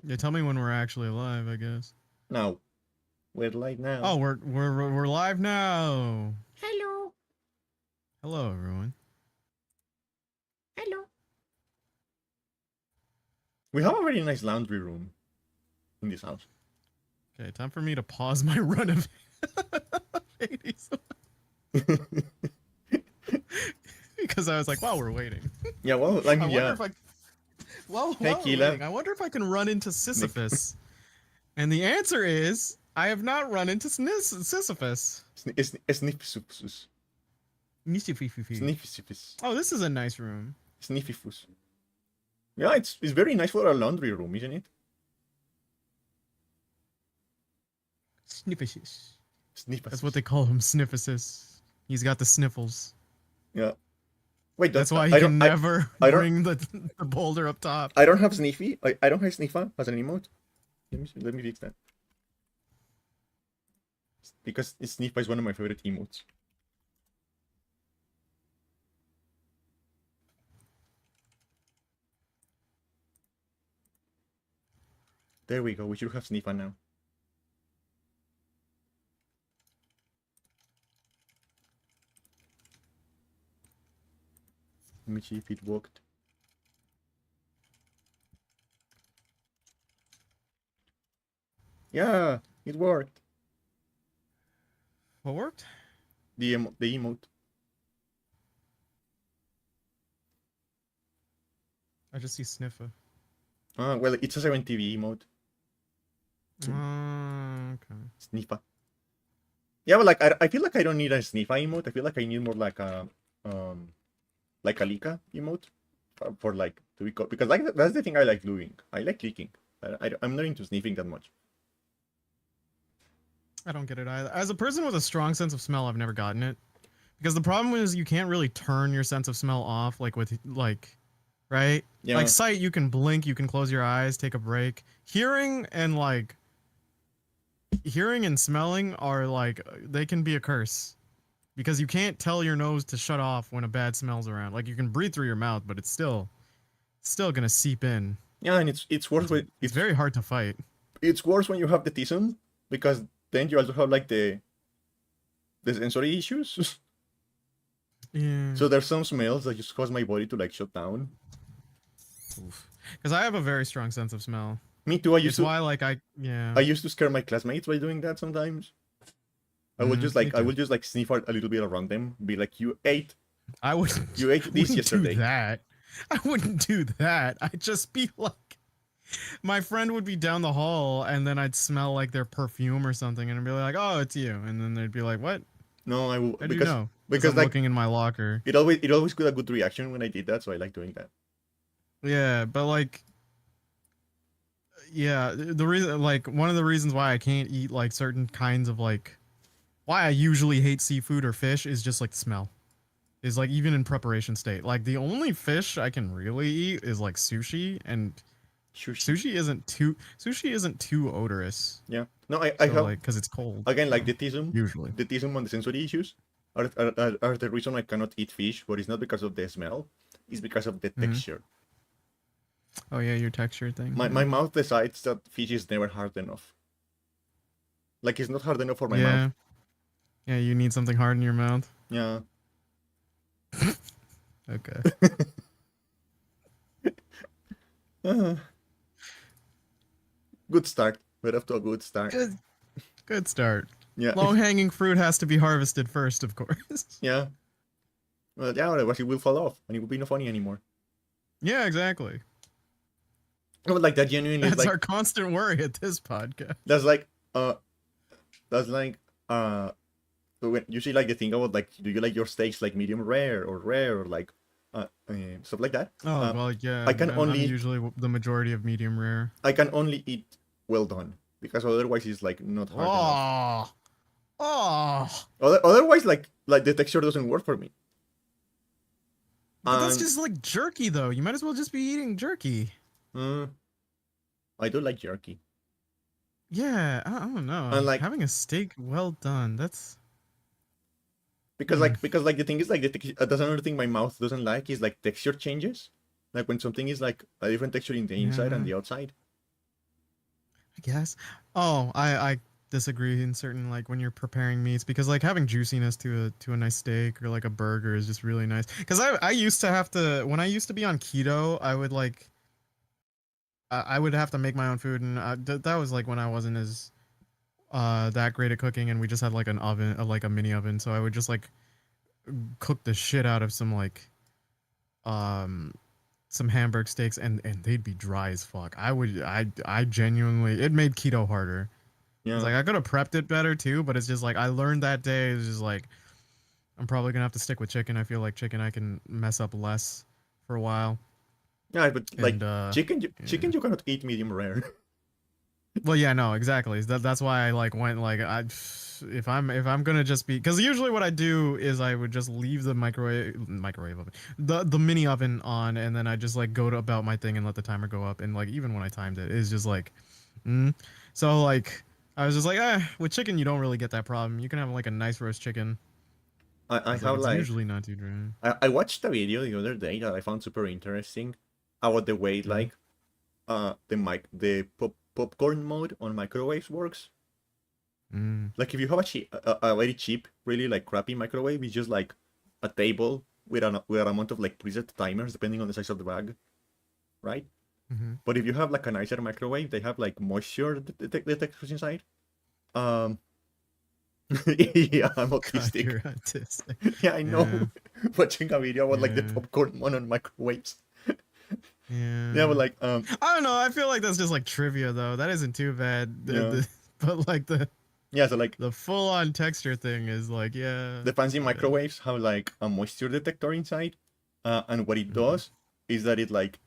Yeah, tell me when we're actually live, I guess. No, we're live now. Oh, we're live now. Hello. Hello, everyone. Hello. We have a very nice laundry room in this house. Okay, time for me to pause my run of Hades because I was like, while we're waiting, Yeah, well, I I mean, wonder yeah. if I while Hey, we're Kila. waiting, I wonder if I can run into Nick. Sisyphus. And the answer is I have not run into Sisyphus. Sniffy Sniffy Oh, this is a nice room. Sniffyfus. Yeah, it's very nice for a laundry room, isn't it? Sniffus. That's what Sniffus. they call him, Sniffusus. He's got the sniffles. Yeah. Wait, That's why he I don't can never I don't bring the boulder up top. I don't have Sniffy. I don't have Sniffa as an emote. Let me fix that. Because Sniffa is one of my favorite emotes. There we go. We should have Sniffa now. Let me see if it worked. Yeah, it worked. What worked? The emote. I just see Sniffa. Well, it's a 7TV emote. Okay. Sniffa. Yeah, but like I feel like I don't need a Sniffa emote. I feel like I need more like a Lika emote for like to be because like that's the thing I like doing. I like clicking. I'm not into sniffing that much. I don't get it either. As a person with a strong sense of smell, I've never gotten it. Because the problem is you can't really turn your sense of smell off like with like right? Yeah. Like sight you can blink, you can close your eyes, take a break. Hearing and smelling are like they can be a curse. Because you can't tell your nose to shut off when a bad smell's around. Like you can breathe through your mouth, but it's still gonna seep in. Yeah, and it's worse when It's very hard to fight. It's worse when you have the Tisun because then you also have like the sensory issues. Yeah. So there's some smells that just cause my body to like shut down. Because I have a very strong sense of smell. Me too. It's why like I used to scare my classmates by doing that sometimes. I would just like sniff out a little bit around them, be like, "You ate. You ate this yesterday." Do that. I wouldn't do that. I'd just be like, my friend would be down the hall, and then I'd smell like their perfume or something, and I'd be like, "Oh, it's you," and then they'd be like, "What?" No, I will How do you know? Because I'm like looking in my locker. it always got a good reaction when I did that, so I like doing that. Yeah, but like, yeah, the reason like one of the reasons why I can't eat like certain kinds of like why I usually hate seafood or fish is just like the smell. Is like even in preparation state. Like the only fish I can really eat is like sushi, and sushi isn't too odorous. Yeah. No, I have like because it's cold. Again, like the tism Usually. the tism and the sensory issues are the reason I cannot eat fish, but it's not because of the smell, it's because of the texture. Oh yeah, your texture thing. My mouth decides that fish is never hard enough. Like it's not hard enough for my mouth. Yeah, you need something hard in your mouth. Yeah. Okay. Good start. We're off to a good start. Good start. Yeah. Low-hanging fruit has to be harvested first, of course. Yeah. Well, yeah, otherwise it will fall off and it will be no funny anymore. Yeah, exactly. No, but like that genuinely That's is like our constant worry at this podcast. That's like when you see like the thing about like do you like your steaks like medium rare or like stuff like that. Oh well, yeah. I'm usually the majority of medium rare. I can only eat well done because otherwise it's like not hard enough. Otherwise, like the texture doesn't work for me. But that's just like jerky, though. You might as well just be eating jerky. I do like jerky. Yeah, I don't know. And like having a steak well done, that's because like the thing is like that's another thing my mouth doesn't like is like texture changes. Like when something is like a different texture in the inside and the outside. I guess. Oh, I disagree in certain like when you're preparing meats because like having juiciness to a nice steak or like a burger is just really nice. Because I used to have to when I used to be on keto, I would like I would have to make my own food and that was like when I wasn't as that great at cooking and we just had like an oven like a mini oven, so I would just like cook the shit out of um some hamburg steaks and they'd be dry as fuck. I genuinely it made keto harder. It's Yeah. like I could have prepped it better too, but it's just like I learned that day. It's just like I'm probably gonna have to stick with chicken. I feel like chicken I can mess up less for a while. Yeah, but like And chicken yeah. you cannot eat medium rare. Well, yeah, no, exactly. That's why I like went like if I'm gonna just be because usually what I do is I would just leave the microwave oven the mini oven on and then I just like go to about my thing and let the timer go up and like even when I timed it it's just like so like I was just like with chicken you don't really get that problem. You can have like a nice roast chicken. I It's like have it's like usually not too dry. I watched a video the other day that I found super interesting about the way Mm. like the popcorn mode on microwaves works. Mm. Like if you have a very cheap, really like crappy microwave, it's just like a table with an amount of like preset timers depending on the size of the bag, right? Mm-hmm. But if you have like a nicer microwave, they have like moisture detectors inside. Um, yeah, I'm God, autistic. you're autistic. Yeah, I know. Yeah, Watching a video about like the yeah, popcorn one on microwaves. Yeah, but yeah. like I don't know. I feel like that's just like trivia though. That isn't too bad. yeah, But like yeah. So like the full on texture thing is like the fancy yeah. microwaves have like a moisture detector inside, and what it Mm-hmm. does is that it like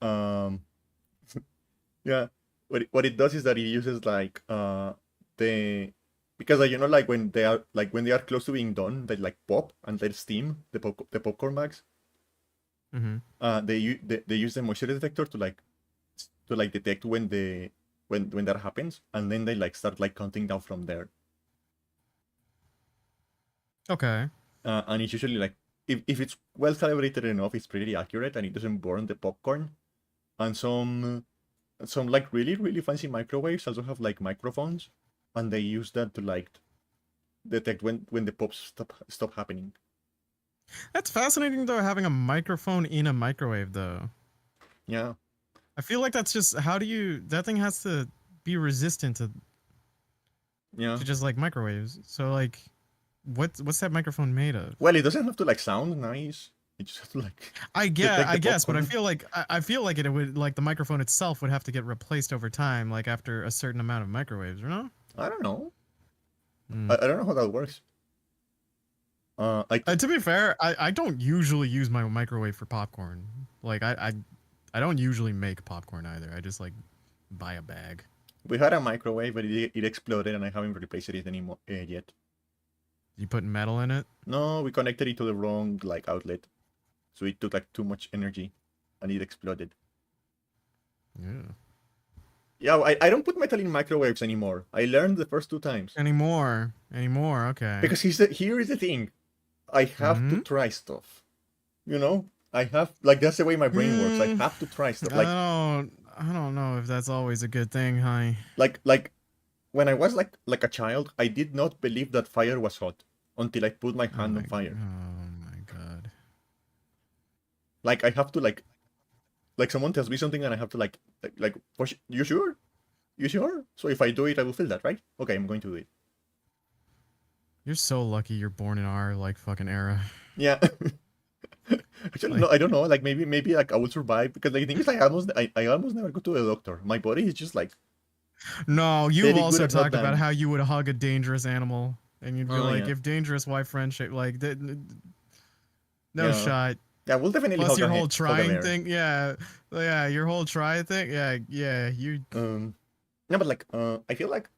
um yeah, what it does is that it uses like the because like, you know, like when they are close to being done, they like pop and let steam the popcorn bags. Mm-hmm. They use the moisture detector to like detect when that happens, and then they like start like counting down from there. Okay. And it's usually like if it's well calibrated enough, it's pretty accurate and it doesn't burn the popcorn. And some like really fancy microwaves also have like microphones, and they use that to like detect when the pops stop happening. That's fascinating though, having a microphone in a microwave though. Yeah, I feel like that's just how do you that thing has to be resistant yeah. to just like microwaves. So like what's that microphone made of? Well, it doesn't have to like sound nice. It just has to like detect I the guess, but popcorn. I feel like it would like the microphone itself would have to get replaced over time, like after a certain amount of microwaves, or no? I don't know. Mm. I don't know how that works. Like To be fair, I don't usually use my microwave for popcorn. Like I don't usually make popcorn either. I just like buy a bag. we had a microwave, but it exploded, and I haven't replaced it anymore yet. You put metal in it? No, we connected it to the wrong like outlet, so it took like too much energy, and it exploded. Yeah. Yeah, I don't put metal in microwaves anymore. I learned the first two times. Anymore. Okay. Because here is the thing. I have to Hmm. try stuff. You know? I have like that's the way my brain works. I Hmm. have to try stuff. Like I don't know if that's always a good thing, honey. like when I was like a child, I did not believe that fire was hot until I put my hand on fire. Oh my god. Like I have to like someone tells me something and I have to you sure? You sure? So if I do it, I will feel that, right? Okay, I'm going to do it. You're so lucky you're born in our like fucking era. Yeah. Actually, Like no, I don't know. Like maybe like I will survive because like, the thing is like I almost never go to the doctor. My body is just like no, you've very good also at not talked about dying. how you would hug a dangerous animal and you'd be Oh like yeah, if dangerous why friendship no yeah, shot. yeah. We'll definitely Plus your whole hug a trying bear. thing. Yeah, your whole try thing. Yeah, you No, but like I feel like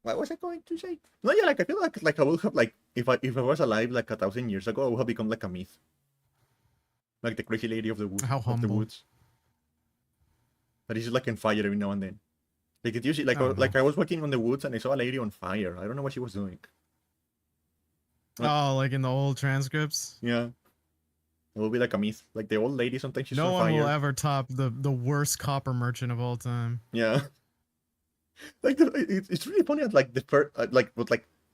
what was I going to say? No, yeah, like I feel like I would have like if I was alive like 1,000 years ago, I would have become like a myth, like the crazy lady how of the humble. woods that is just like on fire every now and then. Like it usually I don't know. like I was walking on the woods and I saw a lady on fire. I don't know what she was doing. Like Oh, like in the old transcripts? yeah. It will be like a myth. Like the old lady sometimes she's No on one will fire. ever top the worst copper merchant of all time. Yeah. Like it's really funny that like the first but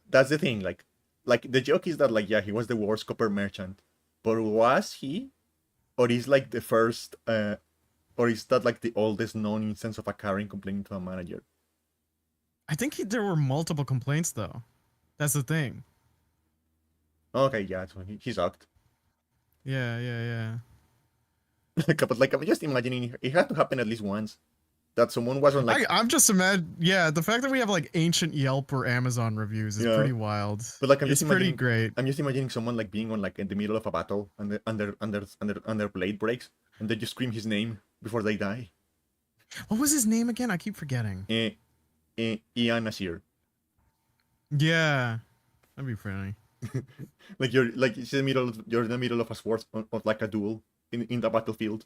that's the thing like the joke is that like yeah he was the worst copper merchant, but was he, or is like the first or is that like the oldest known instance of a Karen complaining to a manager? I think there were multiple complaints though. That's the thing. Okay, yeah, so he sucked. Yeah, yeah, yeah. But like I'm just imagining it had to happen at least once that someone was on like I'm just imagine. Yeah, the fact that we have like ancient Yelp or Amazon reviews is yeah. pretty wild. But like It's pretty great. I'm just imagining someone like being on like in the middle of a battle and their blade breaks and they just scream his name before they die. What was his name again? I keep forgetting. Ian Nasir. Yeah, that'd be funny. Like you're in the middle of a sword of like a duel in the battlefield,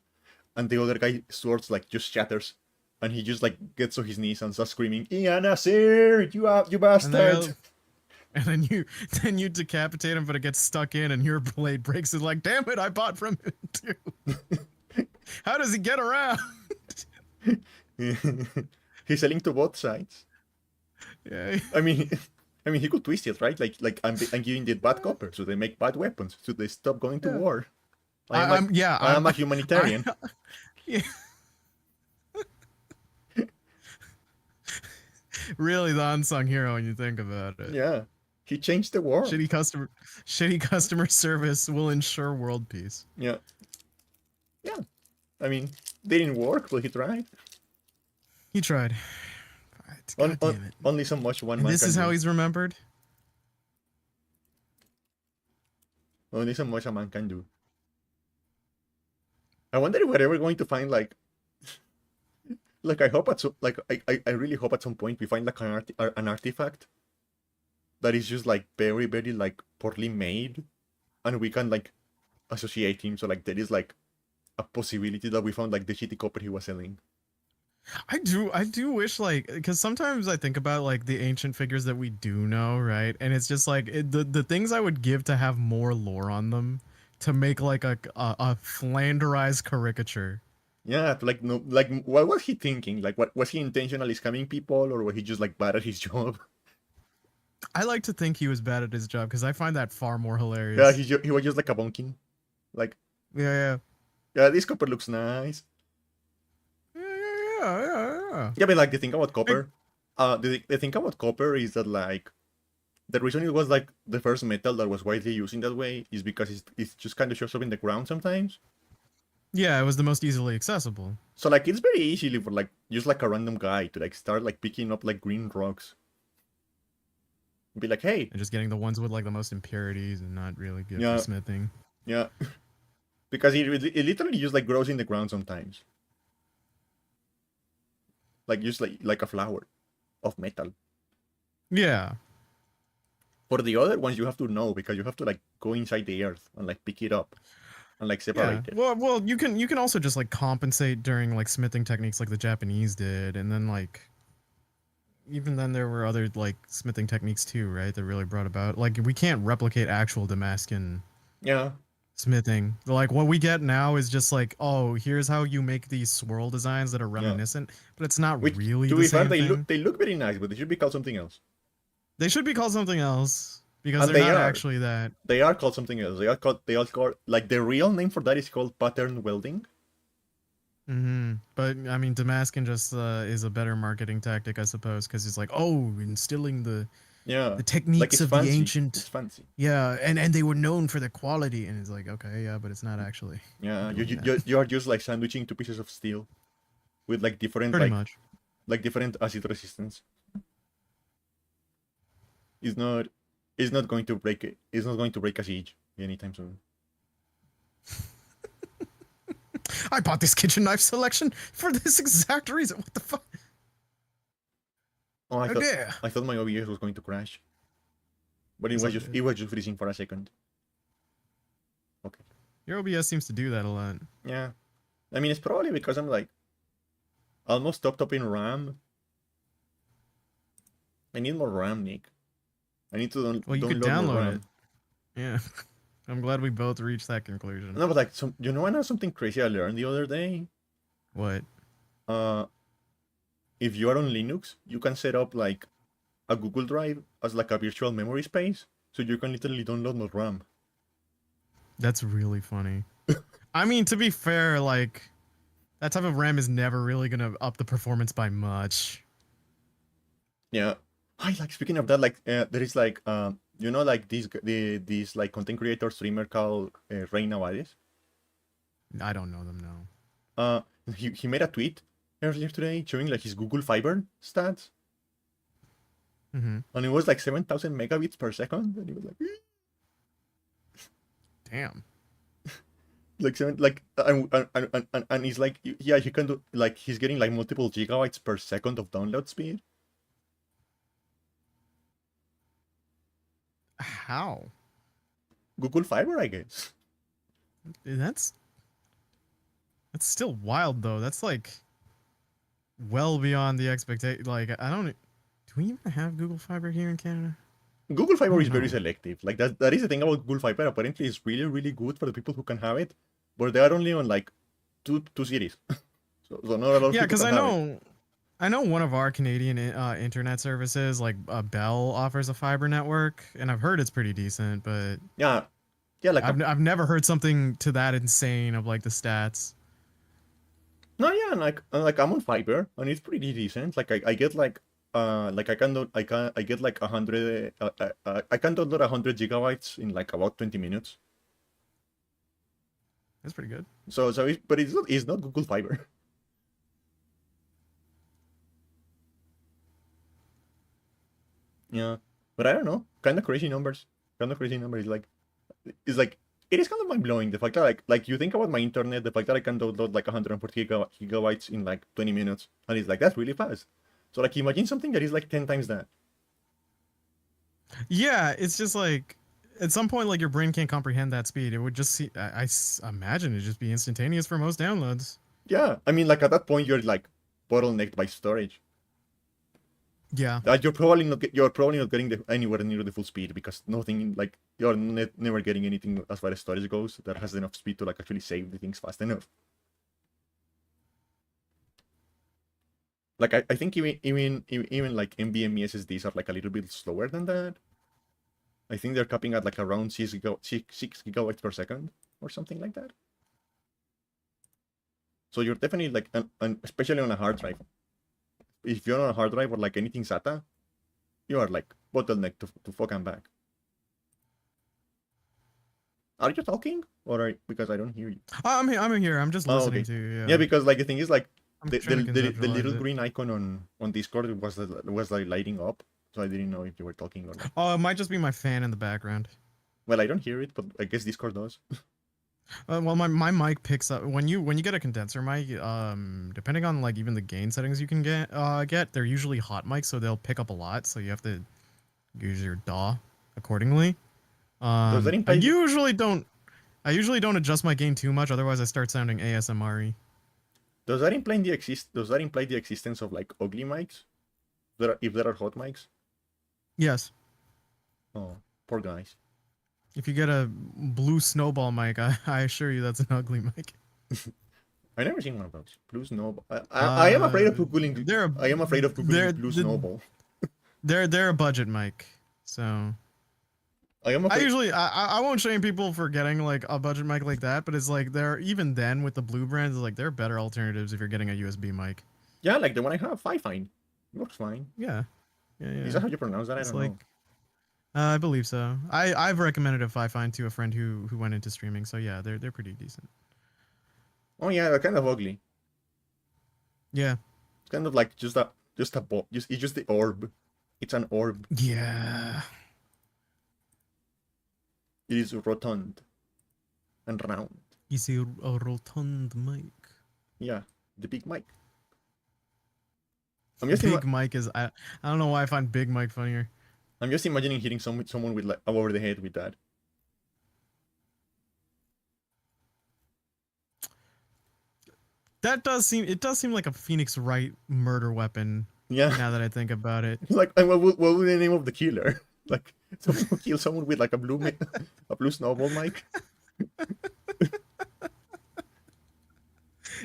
and the other guy swords like just shatters, and he just like gets on his knees and starts screaming, "Ian Nasir, you bastard!" And then you decapitate him, but it gets stuck in, and your blade breaks. It's like, damn it, I bought from him too. How does he get around? He's selling to both sides. Yeah. I mean, he could twist it, right? Like I'm giving the bad copper, so they make bad weapons, so they stop going to war. I'm a humanitarian. Yeah. Really, the unsung hero when you think about it. Yeah, he changed the world. Shitty customer service will ensure world peace. Yeah. Yeah. I mean, they didn't work, but he tried. He tried. God damn it. Only so much one And man this can is do. how he's remembered? Only so much a man can do. I wonder if we're ever going to find like I hope at some I really hope at some point we find like an artifact that is just like very very like poorly made, and we can like associate him, so like there is like a possibility that we found like the shitty copper he was selling. I do wish like, because sometimes I think about like the ancient figures that we do know, right? And it's just like the things I would give to have more lore on them, to make like a flanderized caricature. Yeah, like no, like what was he thinking? Like, what was he intentionally scamming people, or was he just like bad at his job? I like to think he was bad at his job, because I find that far more hilarious. Yeah, he was just like a bunking. Like, Yeah, yeah, this copper looks nice. yeah. Yeah, but like the thing about copper, the thing about copper is that like the reason it was like the first metal that was widely used in that way is because it just kind of shows up in the ground sometimes. Yeah, it was the most easily accessible. So like it's very easily for like just like a random guy to like start like picking up like green rocks. Be like, hey, And just getting the ones with like the most impurities and not really good Yeah. for smithing. yeah, because it literally just like grows in the ground sometimes. Like just like a flower of metal. Yeah. For the other ones, you have to know because you have to like go inside the earth and like pick it up and like separate it. Well, you can also just like compensate during like smithing techniques like the Japanese did, and then like even then there were other like smithing techniques too, right? That really brought about like we can't replicate actual Damascus Yeah, smithing. Like what we get now is just like, oh, here's how you make these swirl designs that are Yeah. reminiscent, but it's not which really to the be fair, same thing. they look very nice, but they should be called something else. They should be called something else because And they're they not are. actually that. They are called something else. They are called like the real name for that is called pattern welding. But I mean, Damascus just is a better marketing tactic, I suppose, because it's like, oh, instilling the Yeah, techniques it's of fancy. the ancient. It's fancy. Yeah, and they were known for their quality, and it's like, okay, yeah, but it's not actually. Yeah, doing that. you are just like sandwiching two pieces of steel with like different Pretty much. like different acid resistance. It's not going to break it. It's not going to break a siege anytime soon. I bought this kitchen knife selection for this exact reason. What the fuck? Oh, Yeah. I thought my OBS was going to crash, but It's all good. it was just freezing for a second. Okay. Your OBS seems to do that a lot. Yeah, I mean it's probably because I'm like almost topped up in RAM. I need more RAM, Nick. I need to Well, you could download more download RAM. it. Yeah. I'm glad we both reached that conclusion. No, but like you know, I know something crazy I learned the other day. What? Uh, if you are on Linux, you can set up like a Google Drive as like a virtual memory space, so you can literally download more RAM. That's really funny. I mean, to be fair, like that type of RAM is never really gonna up the performance by much. Yeah. I like speaking of that, like there is like you know, like these like content creator streamer called Rey Navales. I don't know them now. He made a tweet earlier today showing like his Google Fiber stats, Mm-hmm. and it was like 7,000 megabits per second, and he was like, Damn. like seven, like and he's like, yeah, he can do like he's getting like multiple gigabytes per second of download speed. How? Google Fiber, I guess. That's still wild though. That's like well beyond the expectation. Like I don't. Do we even have Google Fiber here in Canada? Google Fiber is No. very selective. Like that is the thing about Google Fiber. Apparently, it's really really good for the people who can have it, but they are only on like two cities. So not a lot of Yeah, people because can have it. I know one of our Canadian internet services, like Bell, offers a fiber network, and I've heard it's pretty decent. But Yeah, yeah, like I've never heard something to that insane of like the stats. no, yeah, and like I'm on fiber and it's pretty decent. Like I get like I get like 100 I can download 100 gigabytes in like about 20 minutes. That's pretty good. So but it's not Google Fiber. Yeah, but I don't know. Kind of crazy numbers. Kind of crazy numbers. It's like it is kind of mind blowing the fact that like you think about my internet, the fact that I can download like 140 gigabytes in like 20 minutes, and it's like that's really fast. So like imagine something that is like 10 times that. Yeah, it's just like at some point, like your brain can't comprehend that speed. It would just see. Imagine it'd just be instantaneous for most downloads. Yeah, I mean like at that point you're like bottlenecked by storage. Yeah. You're probably not getting anywhere near the full speed because nothing like you're never getting anything as far as storage goes that has enough speed to like actually save the things fast enough. Like I think even like NVMe SSDs are like a little bit slower than that. I think they're capping at like around 6 gigabytes per second or something like that. So you're definitely like, especially on a hard drive. If you're on a hard drive or like anything SATA, you are like bottleneck to fuck and back. Are you talking because I don't hear you? I'm here. I'm here. I'm just listening okay. to you. Yeah. Yeah, because like the thing is like I'm the trying to little conceptualize it. green icon on Discord was like lighting up, so I didn't know if you were talking or not. Oh, it might just be my fan in the background. Well, I don't hear it, but I guess Discord does. Well, my mic picks up when you get a condenser mic. Depending on like even the gain settings you can get, they're usually hot mics, so they'll pick up a lot. So you have to use your DAW accordingly. Does that imply I usually don't adjust my gain too much, otherwise I start sounding ASMR-y. Does that imply the existence of like ugly mics? If there are hot mics? Yes. Oh, poor guys. If you get a blue snowball mic, I assure you that's an ugly mic. I never seen one of those. Blue snowball. I am afraid of googling. I am afraid of googling blue snowball. They're a budget mic, so. I am afraid. I won't shame people for getting like a budget mic like that, but it's like they're even then with the blue brands, like there are better alternatives if you're getting a USB mic. Yeah, like the one I have, fine. It works fine. Yeah. Is that how you pronounce that? I don't know. I believe so. I've recommended a Fifine to a friend who went into streaming, so yeah, they're pretty decent. Oh yeah, they're kind of ugly. Yeah. It's kind of like it's just the orb. It's an orb. Yeah. It is rotund and round. You see a rotund mic. Yeah, the big mic. Big mic is I don't know why I find big mic funnier. I'm just imagining hitting someone with like over the head with that. It does seem like a Phoenix Wright murder weapon. Yeah. Now that I think about it. Like, what would be the name of the killer? Like, someone who kills someone with like a blue Blue Snowball Mike.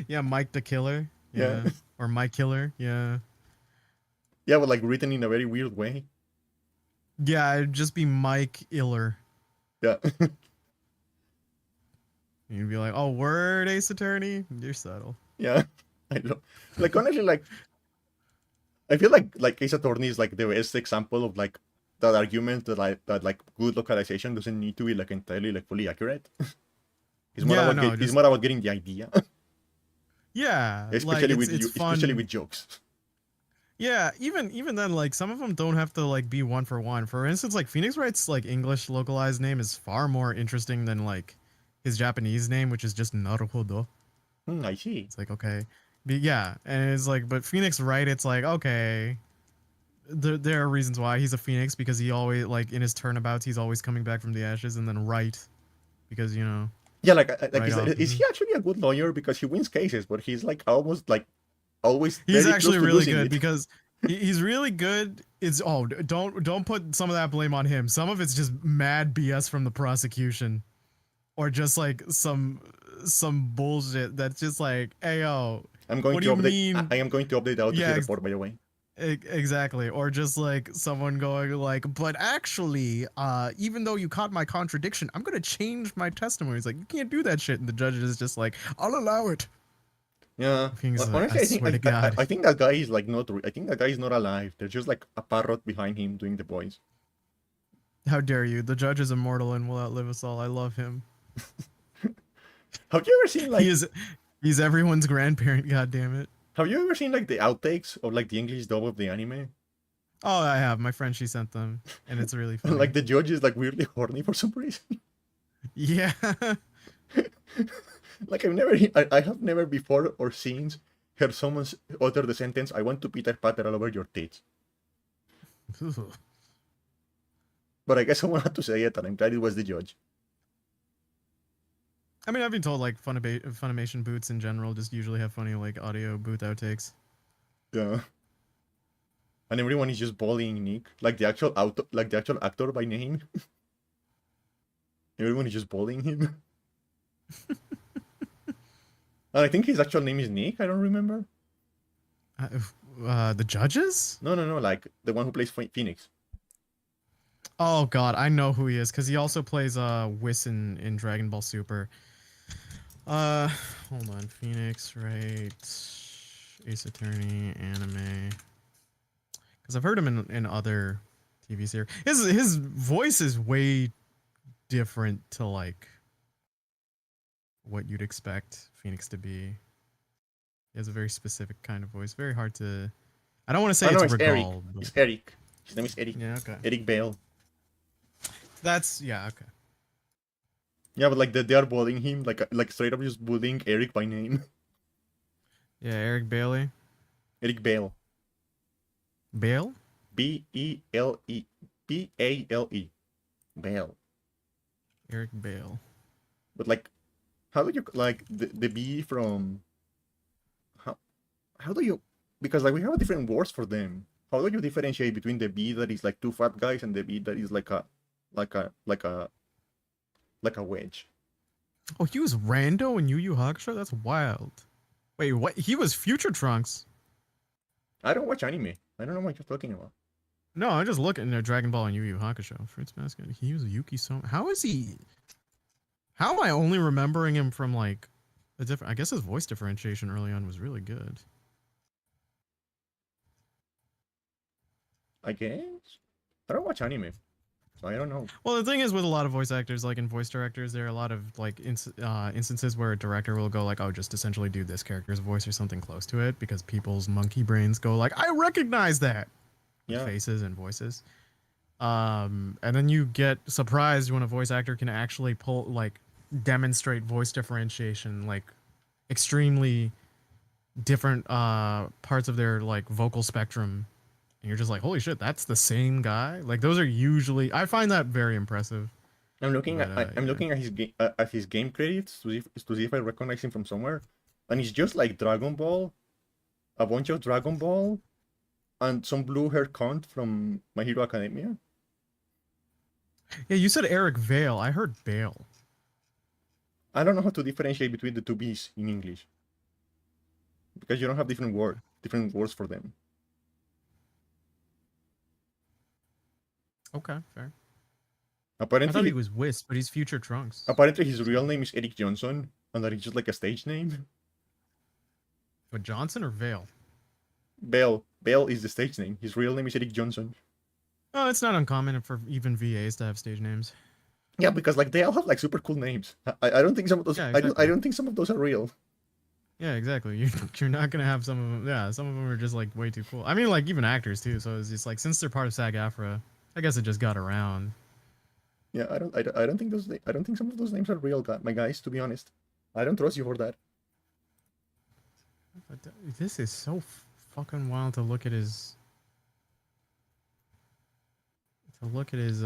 Yeah, Mike the Killer. Yeah. Yeah. Or Mike Killer. Yeah. Yeah, but like written in a very weird way. Yeah, it'd just be Mike Iller. Yeah. You'd be like, oh, word, Ace Attorney? You're subtle. Yeah. I know. Like honestly, like I feel like Ace Attorney is like the best example of like that argument that like good localization doesn't need to be like entirely like fully accurate. Yeah, no, it's just more about getting the idea. yeah, like Especially it's fun. especially with jokes. Yeah, even then, like some of them don't have to like be one for one. For instance, like Phoenix Wright's like English localized name is far more interesting than like his Japanese name, which is just Naruhodo. I see. It's like okay, yeah, and it's like, but Phoenix Wright, it's like okay, there are reasons why he's a Phoenix because he always like in his turnabouts he's always coming back from the ashes, and then Wright because you know. Yeah, like Right off. is he actually a good lawyer because he wins cases, but he's like almost like always He's very actually close to really losing good it. because he's really good. It's don't put some of that blame on him. Some of it's just mad BS from the prosecution, or just like some bullshit that's just like, hey yo, I'm going what to do you update. mean? I am going to update the autopsy Yeah, report, by the way. exactly. Or just like someone going like, but actually, even though you caught my contradiction, I'm gonna change my testimony. It's like you can't do that shit, and the judge is just like, I'll allow it. Yeah. Like, Honestly, I swear to God. I think that guy is like not. I think that guy is not alive. There's just like a parrot behind him doing the voice. How dare you? The judge is immortal and will outlive us all. I love him. Have you ever seen like? He's everyone's grandparent. God damn it. Have you ever seen like the outtakes of like the English dub of the anime? Oh, I have. My friend, she sent them, and it's really funny. Like the judge is like weirdly horny for some reason. Yeah. Like I have never before or since heard someone utter the sentence, "I want to Peter Patter all over your tits." But I guess someone had to say it, and I'm glad it was the judge. I mean, I've been told like Funimation boots in general just usually have funny like audio booth outtakes. Yeah. And everyone is just bullying Nick, like the actual actor by name. Everyone is just bullying him. And I think his actual name is Nick. I don't remember. The judges? No, like the one who plays Phoenix. Oh God, I know who he is because he also plays Whis in Dragon Ball Super. Hold on, Phoenix Wright, Ace Attorney, anime. Because I've heard him in other TV series. His voice is way different to like what you'd expect Phoenix to be. He has a very specific kind of voice. Very hard to. I don't want to say it's Eric. It's Eric. His name is Eric. Yeah. Okay. Eric Bale. That's yeah. Okay. Yeah, but like they are bullying him, like straight up just bullying Eric by name. Yeah, Eric Bailey. Eric Bale. Bale? B-E-L-E. B-A-L-E. Bale. Eric Bale. But like, how do you like the B from? How do you? Because like we have different words for them. How do you differentiate between the B that is like two fat guys and the B that is like a wedge? Oh, he was Rando in Yu Yu Hakusho? That's wild. Wait, what? He was Future Trunks. I don't watch anime. I don't know what you're talking about. No, I'm just looking at Dragon Ball and Yu Yu Hakusho. Fruits Basket. He was Yuki Soma. How is he? How am I only remembering him from like a different? I guess his voice differentiation early on was really good. I guess I don't watch anime, so I don't know. Well, the thing is with a lot of voice actors, like in voice directors, there are a lot of like instances where a director will go like, "Oh, just essentially do this character's voice or something close to it," because people's monkey brains go like, "I recognize that." Yeah. Faces and voices. And then you get surprised when a voice actor can actually demonstrate voice differentiation, like extremely different parts of their like vocal spectrum, and you're just like, holy shit, that's the same guy. Like those are usually, I find that very impressive. I'm looking looking at his game credits to see if I recognize him from somewhere, and it's just like Dragon Ball, a bunch of Dragon Ball, and some blue hair cunt from My Hero Academia. Yeah, you said Eric Vale. I heard Bale. I don't know how to differentiate between the two B's in English because you don't have different words for them. Okay, fair. I thought he Apparently, was Wisp, but he's Future Trunks. apparently his real name is Eric Johnson, and that is just like a stage name. But Johnson or Vale? Bell is the stage name. His real name is Eric Johnson. Oh, it's not uncommon for even VAs to have stage names. Yeah, because like they all have like super cool names. I don't think some of those. Yeah, I exactly. don't think some of those are real. Yeah, exactly. You're not gonna have some of them. Yeah, some of them are just like way too cool. I mean, like even actors too. So it's just like since they're part of SAG-AFTRA, I guess it just got around. Yeah, I don't think I don't think some of those names are real, my guys. To be honest, I don't trust you for that. But this is so fucking wild to look at his. To look at his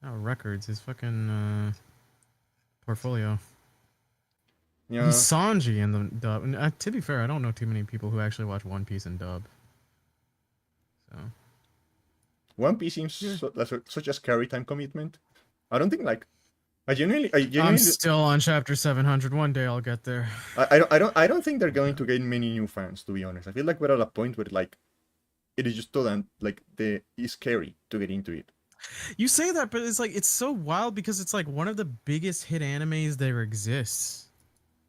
records, his fucking portfolio. Yeah, He's Sanji in the dub. And, to be fair, I don't know too many people who actually watch One Piece in dub. So. One Piece seems such a scary time commitment. I don't think like I'm still on chapter 700. One day I'll get there. I don't think they're going to gain many new fans. To be honest, I feel like we're at a point where like it is just too like it's scary to get into it. You say that, but it's like it's so wild because it's like one of the biggest hit animes there exists.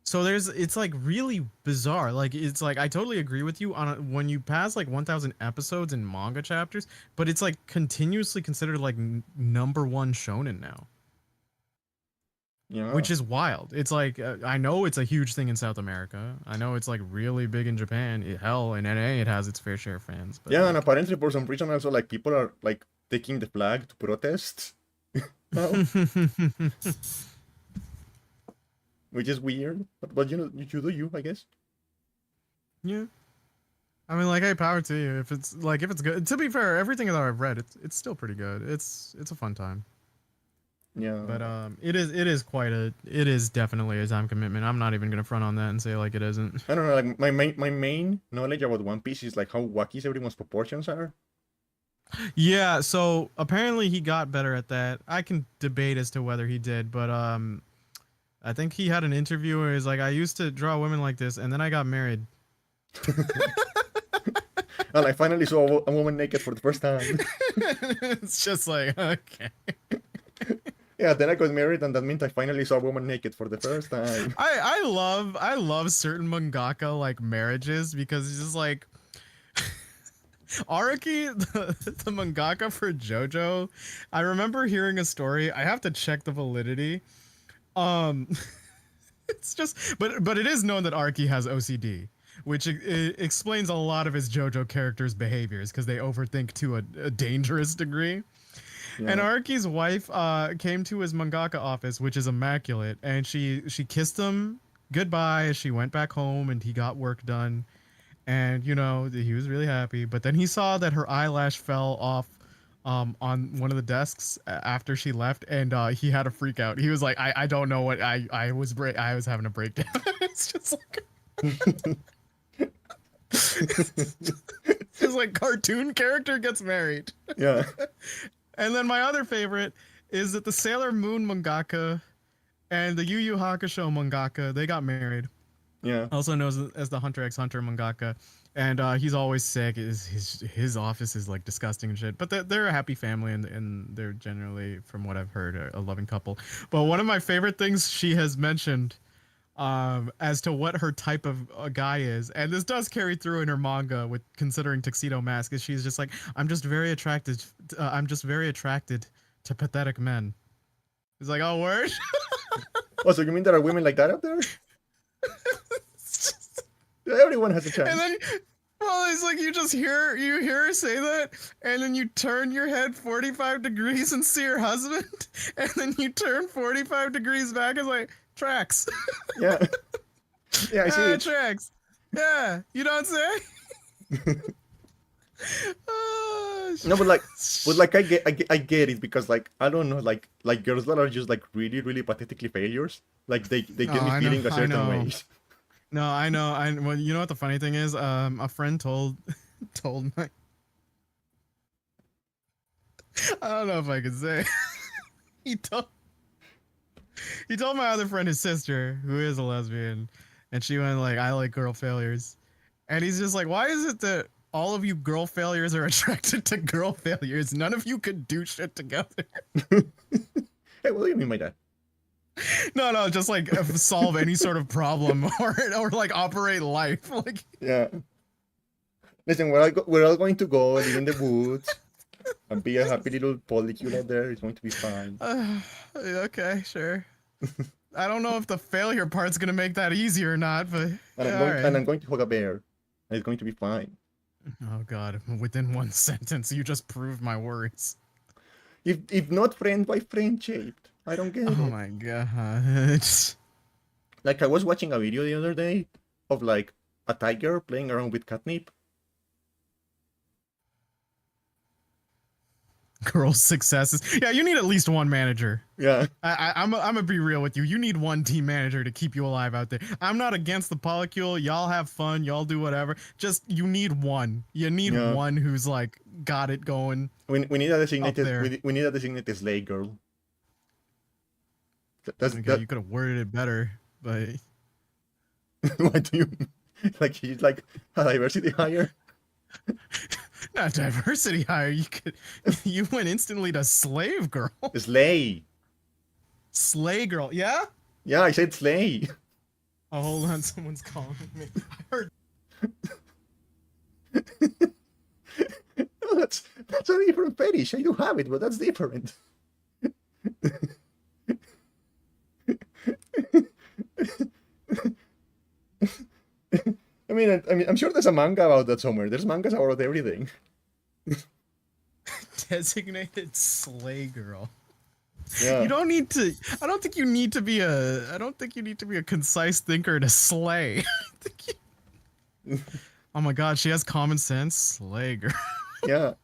So it's like really bizarre. Like it's like I totally agree with you on when you pass like 1,000 episodes in manga chapters, but it's like continuously considered like #1 shonen now. Yeah, Which is wild. It's like I know it's a huge thing in South America. I know it's like really big in Japan. Hell, in NA it has its fair share of fans. But yeah, like, and apparently for some reason also like people are like taking the flag to protest now, which is weird. But you know, you do you, I guess. yeah. I mean, like, hey, power to you. If it's good. To be fair, everything that I've read, it's still pretty good. It's a fun time. Yeah, But it is definitely a time commitment. I'm not even gonna front on that and say like it isn't. I don't know. Like my main knowledge about One Piece is like how wacky everyone's proportions are. Yeah, so apparently he got better at that. I can debate as to whether he did, but I think he had an interview where he's like, I used to draw women like this, and then I got married. And I finally saw a woman naked for the first time. It's just like, okay. Yeah, then I got married, and that meant I finally saw a woman naked for the first time. I love certain mangaka like marriages because it's just like Araki, the mangaka for JoJo. I remember hearing a story. I have to check the validity. Um, it's just, but it is known that Araki has OCD, which explains a lot of his JoJo characters' behaviors because they overthink to a dangerous degree. Yeah. And Araki's wife came to his mangaka office, which is immaculate, and she kissed him goodbye as she went back home, and he got work done, and you know he was really happy. But then he saw that her eyelash fell off on one of the desks after she left, and he had a freak out. He was like, I don't know what I was having a breakdown. It's just like it's just like cartoon character gets married. Yeah. And then my other favorite is that the Sailor Moon mangaka and the Yu Yu Hakusho mangaka, they got married. Yeah. Also known as the Hunter x Hunter mangaka. And he's always sick. His office is like disgusting and shit. But they're a happy family and they're generally, from what I've heard, a loving couple. But one of my favorite things she has mentioned as to what her type of guy is, and this does carry through in her manga with considering Tuxedo Mask, is she's just like, I'm just very attracted to pathetic men. It's like, oh, word. Oh, so you mean there are women like that out there? Everyone has a chance. And then, well, it's like you hear her say that, and then you turn your head 45 degrees and see her husband, and then you turn 45 degrees back and like, tracks. Yeah. Yeah, I see it. Tracks. Yeah, you don't say? No, but like I get it because like I don't know like girls that are just like really really pathetically failures like they get me feeling a certain way. No, I know. Well, you know what the funny thing is? A friend told my I don't know if I can say. he told he told my other friend his sister, who is a lesbian, and she went like, "I like girl failures," and he's just like, "Why is it that all of you girl failures are attracted to girl failures? None of you could do shit together." Hey, what do you mean by that? No, just like solve any sort of problem or like operate life. Like, Yeah. Listen, we're all going to go live in the woods and be a happy little polycule out there. It's going to be fine. okay, sure. I don't know if the failure part's gonna make that easier or not, but And I'm going to hug a bear, and it's going to be fine. Oh god, within one sentence, you just proved my worries. If not friend, why friend shaped? I don't get it. Oh my god. Like I was watching a video the other day of like a tiger playing around with catnip. Girl successes. Yeah, you need at least one manager. Yeah. I'm gonna be real with you. You need one team manager to keep you alive out there. I'm not against the polycule. Y'all have fun. Y'all do whatever. Just you need one. You need one who's like got it going. We need a designated we need a designated slay girl. You could have worded it better, but what do you like? He's like a diversity hire. Not diversity hire. You went instantly to slave girl. Slay. Slay girl. Yeah. Yeah, I said slay. Oh, hold on. Someone's calling me. I heard. No, that's a different fetish. I do have it, but that's different. I mean, I'm sure there's a manga about that somewhere. There's mangas about everything. Designated slay girl. Yeah. You don't need to. I don't think you need to be a. I don't think you need to be a concise thinker to slay. Oh my god, she has common sense. Slay girl. Yeah,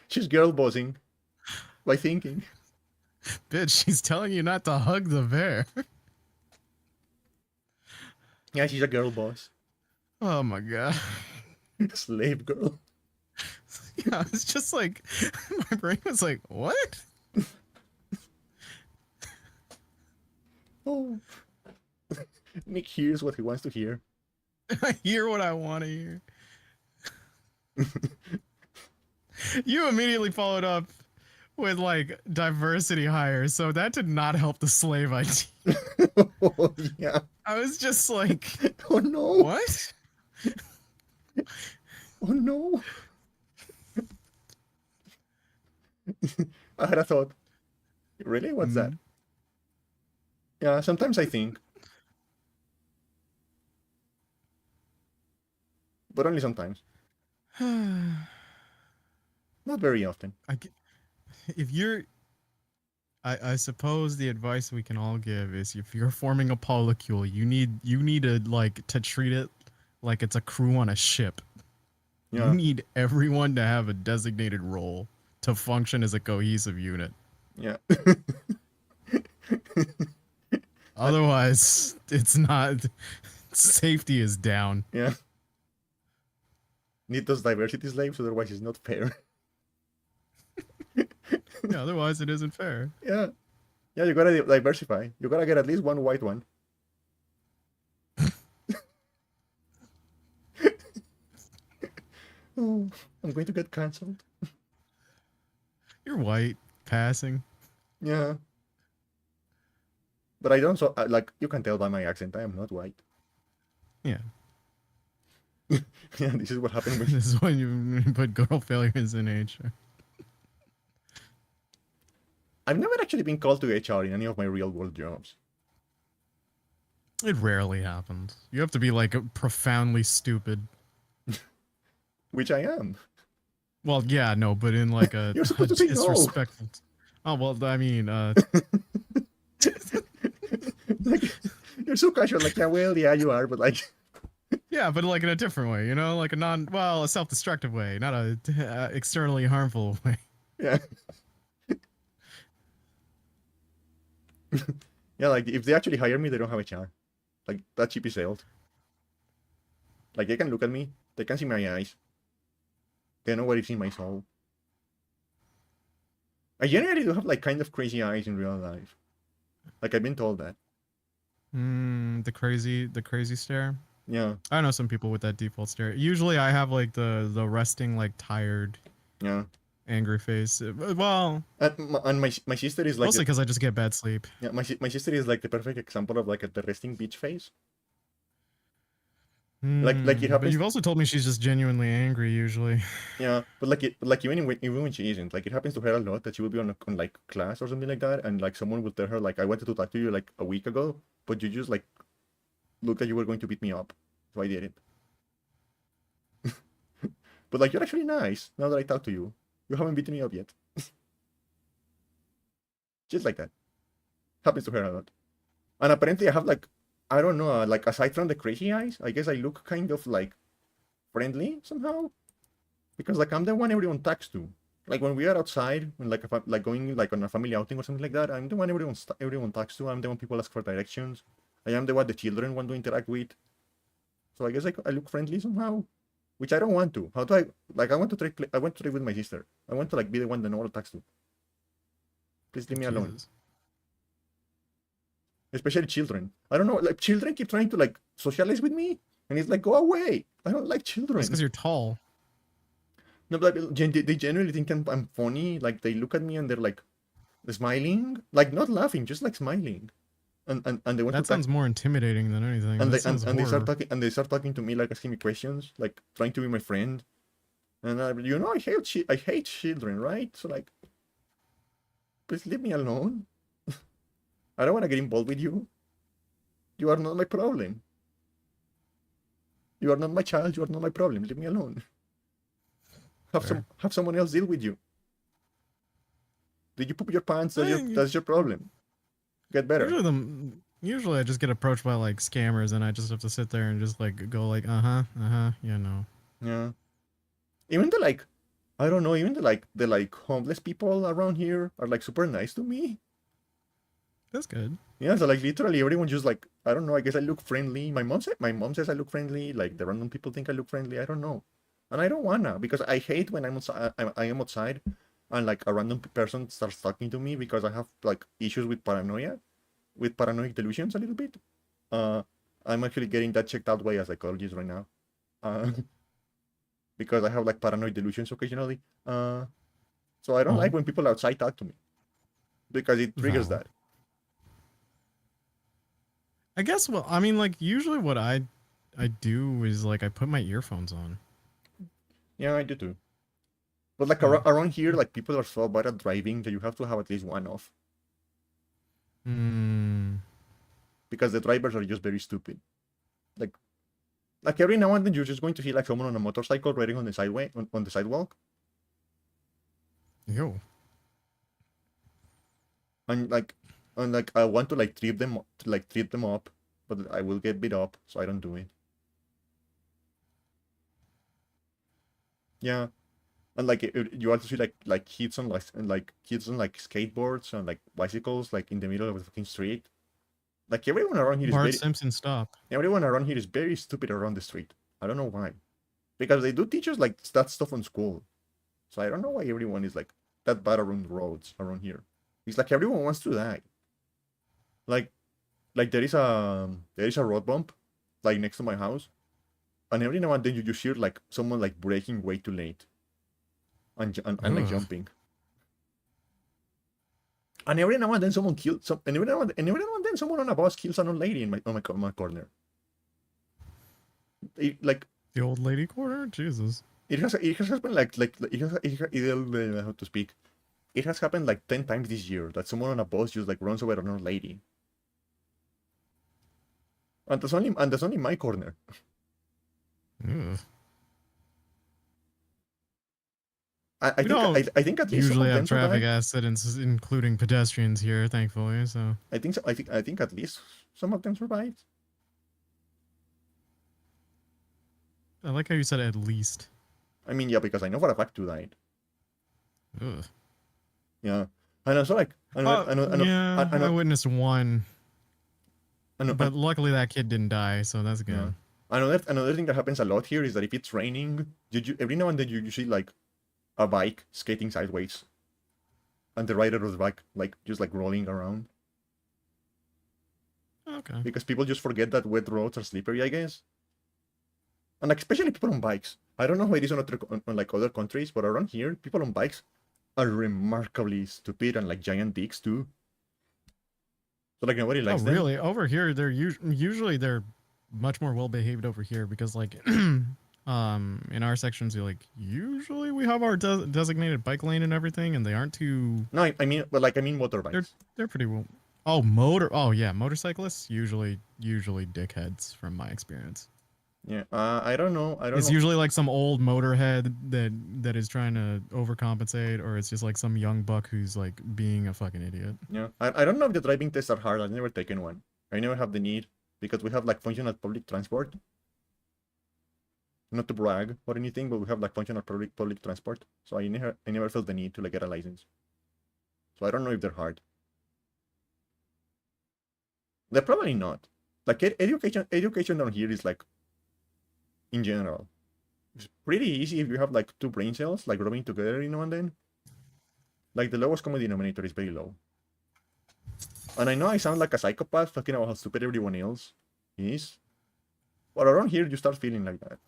she's girl bossing by thinking. Bitch, she's telling you not to hug the bear. Yeah, she's a girl boss. Oh my god. Slave girl. Yeah, it's just like my brain was like, what? Oh. Nick hears what he wants to hear. I hear what I want to hear. You immediately followed up with like diversity hires, so that did not help the slave idea. Oh, yeah. I was just like, oh no. What? Oh no. I had a thought. Really? What's that? Yeah, sometimes I think. But only sometimes. Not very often. If you're... I suppose the advice we can all give is if you're forming a polycule, you need to like to treat it like it's a crew on a ship. Yeah. You need everyone to have a designated role to function as a cohesive unit. Yeah. Otherwise, it's not... Safety is down. Yeah. Need those diversity slaves, otherwise it's not fair. Yeah, otherwise it isn't fair. Yeah. Yeah, you gotta diversify. You gotta get at least one white one. Oh, I'm going to get cancelled. You're white, passing. Yeah. But I don't, so like, you can tell by my accent, I am not white. Yeah. Yeah, this is what happened when... This is when you put girl failures in HR. I've never actually been called to HR in any of my real-world jobs. It rarely happens. You have to be, like, profoundly stupid. Which I am. Well, yeah, no, but in, like, a disrespectful... No. Oh, well, I mean, like, you're so casual, like, yeah, well, yeah, you are, but, like... Yeah, but, like, in a different way, you know? Like a self-destructive way, not a externally harmful way. Yeah. Yeah, like, if they actually hire me, they don't have a chance. Like, that ship is sailed. Like, they can look at me, they can see my eyes. They know what is in my soul. I generally do have like kind of crazy eyes in real life. Like I've been told that. The crazy stare. Yeah, I know some people with that default stare. Usually, I have like the resting, like tired, yeah. angry face. Well, And my sister is like mostly because I just get bad sleep. yeah, my sister is like the perfect example of like the resting beach face. Like it But happens. you've also told me she's just genuinely angry usually. Yeah, but like even when she isn't, like it happens to her a lot that she will be on like class or something like that, and like someone will tell her like I wanted to talk to you like a week ago, but you just like looked like you were going to beat me up, so I did it. But like you're actually nice now that I talk to you. You haven't beaten me up yet. Just like that. Happens to her a lot. And apparently I have like I don't know, like aside from the crazy eyes, I guess I look kind of like friendly somehow. Because like I'm the one everyone talks to. Like when we are outside, when like like going like on a family outing or something like that, I'm the one everyone talks to. I'm the one people ask for directions. I am the one the children want to interact with. So I guess I look friendly somehow, which I don't want to. How do I like? I want to trade with my sister. I want to like be the one that no one talks to. Please leave me alone. Jesus. Especially children. I don't know. Like children keep trying to like socialize with me, and it's like go away. I don't like That's children. because you're tall. No, but like, they generally think I'm funny. Like they look at me and they're like smiling, like not laughing, just like smiling, and they want to That talk, sounds more intimidating than anything. That sounds and they start horror. talking and they start talking to me like asking me questions, like trying to be my friend. And I hate children, right? So like, please leave me alone. I don't want to get involved with you. You are not my problem. You are not my child. You are not my problem. Leave me alone. Fair. Have someone else deal with you. Did you poop your pants? Eh, That's your problem. Get better. Usually I just get approached by like scammers and I just have to sit there and just like go like you know. Yeah. Even the like, I don't know. Even the like homeless people around here are like super nice to me. That's good. Yeah, so like literally everyone just like I don't know. I guess I look friendly. My mom says I look friendly. Like the random people think I look friendly. I don't know, and I don't wanna because I hate when I'm outside. I am outside, and like a random person starts talking to me because I have like issues with paranoia, with paranoid delusions a little bit. Uh, I'm actually getting that checked out by a psychologist right now. Uh, because I have like paranoid delusions occasionally. So I don't like Oh, when people outside talk to me because it triggers valid. that. I guess well, I mean like usually what I do is like I put my earphones on. Yeah, I do too. But like Yeah. around here, like people are so bad at driving that you have to have at least one off Hmm. because the drivers are just very stupid. Like like every now and then you're just going to see like someone on a motorcycle riding on the sideway on the sidewalk, Yo. and like I want to like trip them up, but I will get beat up, so I don't do it. Yeah, and like you also see like kids on like kids on like skateboards and like bicycles like in the middle of the fucking street. Like Bart Simpson, stop. everyone around here is very stupid around the street. I don't know why. Because they do teach us like that stuff on school. So I don't know why everyone is like that bad around roads around here. It's like everyone wants to die. Like like there is a road bump like next to my house, and every now and then you just hear like someone like braking way too late and like Ugh. jumping. And every now and then someone kills some and every now and then someone on a bus kills an old lady in my corner. Like The old lady corner? Jesus. it has happened like how to speak. It has happened like 10 times this year that someone on a bus just like runs over another lady. And that's only my corner. Ugh. I We think don't I think at least some usually of have them traffic survived. accidents, including pedestrians here, thankfully. So I think so, I think at least some of them survived. I like how you said at least. I mean, yeah, because I know for a fact two died. Ugh. Yeah, and also like Yeah, I I know, witnessed one, I know, but luckily that kid didn't die, so that's yeah. good. Another thing that happens a lot here is that if it's raining, every now and then you see like a bike skating sideways, and the rider was back, like just like rolling around. Okay. Because people just forget that wet roads are slippery, I guess. And like, especially people on bikes. I don't know how it is on like other countries, but around here, people on bikes are remarkably stupid and like giant dicks too. So like nobody Oh, likes them. really? Over here, they're usually they're much more well behaved over here because like in our sections, you like usually we have our designated bike lane and everything, and they aren't too. No, I mean, but like I mean motorbikes. They're pretty well. Oh, Oh, yeah, motorcyclists usually dickheads from my experience. Yeah, I don't know. I don't It's know. usually like some old motorhead that is trying to overcompensate, or it's just like some young buck who's like being a fucking idiot. Yeah, I don't know if the driving tests are hard. I've never taken one. I never have the need because we have like functional public transport. Not to brag or anything, but we have like functional public transport. So I never felt the need to like get a license. So I don't know if they're hard. They're probably not. Like education down here is like, in general, it's pretty easy if you have like two brain cells like rubbing together every now and then. Like the lowest common denominator is very low. And I know I sound like a psychopath talking about how stupid everyone else is, but around here you start feeling like that.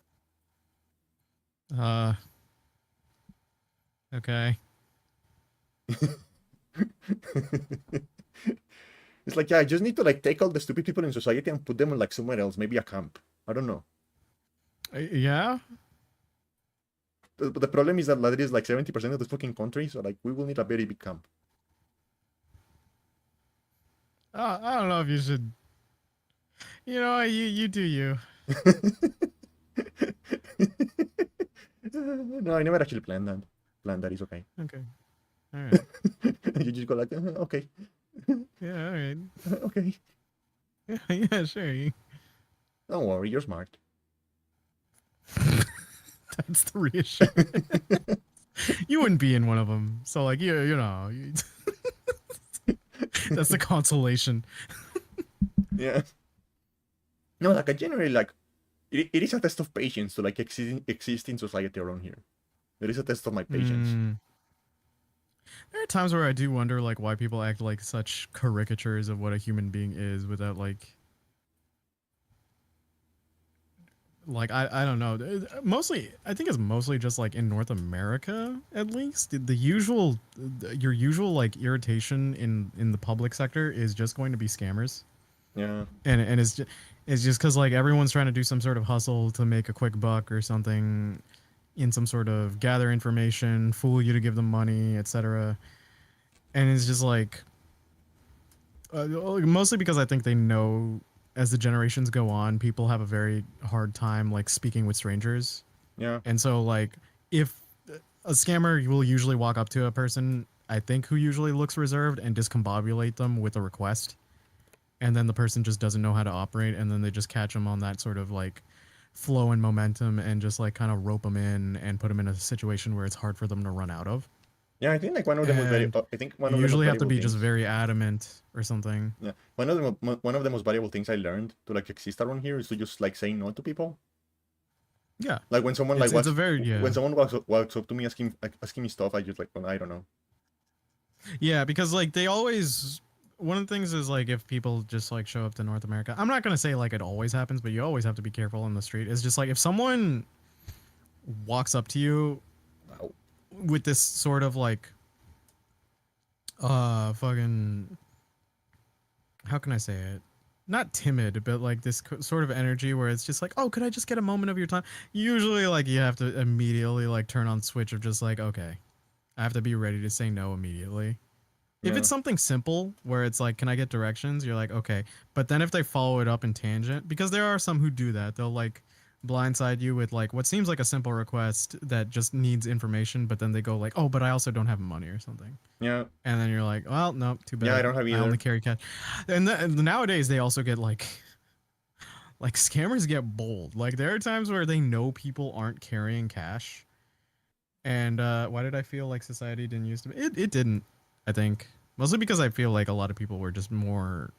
Okay. It's like, yeah, I just need to like take all the stupid people in society and put them like somewhere else, maybe a camp. I don't know. Yeah. But the problem is that it is like 70% of the fucking country, so like we will need a very big camp. I don't know if you should. You know, you do you. No, I never actually planned that. Planned that is okay. Okay. All right. You just go like, okay, Yeah. All right. okay. Yeah. Yeah. Sure. Don't worry, you're smart. That's the reassurance. You wouldn't be in one of them, so like you know. That's the consolation. Yeah. No, like I generally like it is a test of patience to like exist in society around here. It is a test of my patience. There are times where I do wonder like why people act like such caricatures of what a human being is without like I don't know. Mostly I think it's mostly just like in North America at least. Your usual like irritation in the public sector is just going to be scammers. Yeah. And it's just because like everyone's trying to do some sort of hustle to make a quick buck or something in some sort of gather information, fool you to give them money, etc. And it's just like mostly because I think they know as the generations go on, people have a very hard time like speaking with strangers. Yeah. And so like if a scammer will usually walk up to a person, I think who usually looks reserved and discombobulate them with a request. And then the person just doesn't know how to operate, and then they just catch them on that sort of like flow and momentum and just like kind of rope them in and put them in a situation where it's hard for them to run out of. Yeah, I think like one of them was very. I think one You of the usually most have to valuable be things. just very adamant or something. Yeah, one of the most valuable things I learned to like exist around here is to just like say no to people. Yeah, Like when someone it's a very when someone walks up to me asking me stuff, I just like, well, I don't know. Yeah, because like they always one of the things is like if people just like show up to North America, I'm not gonna say like it always happens, but you always have to be careful in the street. It's just like if someone walks up to you with this sort of like fucking how can I say it? Not timid, but like this sort of energy where it's just like, oh, could I just get a moment of your time? Usually like you have to immediately like turn on switch of just like, okay, I have to be ready to say no immediately. If it's something simple where it's like, can I get directions? You're like, okay. But then if they follow it up in tangent, because there are some who do that, they'll like blindside you with like what seems like a simple request that just needs information, but then they go like, oh, but I also don't have money or something. Yeah. And then you're like, well, no, too bad. Yeah, I don't have either. I only carry cash. And nowadays they also get like scammers get bold. Like there are times where they know people aren't carrying cash. And why did I feel like society didn't used to be? It didn't, I think. Mostly because I feel like a lot of people were just more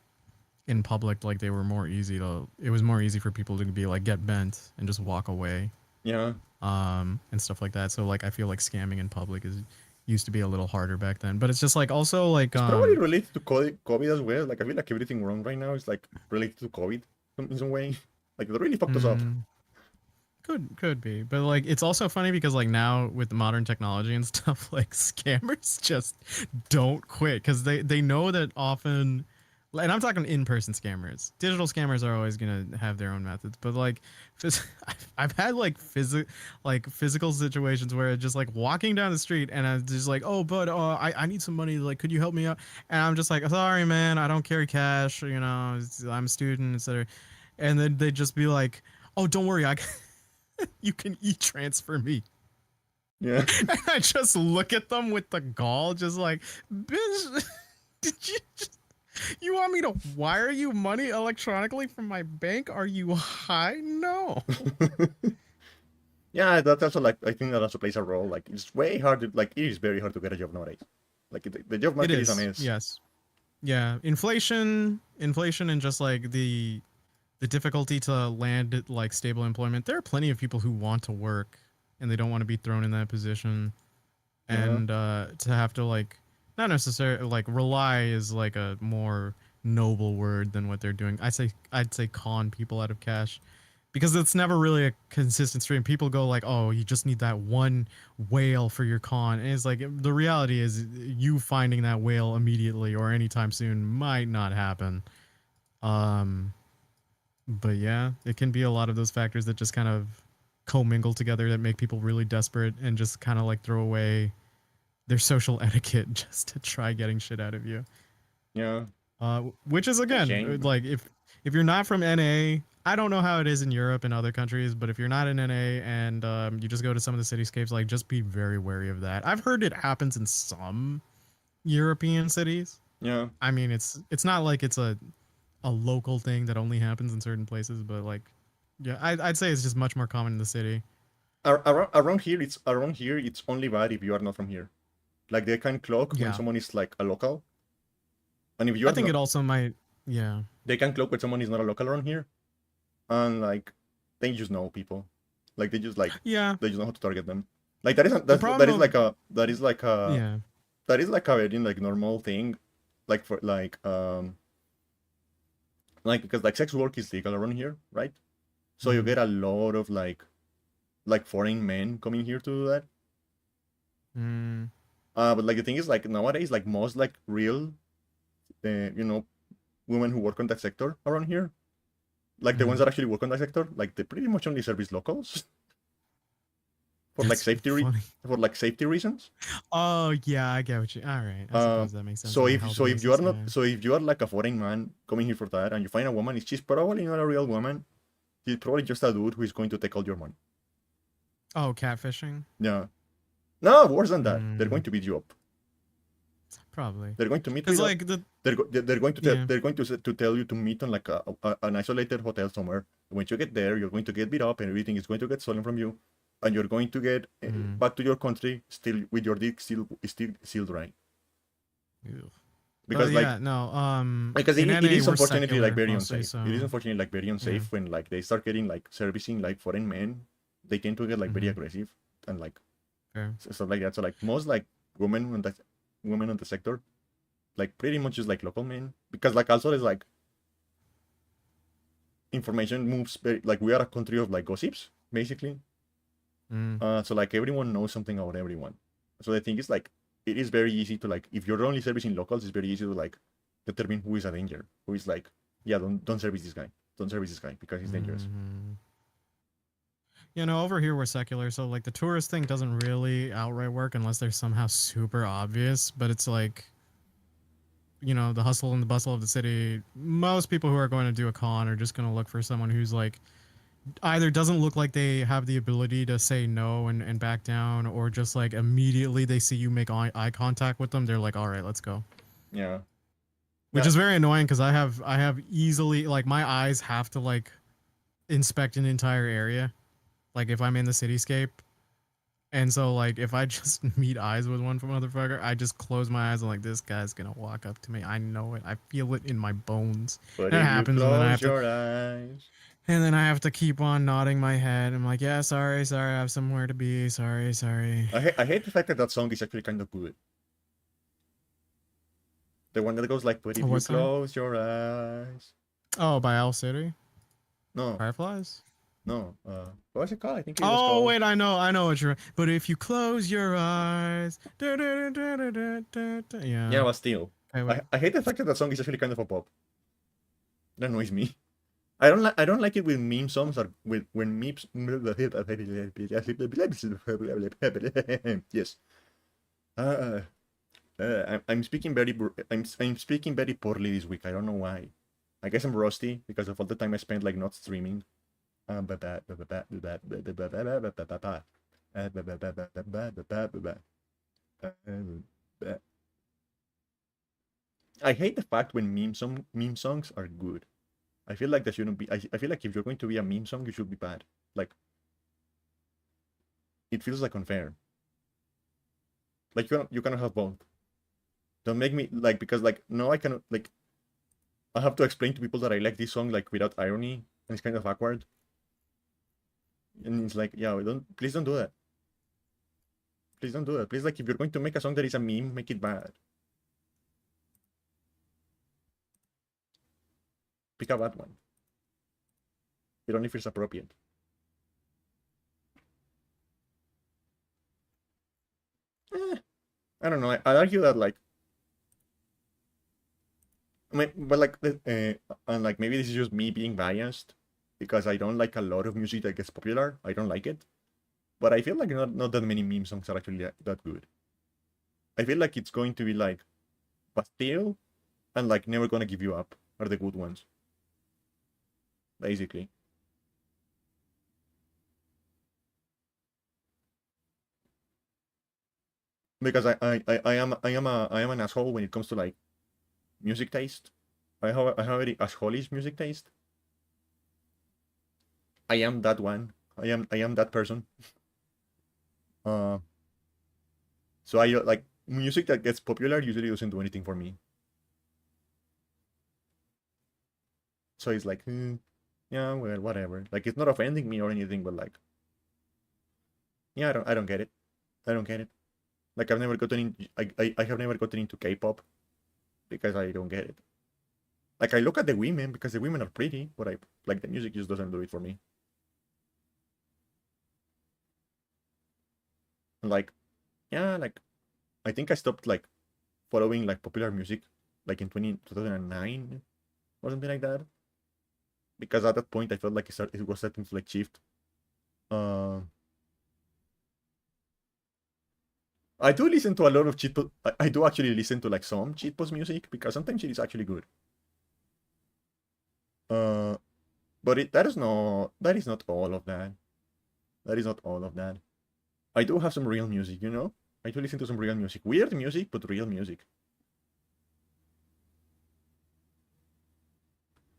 in public, like they were more easy to, it was more easy for people to be like get bent and just walk away. Yeah. And stuff like that. So like I feel like scamming in public is used to be a little harder back then. But it's just like also like It's probably related to COVID as well. Like I feel like everything wrong right now is like related to COVID in some way. Like they really fucked us up. mm, could be, but like it's also funny because like now with modern technology and stuff, like scammers just don't quit because they know that often, and I'm talking in-person scammers. Digital scammers are always gonna have their own methods, but like I've had like physical situations where it's just like walking down the street and I'm just like, oh, but I need some money, like could you help me out? And I'm just like, sorry man, I don't carry cash, you know, I'm a student, etc. And then they'd just be like, oh, don't worry, you can e-transfer me. Yeah. And I just look at them with the gall, just like, bitch, did you just, you want me to wire you money electronically from my bank? Are you high? No. Yeah, that's also like I think that also plays a role. Like it's way hard to like it is very hard to get a job nowadays. Like the job It market is a is. mess. Yes. Yeah. Inflation and just like the difficulty to land like stable employment. There are plenty of people who want to work and they don't want to be thrown in that position. Yeah. And to have to like not necessarily like rely is like a more noble word than what they're doing. I'd say con people out of cash because it's never really a consistent stream. People go like, oh, you just need that one whale for your con, and it's like the reality is you finding that whale immediately or anytime soon might not happen. um but yeah, it can be a lot of those factors that just kind of commingle together that make people really desperate and just kind of like throw away their social etiquette just to try getting shit out of you. Yeah. Which is again Shame. like if you're not from NA, I don't know how it is in Europe and other countries, but if you're not in NA and you just go to some of the cityscapes, like just be very wary of that. I've heard it happens in some European cities. Yeah. I mean, it's not like it's a local thing that only happens in certain places, but like yeah, I'd say it's just much more common in the city. Around here it's only bad if you are not from here. Like they can clock when Yeah, someone is like a local, and if you I are think not, it also might. Yeah, they can clock when someone is not a local around here, and like they just know people, like yeah. they just know how to target them. Like that is The that problem is of like a that is like a yeah. that is like a very like normal thing, like for like because like sex work is legal around here, right? So you Mhm. get a lot of like foreign men coming here to do that. Mm, But like the thing is like nowadays like most like real, you know, women who work on that sector around here, like the ones mhm. that actually work on that sector, like they pretty much only service locals for like That's funny. for like safety reasons. Oh yeah, I get what you. All right, I Uh, suppose that makes sense so on a if health so if you are basis. not Yeah. so if you are like a foreign man coming here for that and you find a woman, she's probably not a real woman. She's probably just a dude who is going to take all your money. Oh, catfishing. Yeah. No, worse than that. They're going Mm, to beat you up. probably. They're going to meet Cause with up. like the They're going to yeah. they're going to tell you to meet on like an isolated hotel somewhere. When you get there, you're going to get beat up and everything is going to get stolen from you, and you're going to get Mm, back to your country still with your dick still sealed dry. ew. But Because like yeah, no. because In it NA is we're unfortunately like secular very mostly, unsafe. It is so unfortunately like very yeah. unsafe when like they start getting like servicing like foreign men. They tend to get like very Mm-hmm. aggressive and like Fair. stuff like that. So like most like women on the sector like pretty much just like local men because like also there's like information moves very, like we are a country of like gossips basically. Mm, So like everyone knows something about everyone. So the thing is like it is very easy to like if you're only servicing locals, it's very easy to like determine who is a danger, who is like yeah don't service this guy, don't service this guy because he's dangerous. mm-hmm. You know, over here we're secular, so like the tourist thing doesn't really outright work unless they're somehow super obvious. But it's like, you know, the hustle and the bustle of the city. Most people who are going to do a con are just going to look for someone who's like either doesn't look like they have the ability to say no and back down, or just like immediately they see you make eye contact with them, they're like, all right, let's go. Yeah, Which yeah, is very annoying because I have easily like my eyes have to like inspect an entire area, like if I'm in the cityscape. And so, like, if I just meet eyes with one motherfucker, I just close my eyes and like, this guy's gonna walk up to me. I know it. I feel it in my bones. but And it if you happens, and then I close have to. your eyes, And then I have to keep on nodding my head. I'm like, yeah, sorry, I have somewhere to be. Sorry. I hate the fact that that song is actually kind of good. The one that goes like, but if you What song? close your eyes. Oh, by Owl City? No, Fireflies? no. What was it called? I think it was Oh, called. wait, I know what you're. But if you close your eyes. Yeah, Yeah. but still. Okay, wait. I hate the fact that that song is actually kind of a pop. That annoys me. I don't like it with meme songs or with when memes. Yes. Uh, I'm speaking I'm speaking very poorly this week. I don't know why. I guess I'm rusty because of all the time I spent like not streaming. I hate the fact when meme songs are good. I feel like that shouldn't be. I feel like if you're going to be a meme song, you should be bad. Like it feels like unfair. Like you cannot have both. Don't make me like because like no I cannot like I have to explain to people that I like this song like without irony and it's kind of awkward. And it's like yeah please don't do that. Please don't do that. Please like if you're going to make a song that is a meme, make it bad. Pick a bad one. It only feels appropriate. I don't know. I argue that like I mean, but like and like maybe this is just me being biased because I don't like a lot of music that gets popular. I don't like it. But I feel like not that many meme songs are actually that good. I feel like it's going to be like Bastille and like Never Gonna Give You Up are the good ones. Basically. Because I am an asshole when it comes to like music taste. I have very assholeish music taste. I am that one. I am that person. Uh so I like music that gets popular usually doesn't do anything for me. So it's like, yeah, well, whatever. Like it's not offending me or anything, but like, yeah, I don't get it. I don't get it. Like I've never gotten in, I have never gotten into K-pop because I don't get it. Like I look at the women because the women are pretty, but I like the music just doesn't do it for me. Like, yeah, like I think I stopped like following like popular music like in 2009 or something like that. Because at that point I felt like it was starting to like shift. Uh, I do listen to a lot of cheat post. I do actually listen to like some cheat post music because sometimes it is actually good. Uh, but that is not all of that. That is not all of that. I do have some real music, you know. I do listen to some real music, weird music, but real music.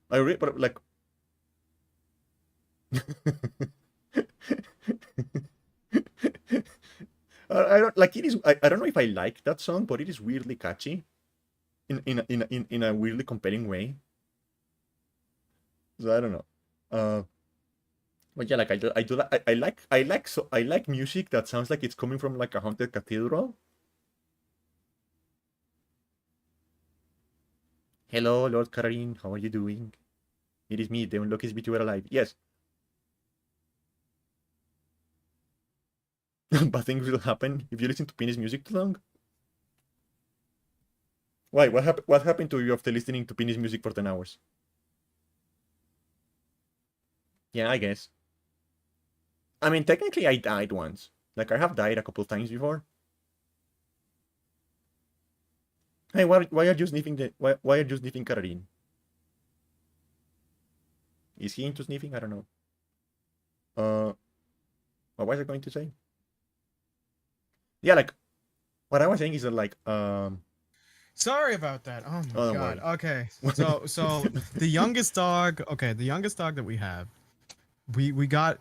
But like. I don't like it is. I don't know if I like that song, but it is weirdly catchy, in a weirdly compelling way. So I don't know. But yeah, like I like music that sounds like it's coming from like a haunted cathedral. Hello, Lord Karin, how are you doing? It is me, the unluckiest VTuber alive. Yes. But things will happen if you listen to Penis music too long. Why? What happened to you after listening to Penis music for 10 hours? Yeah, I guess. I mean, technically I died once. Like I have died a couple times before. Hey, why are you sniffing why are you sniffing Karin? Is he into sniffing? I don't know. What was I going to say? Yeah, like what I was saying is that like Sorry about that. Oh my oh don't god. worry. Okay. So the youngest dog, okay, the youngest dog that we have, we got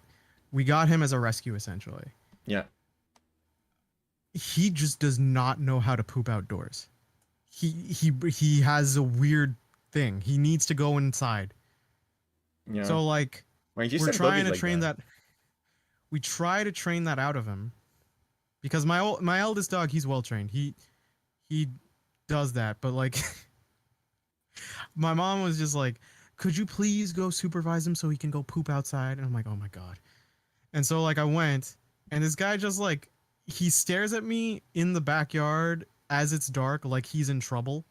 him as a rescue essentially. Yeah. He just does not know how to poop outdoors. He has a weird thing. He needs to go inside. Yeah. So like My We're sister dog trying is to like train that. that. We try to train that out of him, because my eldest dog, he's well trained. He does that, but like my mom was just like, could you please go supervise him so he can go poop outside? And I'm like, oh my god. And so like I went, and this guy just like, he stares at me in the backyard as it's dark, like he's in trouble.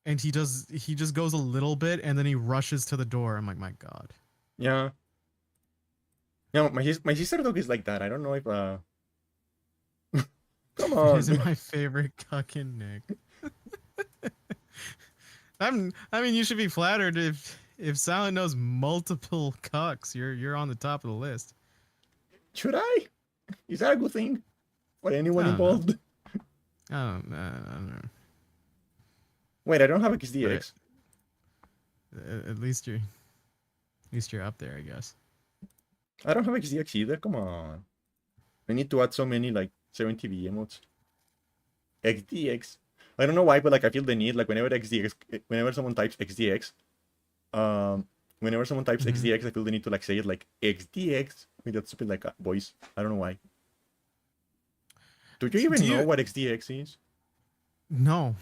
And he just goes a little bit, and then he rushes to the door. I'm like, my god. Yeah. Yeah, my sister dog is like that. I don't know if come It isn't on. my favorite cucking Nick. I mean, you should be flattered if Silent knows multiple cucks. You're on the top of the list. Should I? Is that a good thing for I anyone don't know. involved? I don't know. Wait, I don't have But XDX. at least you're up there, I guess. I don't have XDX either. Come on. I need to add so many like 70V emotes. XDX. I don't know why, but like I feel the need like whenever someone types XDX, whenever someone types XDX, I feel the need to like say it like XDX with that stupid like voice. I don't know why. Do you even know what XDX is? No.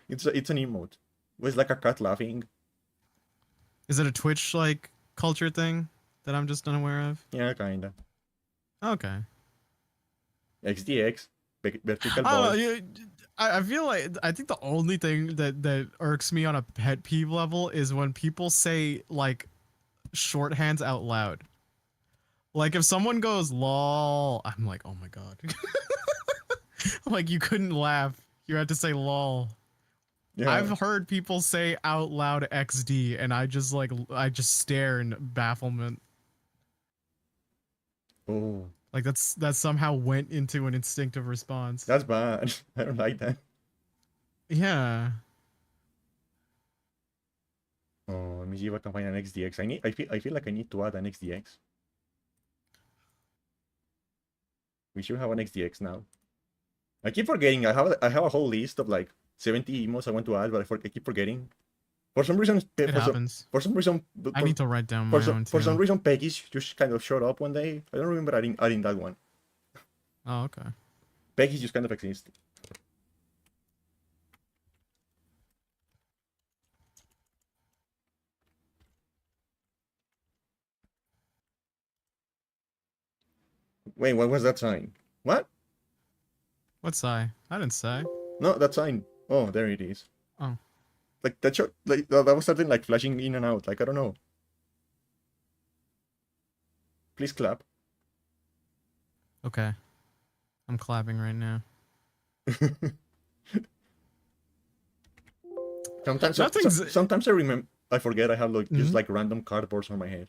It's an emote. It's like a cat laughing. Is it a Twitch like culture thing that I'm just unaware of? Yeah, kinda. Okay. XDX. Vertical I ball. don't know, I feel like I think the only thing that irks me on a pet peeve level is when people say like shorthands out loud. Like if someone goes lol, I'm like, oh my god. Like you couldn't laugh. You had to say lol. Yeah. I've heard people say out loud XD, and I just stare in bafflement. Oh. Like that somehow went into an instinctive response. That's bad. I don't like that. Yeah. Oh, let me see if I can find an XDX. I feel like I need to add an XDX. We should have an XDX now. I keep forgetting. I have a whole list of like 70 emotes I want to add, but I keep forgetting. For some reason, It happens. for some reason, I need to write down my own too. for some reason, Peggy just kind of showed up one day. I don't remember adding that one. Oh, okay. Peggy just kind of exists. Wait, what was that sign? What? What sigh? I didn't say. No, that sign. Oh, there it is. Oh. Like that shot, like that was something like flashing in and out. Like I don't know. Please clap. Okay. I'm clapping right now. Sometimes I forget I have like just like random cardboards on my head.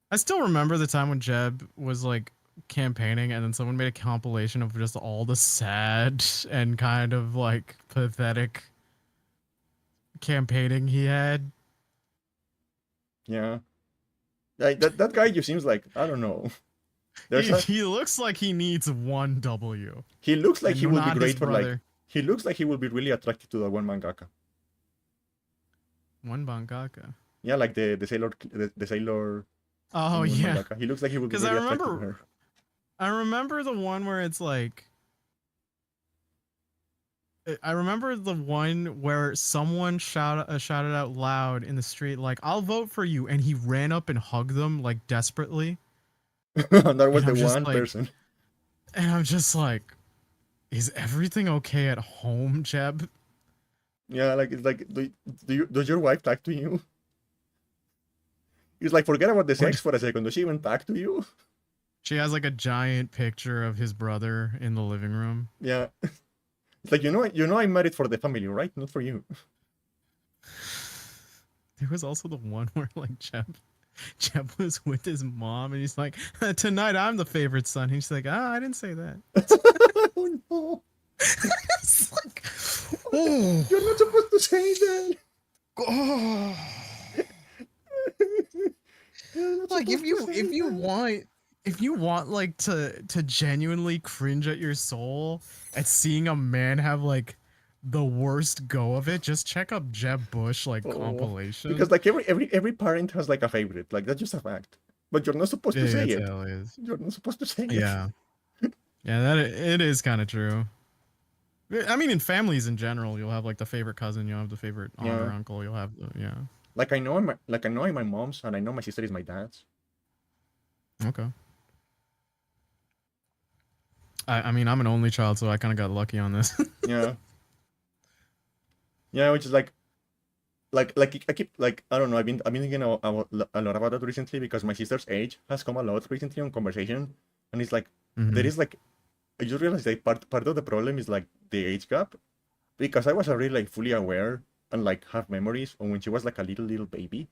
I still remember the time when Jeb was like campaigning, and then someone made a compilation of just all the sad and kind of like pathetic campaigning he had. Yeah. Like that guy just seems like, I don't know. He looks like he needs one W. He looks like he would be great for brother. like. He looks like he would be really attracted to the one mangaka. One mangaka. Yeah, like the sailor. Oh yeah. Mangaka. He looks like he would be really attracted to her. I remember the one where it's like. I remember the one where someone shouted out loud in the street, like, "I'll vote for you," and he ran up and hugged them like desperately. That was the one person. And I'm just like, is everything okay at home, Jeb? Yeah, like it's like, does your wife talk to you? It's like, forget about the sex for a second. Does she even talk to you? She has like a giant picture of his brother in the living room. Yeah. It's like, you know I'm married for the family, right? Not for you. There was also the one where like Jeb was with his mom, and he's like, "Tonight I'm the favorite son." He's like, I didn't say that." Oh no. It's like, oh, you're not supposed to say that. Oh. Like if you want like to genuinely cringe at your soul at seeing a man have like the worst go of it, just check up Jeb Bush like Oh, compilation. because like every parent has like a favorite. Like that's just a fact. But you're not supposed to Yeah, say it's it. how it is. You're not supposed to say it. Yeah, yeah, it is kind of true. I mean, in families in general, you'll have like the favorite cousin, you'll have the favorite aunt or Yeah. uncle, you'll have the yeah. Like I know I'm my mom's, and I know my sister is my dad's. Okay. I mean, I'm an only child, so I kind of got lucky on this. Yeah. Yeah, which is like I keep like I don't know. I've been thinking a lot about that recently because my sister's age has come a lot recently on conversation, and it's like there Hmm. is like I just realized that part of the problem is like the age gap because I was already like fully aware and like have memories of when she was like a little baby.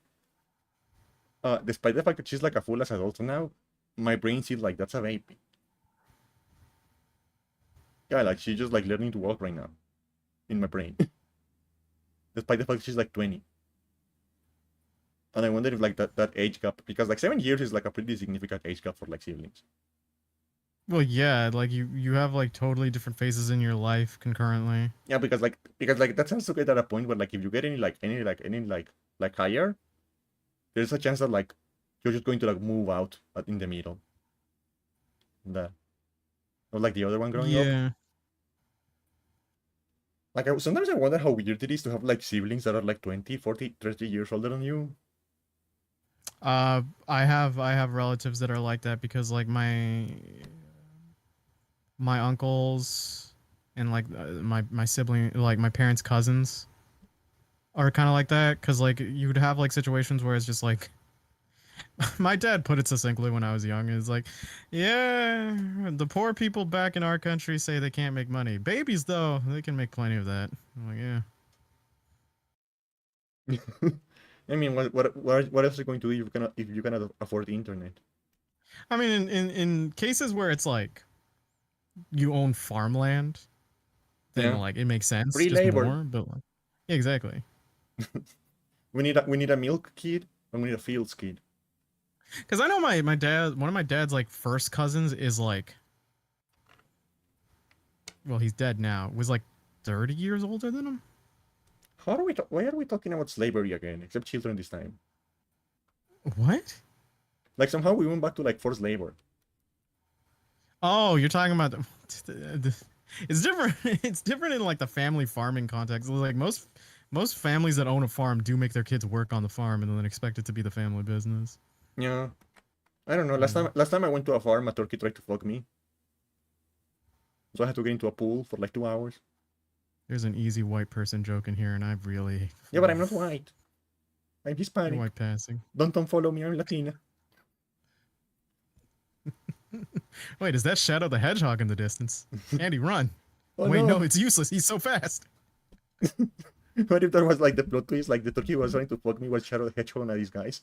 Despite the fact that she's like a full as adult now, my brain sees like that's a baby. Yeah, like she's just like learning to walk right now in my brain, despite the fact that she's like 20. And I wonder if like that age gap, because like 7 years is like a pretty significant age gap for like siblings. Well, yeah, like you have like totally different phases in your life concurrently. Yeah, because like that sounds to get at a point where like if you get any higher, there's a chance that like you're just going to like move out in the middle. The or like the other one growing up. Yeah. Like sometimes I wonder how weird it is to have like siblings that are like 20, 40, 30 years older than you. I have relatives that are like that because like my uncles and like my sibling, like my parents' cousins are kind of like that because like you'd have like situations where it's just like my dad put it succinctly when I was young. It's like, yeah, the poor people back in our country say they can't make money. Babies though, they can make plenty of that. I'm like, yeah. I mean, what else are you going to do if you cannot afford the internet? I mean, in cases where it's like you own farmland, then Yeah, like it makes sense, free just labor. more. But like, yeah, exactly. We need a milk kid and we need a fields kid. Because I know my dad, one of my dad's like first cousins is like, well, he's dead now. Was like 30 years older than him. Why are we talking about slavery again? Except children this time. What? Like somehow we went back to like forced labor. Oh, you're talking about it's different. It's different in like the family farming context. Like most families that own a farm do make their kids work on the farm and then expect it to be the family business. Yeah, I don't know. Last Yeah. time last time I went to a farm, a turkey tried to fuck me, so I had to get into a pool for like 2 hours. There's an easy white person joke in here, and I really Yeah, but I'm not white. I'm you're Hispanic. white passing. Don't unfollow me. I'm Latina. Wait, is that Shadow the Hedgehog in the distance? Andy, run! Oh Wait, no! no, it's useless. He's so fast. What if there was like the plot twist, like the turkey was trying to fuck me was Shadow the Hedgehog and these guys?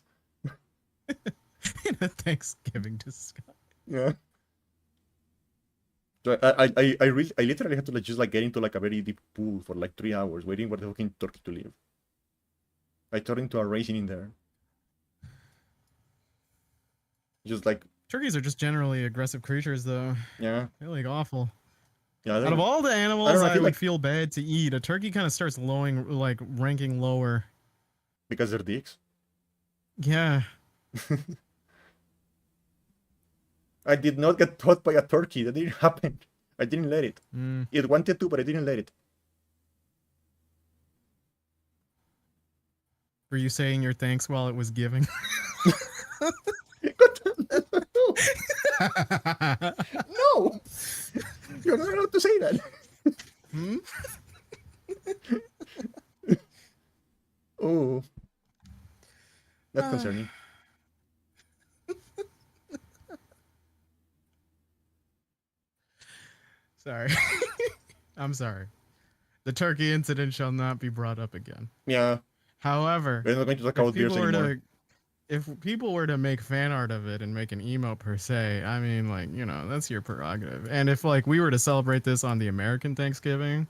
In a Thanksgiving disguise. Yeah. So I literally had to like just like get into like a very deep pool for like 3 hours waiting for the fucking turkey to leave. I turned into a raisin in there. Just like Turkeys are just generally aggressive creatures, though. yeah. They're like awful. Yeah, Out of all the I animals don't know, I I feel would like feel bad to eat, a turkey kind of starts ranking lower. because they're dicks. Yeah. I did not get taught by a turkey. That didn't happen. I didn't let it. Mm. It wanted to, but I didn't let it. Were you saying your thanks while it was giving? No! You're not allowed to say that. Hmm? Oh, that's concerning. Sorry. I'm sorry. The turkey incident shall not be brought up again. Yeah, However, we're not going to talk if about beers people were anymore. to if people were to make fan art of it and make an emote per se, I mean, like, you know, that's your prerogative. And if like we were to celebrate this on the American Thanksgiving,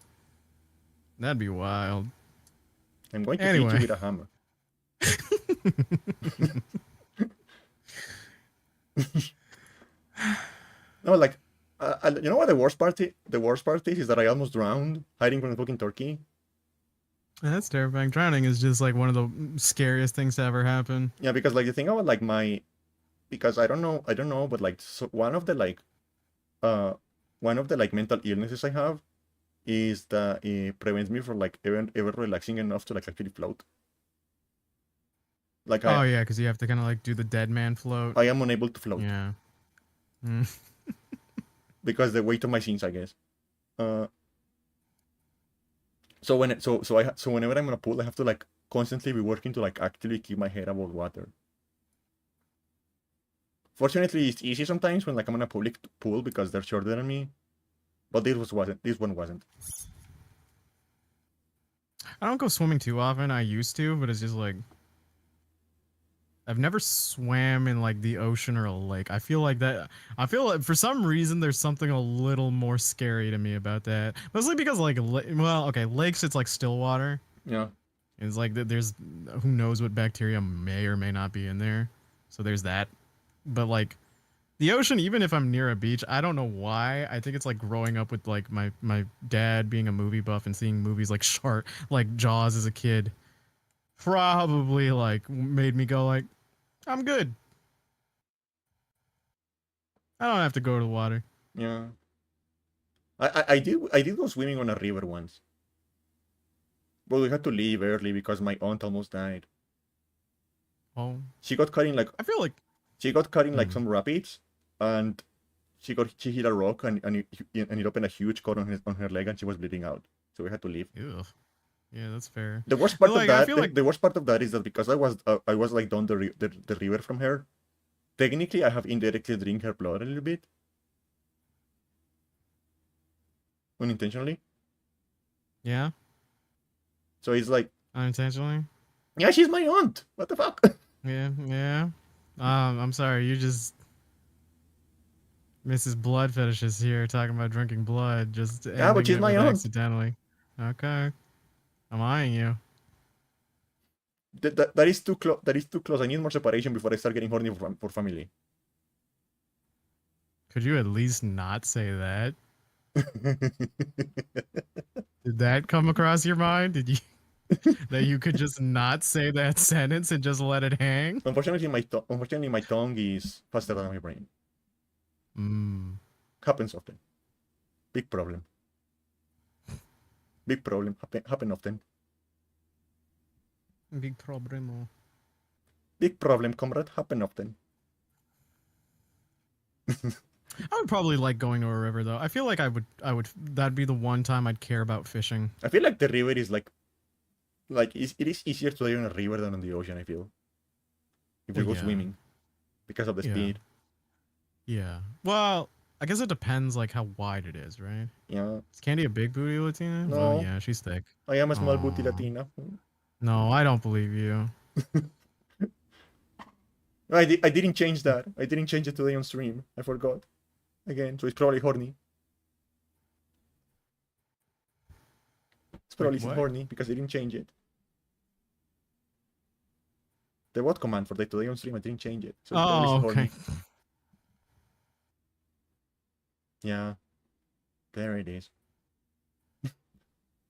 that'd be wild. I'm going to hit you Anyway. with a hammer. No, like You know what the worst part is? The worst part is that I almost drowned hiding from the fucking turkey. That's terrifying. Drowning is just like one of the scariest things to ever happen. Yeah, because like the thing about like because I don't know, but like so uh one of the like mental illnesses I have is that it prevents me from like ever relaxing enough to like actually float. Like Oh yeah, because you have to kind of like do the dead man float. I am unable to float Yeah. Mm. because the weight of my sins, I guess. Uh, so when it, so whenever I'm in a pool, I have to like constantly be working to like actually keep my head above water. Fortunately, it's easy sometimes when like I'm in a public pool because they're shorter than me. But this one wasn't. I don't go swimming too often. I used to, but it's just like I've never swam in like the ocean or a lake. I feel like that. I feel like for some reason there's something a little more scary to me about that. Mostly because like, well, okay, lakes it's like still water. Yeah. It's like there's who knows what bacteria may or may not be in there. So there's that. But like the ocean, even if I'm near a beach, I don't know why. I think it's like growing up with like my dad being a movie buff and seeing movies like Shark, like Jaws as a kid. Probably like made me go like, I'm good. I don't have to go to the water. Yeah. I did go swimming on a river once. But we had to leave early because my aunt almost died. Oh, She got caught in like I feel like some rapids, and she hit a rock and it opened a huge cut on her leg and she was bleeding out. So we had to leave. ew. Yeah, that's fair. The worst But part of like I that, feel like the worst part of that is that because I was like down the river from her. Technically, I have indirectly drink her blood a little bit, unintentionally. yeah, So it's like, unintentionally. yeah, she's my aunt. What the fuck? Yeah, yeah. I'm sorry. You just Mrs. Blood Fetishes here talking about drinking blood, just Yeah, but ending she's it my with aunt. accidentally. Okay, I'm eyeing you. That is too close. That is too close. I need more separation before I start getting horny for family. Could you at least not say that? Did that come across your mind? Did you that you could just not say that sentence and just let it hang? Unfortunately, my tongue is faster than my brain. Mm. Happens often. Big problem. Big problem. Happen often. Big problemo. Big problem, comrade. Happen often. I would probably like going to a river though. I feel like I would that'd be the one time I'd care about fishing. I feel like the river is like it is easier to live in a river than on the ocean. I feel if you Well, go yeah. swimming because of the Yeah. speed. Yeah. Well, I guess it depends like how wide it is, right? Yeah. Is Candy a big booty Latina? No. Well, yeah, she's thick. I am a small booty Aw. Latina. No, I don't believe you. I didn't change that. I didn't change it today on stream. I forgot. Again, so it's probably horny. It's Wait, probably what? horny because I didn't change it. The what command for the today on stream, I didn't change it. So it's probably Oh, horny. okay. Yeah. There it is.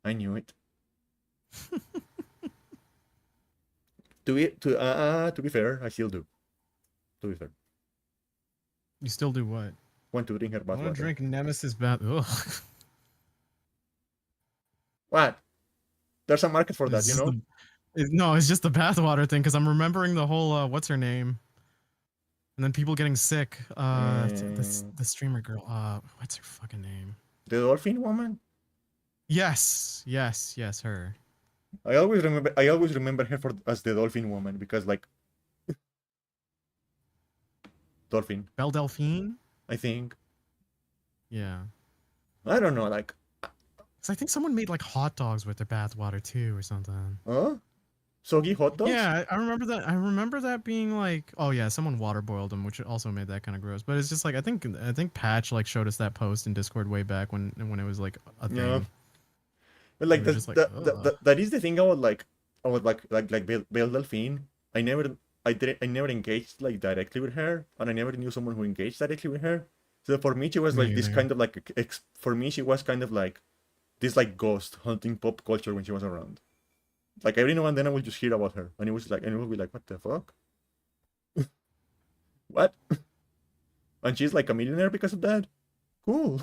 I knew it. To be fair, I still do. To be fair. You still do what? Want to drink her I want to bathwater. drink Nemesis bath. Ugh. What? There's a market for that, It's you just know? no, it's just the bathwater thing because I'm remembering the whole what's her name, and then people getting sick. The streamer girl. What's her fucking name? The dolphin woman? Yes, yes, yes, her. I always remember her as the dolphin woman because like dolphin, Belle Delphine. I think. Yeah. I don't know, like Cause I think someone made like hot dogs with their bathwater too, or something. huh? Soggy hot dogs? Yeah, I remember that. I remember that being like, oh yeah, someone water boiled them, which also made that kind of gross. But it's just like I think Patch like showed us that post in Discord way back when it was like a thing. Yeah. But like We were just like, ugh. that is the thing I would like Belle Delphine. I never engaged like directly with her, and I never knew someone who engaged directly with her. So for me, she was Me like this either. kind of like for me, she was kind of like this like ghost hunting pop culture when she was around. Like every now and then I would just hear about her, and it would be like, what the fuck? What? And she's like a millionaire because of that? Cool.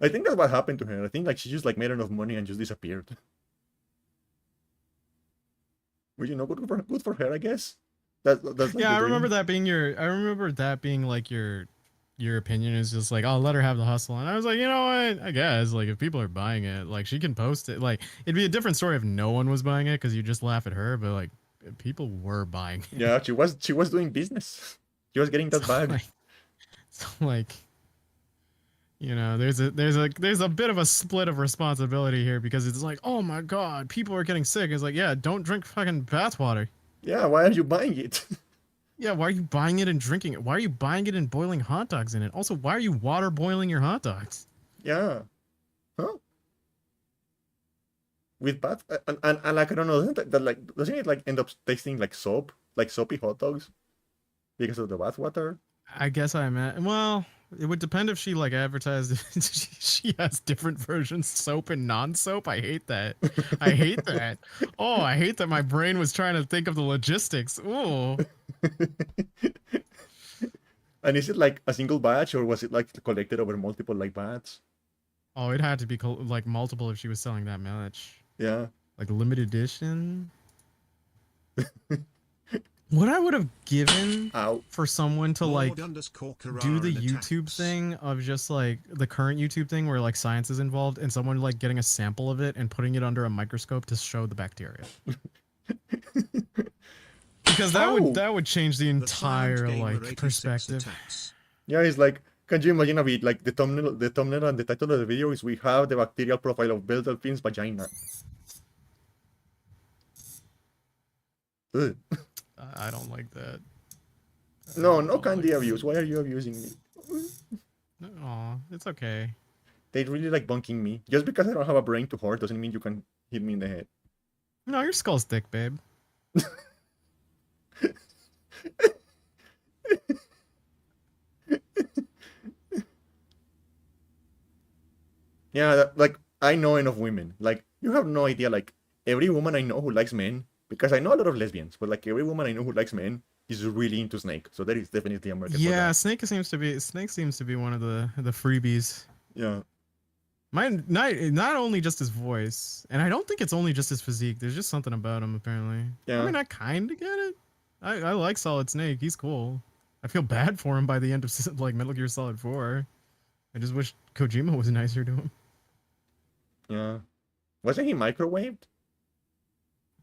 I think that's what happened to her. I think like she just like made enough money and just disappeared. Which good for her, I guess. That's like Yeah, the I remember dream. that being your. I remember that being like your opinion is just like, oh, let her have the hustle. And I was like, you know what? I guess like if people are buying it, like she can post it. Like it'd be a different story if no one was buying it because you just laugh at her. But like people were buying it. Yeah, she was doing business. She was getting that So bag. like, so like, you know, there's a bit of a split of responsibility here because it's like, oh my god, people are getting sick. It's like, yeah, don't drink fucking bathwater. Yeah, why are you buying it? Yeah, why are you buying it and drinking it? Why are you buying it and boiling hot dogs in it? Also, why are you water boiling your hot dogs? Yeah. Huh? With bath and like I don't know, doesn't it like end up tasting like soap? Like soapy hot dogs? Because of the bath water? I guess I meant, well, it would depend if she like advertised she has different versions, soap and non-soap. I hate that. I hate that. Oh, I hate that my brain was trying to think of the logistics. Ooh. And is it like a single batch or was it like collected over multiple like batches? Oh, it had to be like multiple if she was selling that much. Yeah. Like limited edition. What I would have given Ow. for someone to like do the YouTube attacks. thing of just like the current YouTube thing where like science is involved and someone like getting a sample of it and putting it under a microscope to show the bacteria. Because Ow. that would change the The Silent entire Gamer like 86 perspective. attacks. Yeah, it's like, can you imagine a bit like the thumbnail and the title of the video is we have the bacterial profile of bell dolphin's vagina. Ugh. I don't like that. No, I no don't candy like abuse. Why are you abusing me? that. Aw, it's okay. They really like bunking me. Just because I don't have a brain to hurt doesn't mean you can hit me in the head. No, your skull's thick, babe. Yeah, like I know enough women. Like you have no idea. Like every woman I know who likes men, because I know a lot of lesbians, but like every woman I know who likes men is really into Snake. So there is definitely a market for Yeah, that. Snake seems to be one of the freebies. Yeah, Mine not only just his voice, and I don't think it's only just his physique. There's just something about him apparently. yeah. I mean, I kind of get it. I like Solid Snake. He's cool. I feel bad for him by the end of like Metal Gear Solid 4. I just wish Kojima was nicer to him. Yeah. Wasn't he microwaved?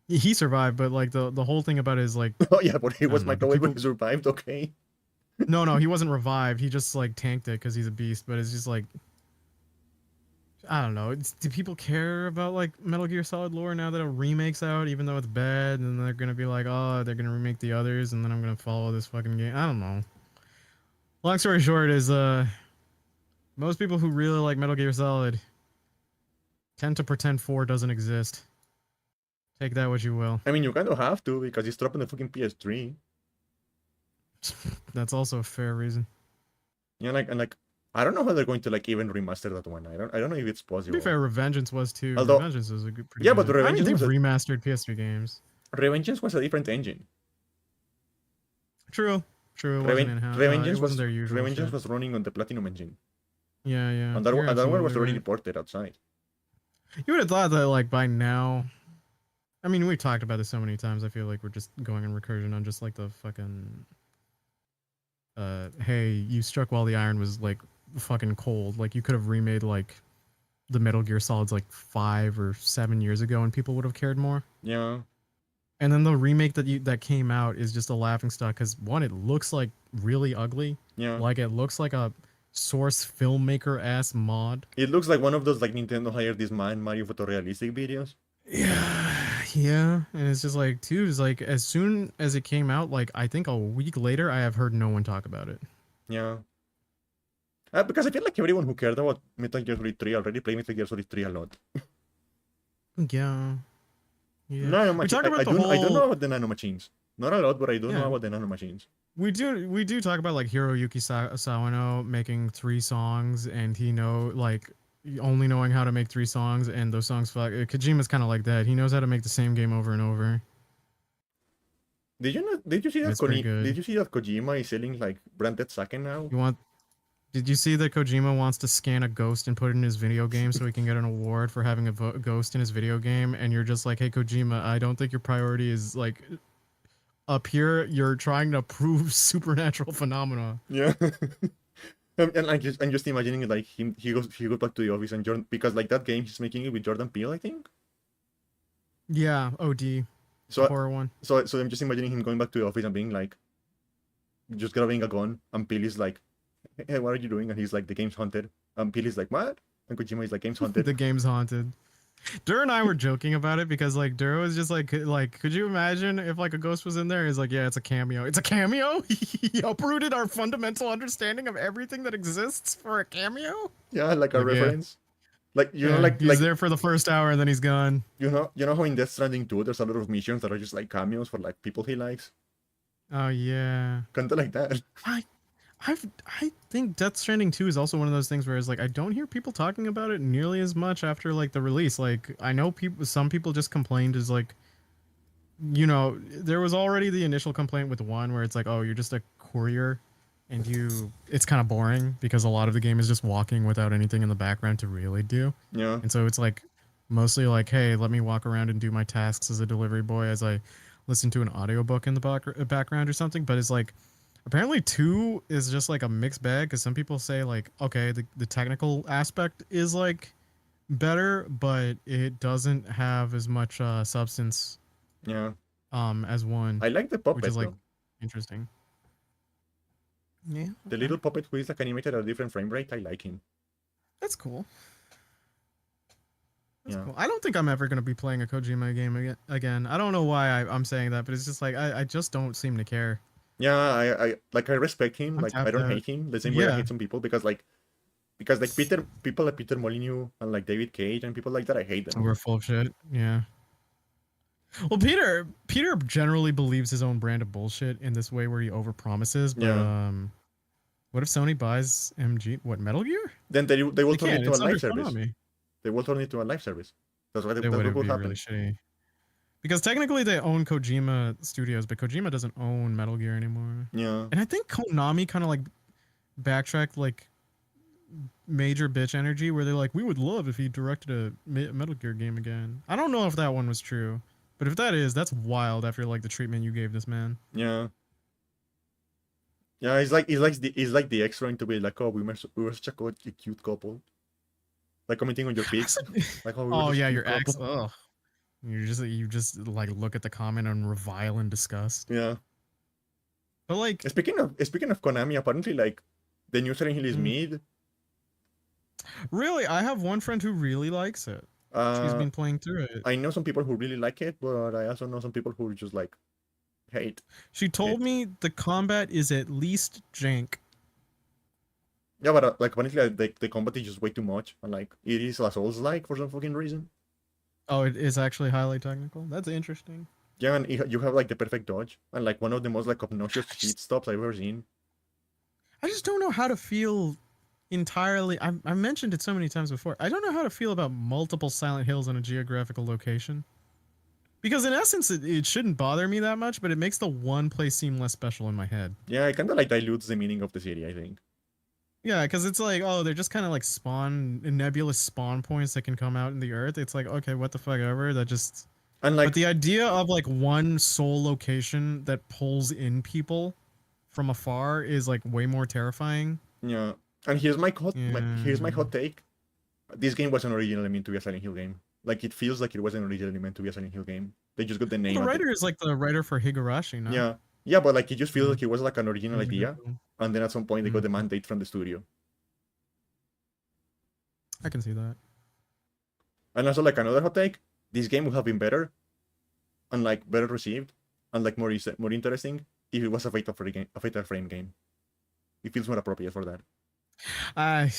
He survived, but like the whole thing about his like Oh yeah, but he I was don't know, microwaved when people- he survived, okay. no, he wasn't revived. He just like tanked it because he's a beast. But it's just like I don't know. Do people care about like Metal Gear Solid lore now that a remake's out, even though it's bad? And they're gonna be like, oh, they're gonna remake the others, and then I'm gonna follow this fucking game. I don't know. Long story short is most people who really like Metal Gear Solid tend to pretend 4 doesn't exist. Take that what you will. I mean, you kind of have to because it's dropping the fucking PS3. That's also a fair reason. Yeah, like I don't know how they're going to like even remaster that one. I don't know if it's To possible. be fair, Revengeance was too. Although- Revengeance was a good, pretty Yeah, good. but I mean, Revengeance they've was a- remastered PS3 games. Revengeance was a different engine. True. It wasn't in-house. Revengeance It wasn't their usual Revengeance shit. was running on the Platinum engine. Yeah. And that You're one was absolutely already right. ported outside. You would have thought that, like, by now. I mean, we've talked about this so many times. I feel like we're just going in recursion on just like the fucking. Hey, you struck while the iron was like fucking cold. Like, you could have remade like the Metal Gear Solids like 5 or 7 years ago, and people would have cared more. Yeah. And then the remake that came out is just a laughingstock because one, it looks like really ugly. Yeah. Like it looks like a source filmmaker ass mod. It looks like one of those like Nintendo hired this man Mario photorealistic videos. Yeah, and it's just like too. It's like as soon as it came out, like I think a week later, I have heard no one talk about it. Yeah. Because I feel like everyone who cared about Metal Gear Solid 3 already played Metal Gear Solid 3 a lot. Yeah. Nano We machine. talked about I the don't know whole. about the nano machines, Not a lot, but I do know Yeah. about the nanomachines. We do talk about like Hiroyuki Sawano making 3 songs, and he only knowing how to make 3 songs, and those songs fuck. Kojima's kind of like that. He knows how to make the same game over and over. Did you see that It's pretty good. Did you see that Kojima is selling like branded sake now? You want? Did you see that Kojima wants to scan a ghost and put it in his video game so he can get an award for having a ghost in his video game? And you're just like, hey Kojima, I don't think your priority is like up here. You're trying to prove supernatural phenomena. Yeah. And I'm just imagining like he goes back to the office and Jordan, because like that game he's making it with Jordan Peele, I think. Yeah, OD. So Horror one. So I'm just imagining him going back to the office and being like, just grabbing a gun, and Peele is like, hey, what are you doing? And he's like, the game's haunted. And Peele is like, what? And Kojima is like, game's haunted. The game's haunted. Dur and I were joking about it because like Dur was just like, could you imagine if like a ghost was in there? He's like, yeah, it's a cameo. It's a cameo? He uprooted our fundamental understanding of everything that exists for a cameo? Yeah, like a Like, yeah. reference. Like you know, he's there for the first hour and then he's gone. you know how in Death Stranding 2 there's a lot of missions that are just like cameos for like people he likes. Oh yeah. Kinda like that. I think Death Stranding 2 is also one of those things where it's like I don't hear people talking about it nearly as much after like the release. Like I know some people just complained is like, you know, there was already the initial complaint with 1 where it's like, oh, you're just a courier and it's kind of boring because a lot of the game is just walking without anything in the background to really do. Yeah. And so it's like mostly like, hey, let me walk around and do my tasks as a delivery boy as I listen to an audiobook in the background or something. But it's like, apparently 2 is just like a mixed bag because some people say like, okay, the technical aspect is like better, but it doesn't have as much substance Yeah. as 1. I like the puppet which is like though. interesting. Yeah. The little puppet who is like animated at a different frame rate, I like him. That's cool. That's Yeah. cool. I don't think I'm ever gonna be playing a Kojima game again. I don't know why I'm saying that, but it's just like I just don't seem to care. Yeah, I respect him. I'm Like I tapped don't out. hate him the same way I Yeah. hate some people because like people like Peter Molyneux and like David Cage and people like that, I hate them. We're full of shit. Yeah. Well, Peter generally believes his own brand of bullshit in this way where he overpromises. But Yeah. what if Sony buys MG? What, Metal Gear? Then they will They turn it can't. to a It's under live service. Konami. They will turn it to a live service. That's what It that's would what will be happen. really shitty. Because technically they own Kojima Studios, but Kojima doesn't own Metal Gear anymore. Yeah. And I think Konami kind of like backtracked like major bitch energy where they're like, we would love if he directed a Metal Gear game again. I don't know if that one was true, but if that is, that's wild after like the treatment you gave this man. Yeah. Yeah, he's like the ex trying to be like, oh, we were such a cute couple. Like commenting on your pics. Like, oh, we were Oh such a yeah, cute your ex. couple. Ugh. You just like look at the comment and revile and disgust. Yeah. But like Speaking of Konami, apparently like the new Silent Hill is mid. Really, I have one friend who really likes it. She's been playing through it. I know some people who really like it, but I also know some people who just like hate. She told me the combat is at least jank. Yeah, but like apparently the combat is just way too much, and like it is a Souls-like for some fucking reason. Oh, it is actually highly technical. That's interesting. Yeah, and you have like the perfect dodge, and like one of the most like obnoxious hit stops I've ever seen. I just don't know how to feel entirely. I mentioned it so many times before. I don't know how to feel about multiple Silent Hills in a geographical location. Because in essence, it shouldn't bother me that much, but it makes the one place seem less special in my head. Yeah, it kind of like dilutes the meaning of the city, I think. Yeah, because it's like, oh, they're just kind of like nebulous spawn points that can come out in the earth. It's like, okay, what the fuck ever. That just... And like, but the idea of like one sole location that pulls in people from afar is like way more terrifying. yeah. And here's my here's my Yeah. hot take. This game wasn't originally meant to be a Silent Hill game. Like it feels like it wasn't originally meant to be a Silent Hill game. They just got the name. The at writer is like the writer for Higurashi, no? Yeah. Yeah, but like it just feels Mhm. like it was like an original idea. And then at some point they got the Mhm. mandate from the studio. I can see that. And also like another hot take, this game would have been better and like better received and like more interesting if it was a fatal frame game. It feels more appropriate for that. I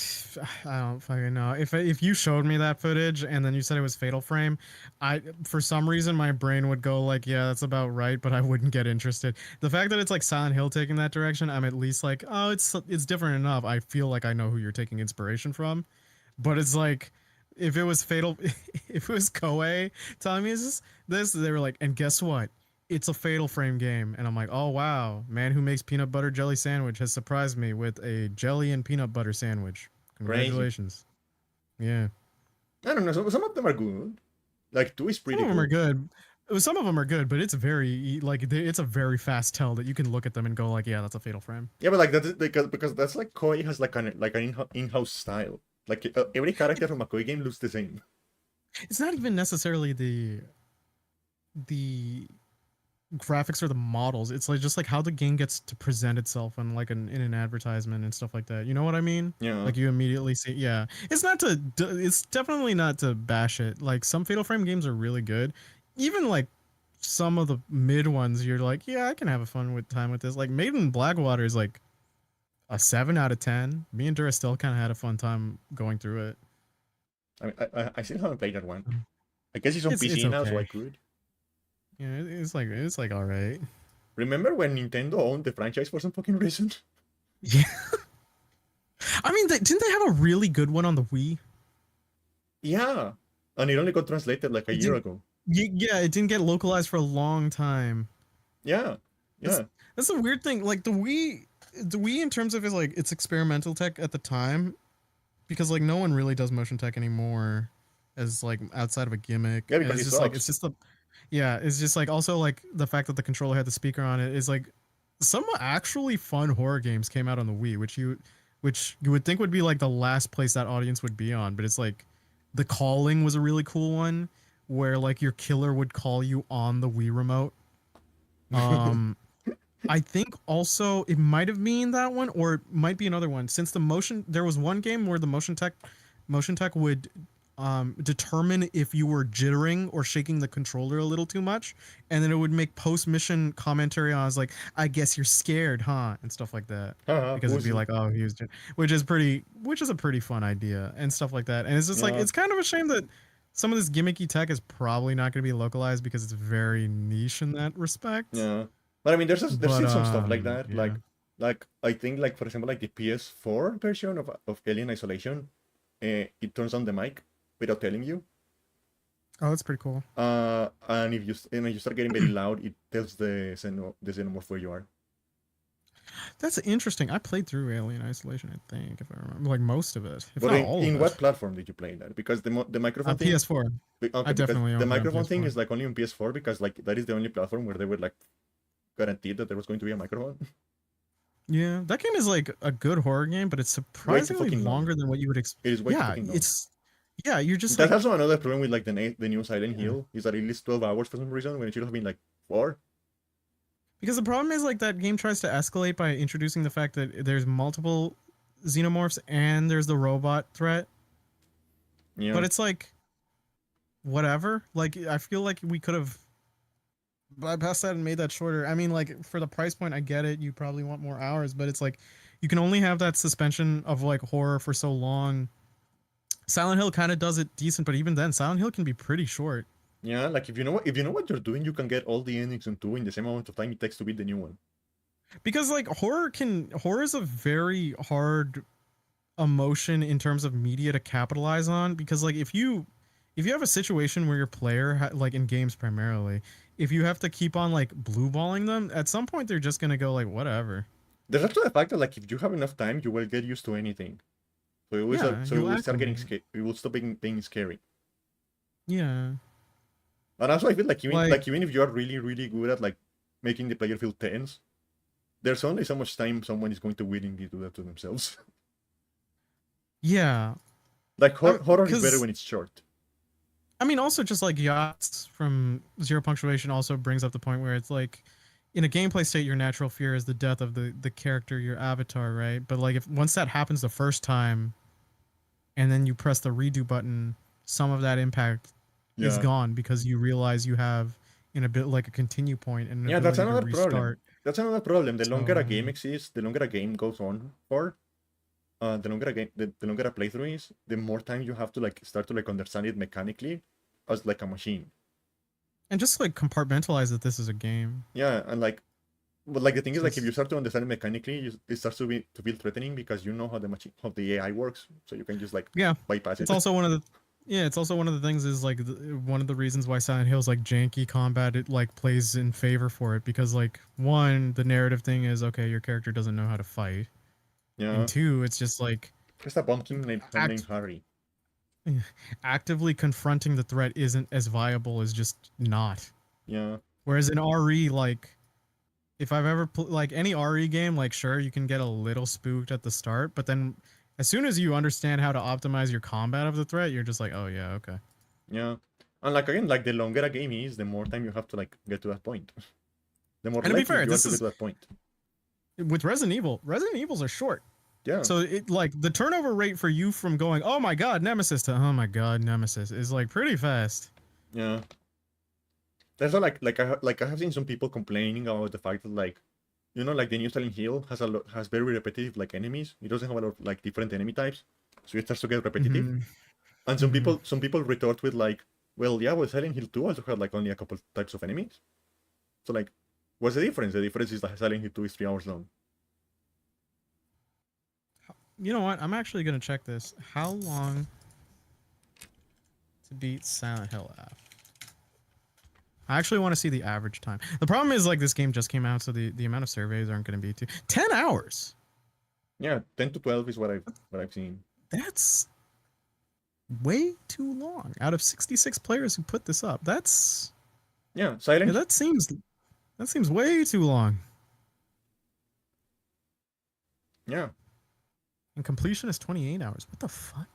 I don't fucking know. If you showed me that footage and then you said it was Fatal Frame, I for some reason my brain would go like, yeah, that's about right, but I wouldn't get interested. The fact that it's like Silent Hill taking that direction, I'm at least like, oh, it's different enough. I feel like I know who you're taking inspiration from, but it's like if it was Fatal, if it was Koei telling me this, they were like, and guess what? It's a Fatal Frame game, and I'm like, oh wow, man who makes peanut butter jelly sandwich has surprised me with a jelly and peanut butter sandwich. Crazy. Congratulations. Yeah, I don't know. Some of them are good. Like 2 is some pretty of them are good. good. Some of them are good, but it's very like it's a very fast tell that you can look at them and go like, yeah, that's a Fatal Frame. Yeah, but like that's because that's like Koi has like an in-house style. Like every character from a Koi game looks the same. It's not even necessarily the graphics or the models. It's like just like how the game gets to present itself in like in an advertisement and stuff like that. You know what I mean? Yeah. Like you immediately see, yeah. It's definitely not to bash it. Like some Fatal Frame games are really good. Even like some of the mid ones, you're like, yeah, I can have a fun with time with this. Like Maiden in Blackwater is like a 7 out of 10. Me and Dura still kind of had a fun time going through it. I mean, I still haven't played that one. I guess it's on It's PC now, so I okay. could. Yeah, it's like all right. Remember when Nintendo owned the franchise for some fucking reason? Yeah. I mean, didn't they have a really good one on the Wii? Yeah. And it only got translated like a It year didn't. ago. Yeah, it didn't get localized for a long time. Yeah. That's Yeah. that's the weird thing. Like the Wii in terms of its experimental tech at the time, because like no one really does motion tech anymore, as like outside of a gimmick, Yeah, and because it's it just like sucks. it's just like also like the fact that the controller had the speaker on it is like some actually fun horror games came out on the Wii, which you would think would be like the last place that audience would be on, but it's like The Calling was a really cool one where like your killer would call you on the Wii remote. Um I think also it might have been that one or it might be another one. Since there was one game where the motion tech would determine if you were jittering or shaking the controller a little too much, and then it would make post mission commentary on, I was like, I guess you're scared, huh, and stuff like that, Haha, because it'd be pussy. like, oh, which is a pretty fun idea and stuff like that. And it's just like Yeah. it's kind of a shame that some of this gimmicky tech is probably not going to be localized because it's very niche in that respect. Yeah. But I mean, there's But still some stuff like that. yeah. Like I think like for example like the PS4 version of Alien Isolation, it turns on the mic without telling you. Oh, that's pretty cool. And if you start getting very loud, it tells the xenomorph where you are. That's interesting. I played through Alien Isolation, I think, if I remember, like most of it, if But not all of in it. what platform did you play that? Because the microphone thing, PS4. I okay, because definitely the owned it on microphone thing PS4. is like only on PS4 because like that is the only platform where they were like guaranteed that there was going to be a microphone. Yeah, that game is like a good horror game, but it's Way too surprisingly fucking long. longer than what you would expect. It is way too Yeah, fucking long. you're just That's like, also another problem with like the new Silent yeah. Hill is that it lists 12 hours for some reason when it should have been like 4. Because the problem is like that game tries to escalate by introducing the fact that there's multiple xenomorphs and there's the robot threat, Yeah. but it's like whatever. Like I feel like we could have bypassed that and made that shorter. I mean, like for the price point, I get it. You probably want more hours, but it's like you can only have that suspension of like horror for so long. Silent Hill kind of does it decent, but even then, Silent Hill can be pretty short. Yeah, like if you know what you're doing, you can get all the endings on 2 in the same amount of time it takes to beat the new one. Because like horror is a very hard emotion in terms of media to capitalize on, because like if you have a situation where your player like in games primarily, if you have to keep on like blue balling them, at some point they're just going to go like whatever. There's also the fact that like if you have enough time, you will get used to anything. Yeah, So it you'll will start getting acclimate. it will stop being scary. Yeah. And also I feel Like even if you are really good at like making the player feel tense, there's only so much time someone is going to willingly do that to themselves. yeah. Like horror is better Cuz when it's short. I mean, also just like yachts from Zero Punctuation also brings up the point where it's like, in a gameplay state, your natural fear is the death of the character, your avatar, right? But like if once that happens the first time, and then you press the redo button, some of that impact is Yeah. gone because you realize you have in a bit like a continue point and an Yeah, that's ability to another problem. restart. That's another problem. The longer a game So exists, the longer a game goes on for. the longer a playthrough is, the more time you have to like start to like understand it mechanically as like a machine. And just like compartmentalize that this is a game. Yeah, and like, but like the thing is like if you Because start to understand it mechanically, it starts to feel threatening because you know how the AI works, so you can just like yeah, bypass it. it's also one of the it's also one of the things is like one of the reasons why Silent Hill's like janky combat it like plays in favor for it because like one the narrative thing is okay your character doesn't know how to fight and Yeah, two it's just like just a pumpkin named act Harry. actively confronting the threat isn't as viable as just not. Yeah, Whereas in RE like if I've ever like any RE game, like sure you can get a little spooked at the start, but then as soon as you understand how to optimize your combat of the threat, you're just like, oh yeah, okay. yeah, and like again, like the longer a game is, the more time you have to like get to that point. The more And to be likely fair, you are this to get is to that point. with Resident Evil. Resident Evils are short, Yeah, so it like the turnover rate for you from going, oh my god, Nemesis to oh my god, Nemesis is like pretty fast. yeah. That's not like I have seen some people complaining about the fact that like, you know, like the new Silent Hill has very repetitive like enemies. It doesn't have a lot of like different enemy types, so it starts to get repetitive. Mm-hmm. And Mm-hmm. some people retort with like, well, yeah, well, Silent Hill 2 also had like only a couple types of enemies. So like, what's the difference? The difference is that Silent Hill 2 is 3 hours long. You know what? I'm actually gonna check this. How long to beat Silent Hill F? I actually want to see the average time. The problem is like this game just came out, so the amount of surveys aren't going to be too. 10 hours. Yeah, 10 to 12 is what I've seen. That's way too long. Out of 66 players who put this up, Yeah, yeah, Silent. that seems way too long. Yeah, And completion is 28 hours. What the fuck?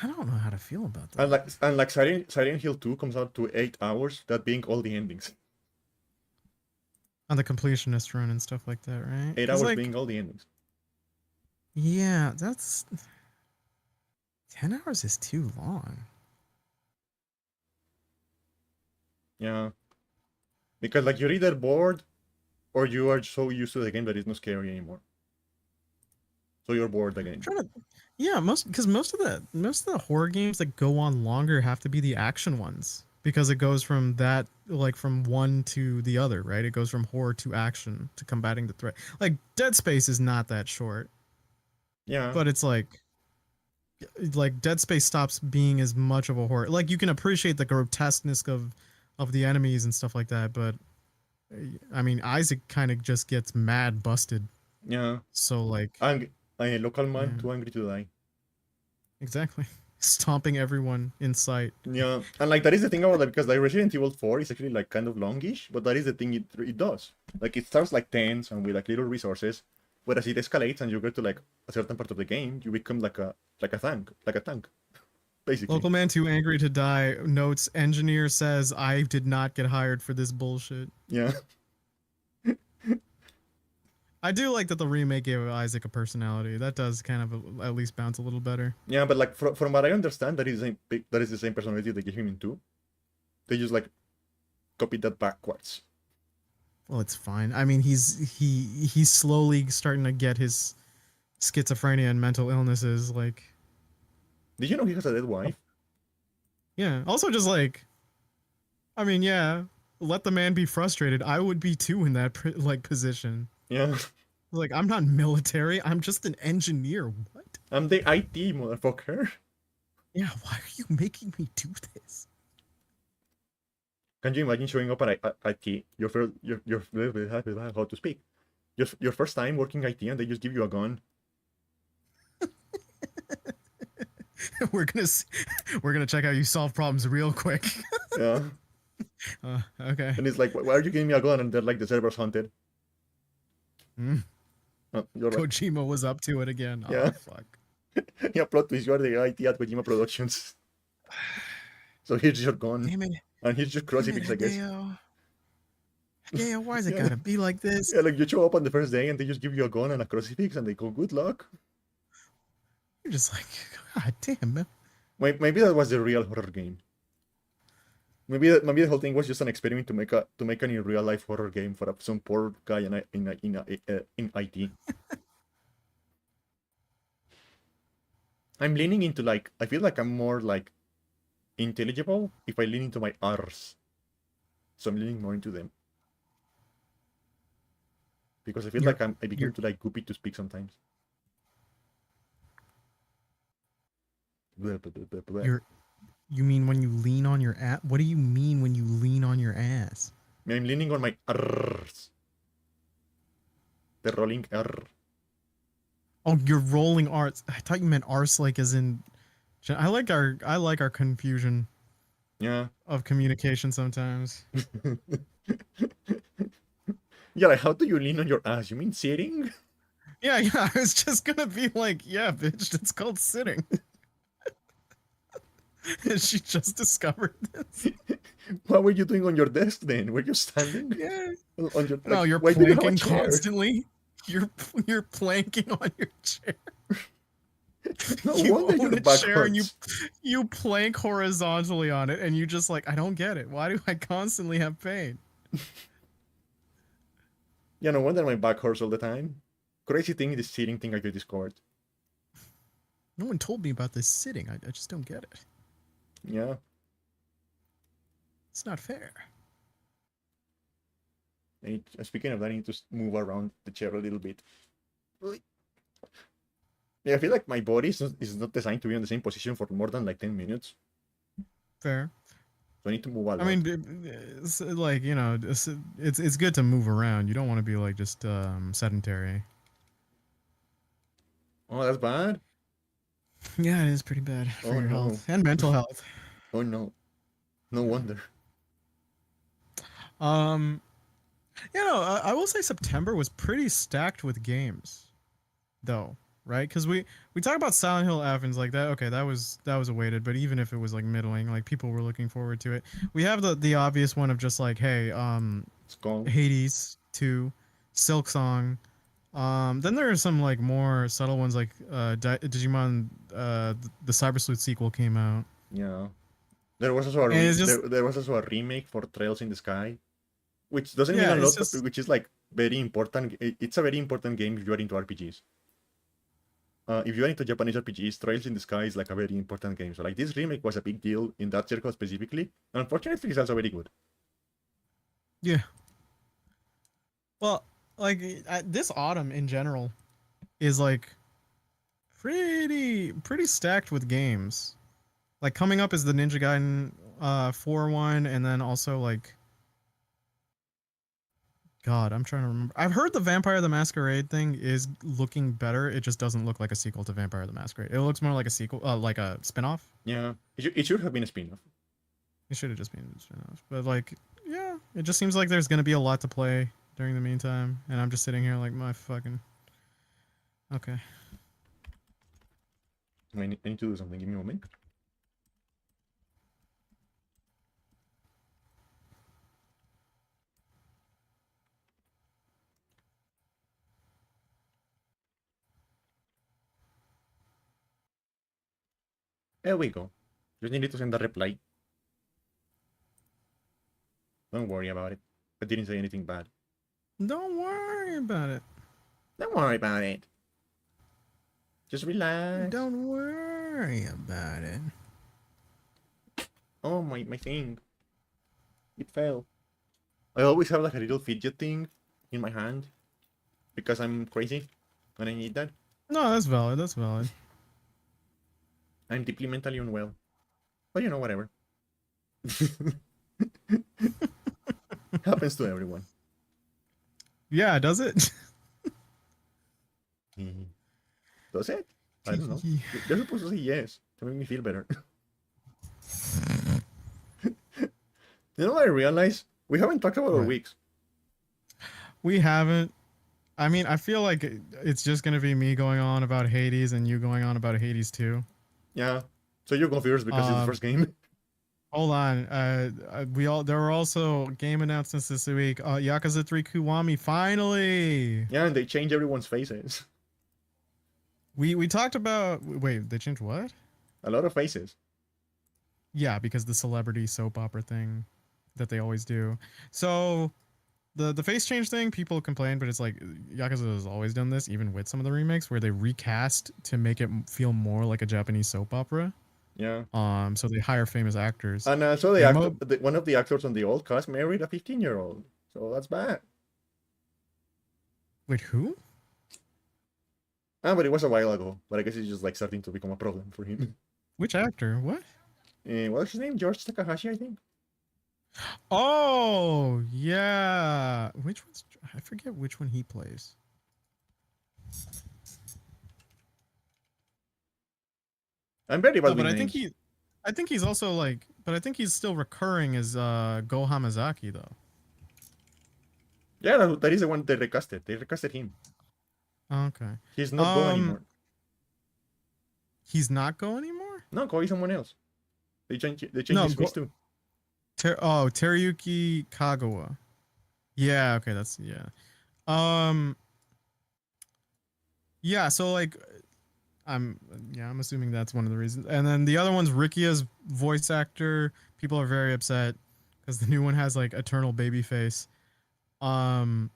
I don't know how to feel about that. and like Silent Hill 2 comes out to 8 hours. That being all the endings. On the completionist run and stuff like that, right? 8 hours Because like, being all the endings. yeah, that's 10 hours is too long. Yeah, because like you're either bored or you are so used to the game that it's not scary anymore. So you're bored again. Trying to, yeah, most of the horror games that go on longer have to be the action ones because it goes from that like from one to the other, right? It goes from horror to action to combating the threat. Like Dead Space is not that short, Yeah, but it's like Dead Space stops being as much of a horror. Like you can appreciate the grotesqueness of the enemies and stuff like that, but I mean Isaac kind of just gets mad busted. yeah. So like, A local man yeah, too angry to die. exactly. Stomping everyone in sight. Yeah, and like that is the thing about that because like Resident Evil 4 is actually like kind of longish, but that is the thing it does. Like it starts like tense and with like little resources, whereas it escalates and you get to like a certain part of the game, you become like a tank, basically. Local man too angry to die notes engineer says I did not get hired for this bullshit. Yeah, I do like that the remake gave Isaac a personality. That does kind of at least bounce a little better. yeah, but like from what I understand, that is the same personality they give him in 2. They just like copied that backwards. Well, it's fine. I mean, he's slowly starting to get his schizophrenia and mental illnesses. Like, Did you know he has a dead wife? yeah. Also, just like, I mean, yeah. Let the man be frustrated. I would be too in that like position. Yeah, Like, I'm not military. I'm just an engineer. What? I'm the IT motherfucker. Yeah. Why are you making me do this? Can you imagine showing up at IT, your how to speak, your first time working IT, and they just give you a gun? we're gonna check how you solve problems real quick. Yeah, Okay. and it's like, why are you giving me a gun? And they're like, the server's haunted. Mm. You're like, Kojima was up to it again. yeah, Oh fuck. yeah. Plot twist: you are the IT at Kojima Productions. So here's your gun, Damn it. and here's your Damn it, crucifix, I guess. Hideo. Hideo, why's it Yeah, gotta be like this? yeah. Like you show up on the first day, and they just give you a gun and a crucifix, and they go, "Good luck." You're just like, God damn, man. Maybe that was the real horror game. maybe the whole thing was just an experiment to make a real life horror game for some poor guy in IT. I'm leaning into like I feel like I'm more like intelligible if I lean into my R's. So I'm leaning more into them because I feel You're like I begin you're to like goopy to speak sometimes. Blah, blah, blah, blah, blah. you're you mean when you lean on your ass? What do you mean when you lean on your ass? I'm leaning on my R's. The rolling R. Oh, you're rolling arts. I thought you meant arse like as in. I like our confusion Yeah. of communication sometimes. Yeah, like how do you lean on your ass? You mean sitting? Yeah. I was just gonna be like, yeah, bitch, it's called sitting. And she just discovered this. What were you doing on your desk then? Were you standing Yeah. on your No, like? you're Why do you have a planking chair? constantly. You're planking on your chair. No You wonder own your a back chair and hurts. you plank horizontally on it, and you just like, I don't get it. Why do I constantly have pain? Yeah, no wonder my back hurts all the time. Crazy thing, this sitting thing I just discovered. No one told me about this sitting. I just don't get it. Yeah. It's not fair. Speaking of that, I need to move around the chair a little bit. Yeah, I feel like my body is not designed to be in the same position for more than like 10 minutes. Fair. So I need to move a lot. I mean, it's like, you know, it's good to move around. You don't want to be like just sedentary. Oh, that's bad. Yeah, it is pretty bad for Oh your no. health and mental health. Oh no. No wonder. Um, you know, I will say September was pretty stacked with games, though, right? Because we talk about Silent Hill Athens like that. Okay, that was awaited, but even if it was like middling, like people were looking forward to it. We have the obvious one of just like, hey, It's gone. Hades 2, Silk Song. Then there are some like more subtle ones like Digimon. The Cyber Sleuth sequel came out, Yeah. There was also a and it's just there was also a remake for Trails in the Sky, which doesn't mean yeah, a it's lot, but just which is like very important. It's a very important game if you are into RPGs. If you are into Japanese RPGs, Trails in the Sky is like a very important game. So like this remake was a big deal in that circle specifically. Unfortunately, it's also very good. yeah. Well, like this autumn in general is like pretty stacked with games. Like coming up is the Ninja Gaiden 4 one, and then also like God, I'm trying to remember. I've heard the Vampire the Masquerade thing is looking better. It just doesn't look like a sequel to Vampire the Masquerade. It looks more like a sequel, like a spin-off. Yeah, it should have been a spin-off. It should have just been a spin-off. But like, yeah, it just seems like there's gonna be a lot to play during the meantime, and I'm just sitting here like my fucking okay. I need to do something. Give me a moment. There we go. Just needed to send a reply. Don't worry about it. I didn't say anything bad. Don't worry about it. Don't worry about it. Just relax. Don't worry about it. Oh, my thing. It fell. I always have like a little fidget thing in my hand because I'm crazy when I need that. No, that's valid. That's valid. I'm deeply mentally unwell. But you know, whatever. Happens to everyone. Yeah, does it? Does it? I don't know. You're supposed to say yes to make me feel better. You know what I realized? We haven't talked about our What? weeks. We haven't. I mean, I feel like it's just gonna be me going on about Hades and you going on about Hades too. Yeah. So you go first because it's the first game. Hold on. There were also game announcements this week. Yakuza 3 Kiwami finally. Yeah, and they change everyone's faces. We talked about. Wait, they changed what? A lot of faces. Yeah, because the celebrity soap opera thing that they always do. So the face change thing, people complain, but it's like Yakuza has always done this, even with some of the remakes, where they recast to make it feel more like a Japanese soap opera. Yeah. So they hire famous actors. And so And mo one of the actors on the old cast married a 15-year-old. So that's bad. Wait, who? Ah, but it was a while ago. But I guess it's just like starting to become a problem for him. Which actor? What? What's his name? George Takahashi, I think. Oh, yeah. Which one's I forget which one he plays. I'm very bad Oh, with but names. I think he's also like but I think he's still recurring as Go Hamazaki though. Yeah, that is the one they recasted. They recasted him. Okay. He's not Go anymore. He's not Go anymore? No, Go is someone else. They changed No, his face too. Teruyuki Kagawa. Yeah, okay, that's yeah. Um yeah, so like I'm I'm assuming that's one of the reasons. And then the other one's Rikia's voice actor. People are very upset because the new one has like eternal baby face. Rikia's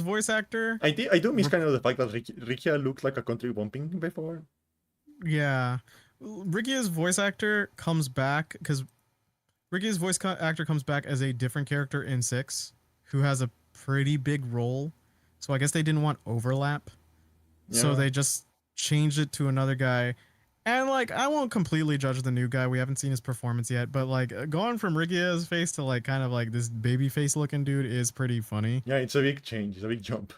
voice actor. I do miss kind of the fact that Rikia looked like a country bumping before. Yeah, Rikia's voice actor comes back because Rikia's actor comes back as a different character in 6, who has a pretty big role. So I guess they didn't want overlap. So Yeah. they just changed it to another guy. And like I won't completely judge the new guy. We haven't seen his performance yet, but like going from Rikia's face to like kind of like this baby face looking dude is pretty funny. Yeah, it's a big change. It's a big jump.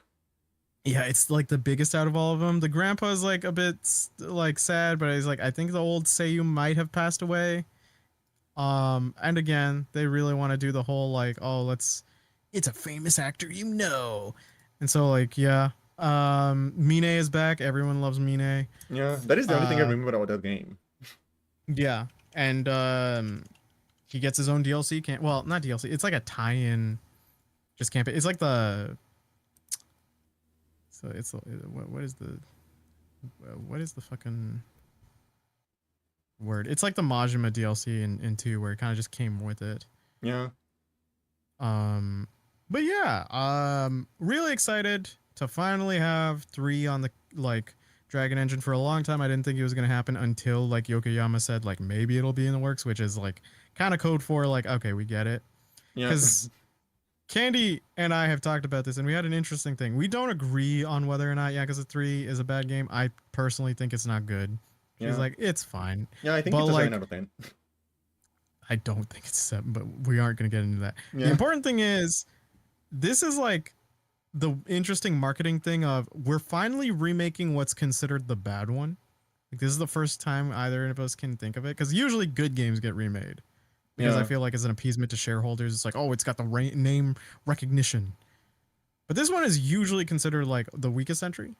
Yeah, it's like the biggest out of all of them. The grandpa's like a bit like sad, but he's like I think the old Seiyu might have passed away. And again, they really want to do the whole like, oh, it's a famous actor, you know. And so like, yeah. Mine is back. Everyone loves Mine. Yeah, that is the only thing I remember about that game. Yeah. And he gets his own DLC well, not DLC. It's like a tie-in just campaign. It's like the so it's what is the fucking word? It's like the Majima DLC in 2 where it kind of just came with it. Yeah. But yeah, really excited to finally have 3 on the like Dragon Engine. For a long time I didn't think it was going to happen until like Yokoyama said like maybe it'll be in the works, which is like kind of code for like okay, we get it. Yeah. Cuz Candy and I have talked about this and we had an interesting thing. We don't agree on whether or not Yakuza 3 is a bad game. I personally think it's not good. She's Yeah. like it's fine. Yeah, I think but it's a like 7 out of 10. I don't think it's 7, but we aren't going to get into that. Yeah. The important thing is this is like the interesting marketing thing of we're finally remaking what's considered the bad one. Like this is the first time either of us can think of it because usually good games get remade because Yeah. I feel like as an appeasement to shareholders, it's like, oh, it's got the name recognition. But this one is usually considered like the weakest entry.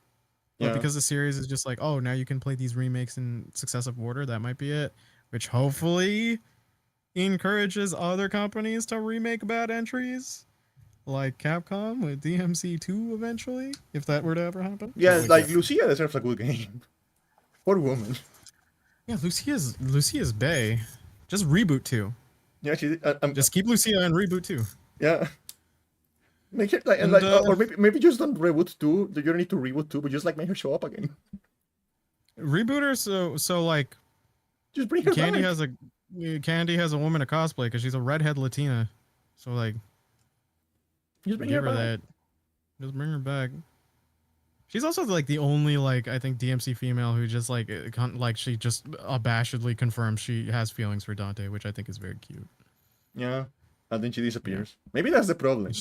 But Yeah. because the series is just like, oh, now you can play these remakes in successive order, that might be it. Which hopefully encourages other companies to remake bad entries. Like Capcom with DMC2 eventually, if that were to ever happen. Yeah, like Lucia deserves a good game. Poor woman. Yeah, Lucia's Bay. Just reboot 2. Yeah, she Just keep Lucia and reboot 2. yeah. Make it like, And, or maybe just don't reboot 2. You don't need to reboot 2, but just like make her show up again. Reboot her so like Just bring her Candy back. Candy has a woman to cosplay because she's a redhead Latina. So like Just bring give her her back. that. Just bring her back. She's also like the only like I think DMC female who just like she just abashedly confirms she has feelings for Dante, which I think is very cute. Yeah, and then she disappears. Maybe that's the problem.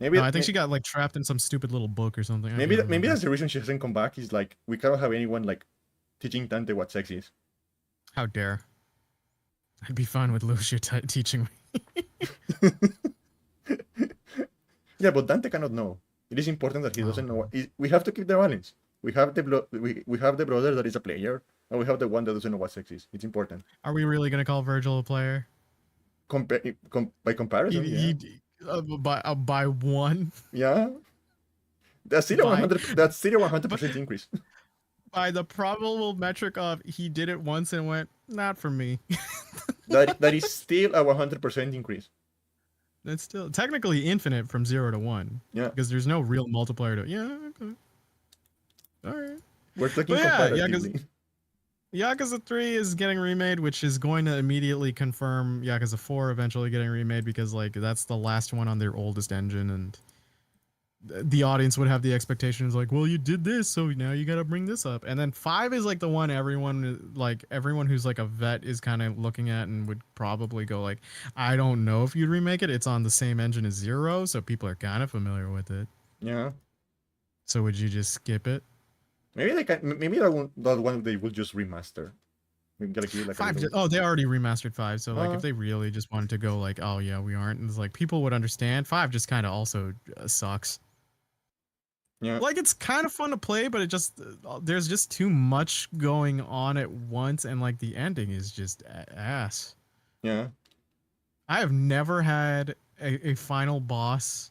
Maybe No, I think she got like trapped in some stupid little book or something. maybe that's the reason she hasn't come back. Is like we cannot have anyone like teaching Dante what sex is. How dare! I'd be fine with Lucia teaching me. Yeah, but Dante cannot know. It is important that he doesn't know. We have to keep the balance. We have we have the brother that is a player, and we have the one that doesn't know what sex is. It's important. Are we really gonna call Virgil a player? By comparison, yeah. By one. Yeah. That's still 100%. That's still 100% increase. by the probable metric of he did it once and went, not for me. That is still a 100% increase. It's still technically infinite from 0 to 1. Yeah. Because there's no real multiplier to, yeah, okay. Alright. We're talking But yeah, because comparatively. Yakuza 3 is getting remade, which is going to immediately confirm Yakuza 4 eventually getting remade because like that's the last one on their oldest engine, and the audience would have the expectations like, well, you did this, so now you got to bring this up. And then 5 is like the one everyone who's like a vet is kind of looking at and would probably go like, I don't know if you'd remake it. It's on the same engine as 0, so people are kind of familiar with it. Yeah. So would you just skip it? Maybe they can. Maybe that one they will just remaster. Maybe gotta give it like 5 a little... oh, they already remastered 5, so like if Uh, they really just wanted to go like, oh yeah, we aren't, and it's like people would understand. 5 just kind of also sucks. yeah. Like it's kind of fun to play, but it just there's just too much going on at once, and like the ending is just ass. Yeah. I have never had a final boss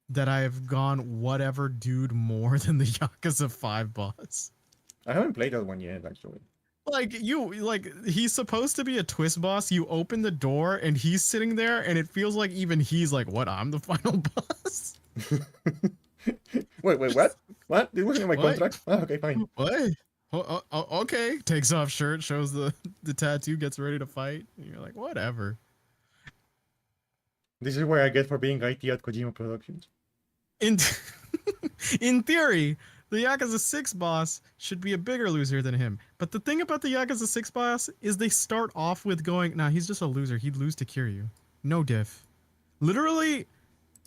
that I have gone whatever dude more than the Yakuza 5 boss. I haven't played that one yet, actually. Like he's supposed to be a twist boss. You open the door and he's sitting there, and it feels like even he's like, "What? I'm the final boss." Wait, what? What? It wasn't in my What? contract? Oh, okay, fine. What? Okay. Takes off shirt, shows the tattoo, gets ready to fight. And you're like, whatever. This is what I get for being IT at Kojima Productions. In in theory, the Yakuza 6 boss should be a bigger loser than him. But the thing about the Yakuza 6 boss is they start off with going, nah, he's just a loser. He'd lose to Kiryu. No diff. Literally,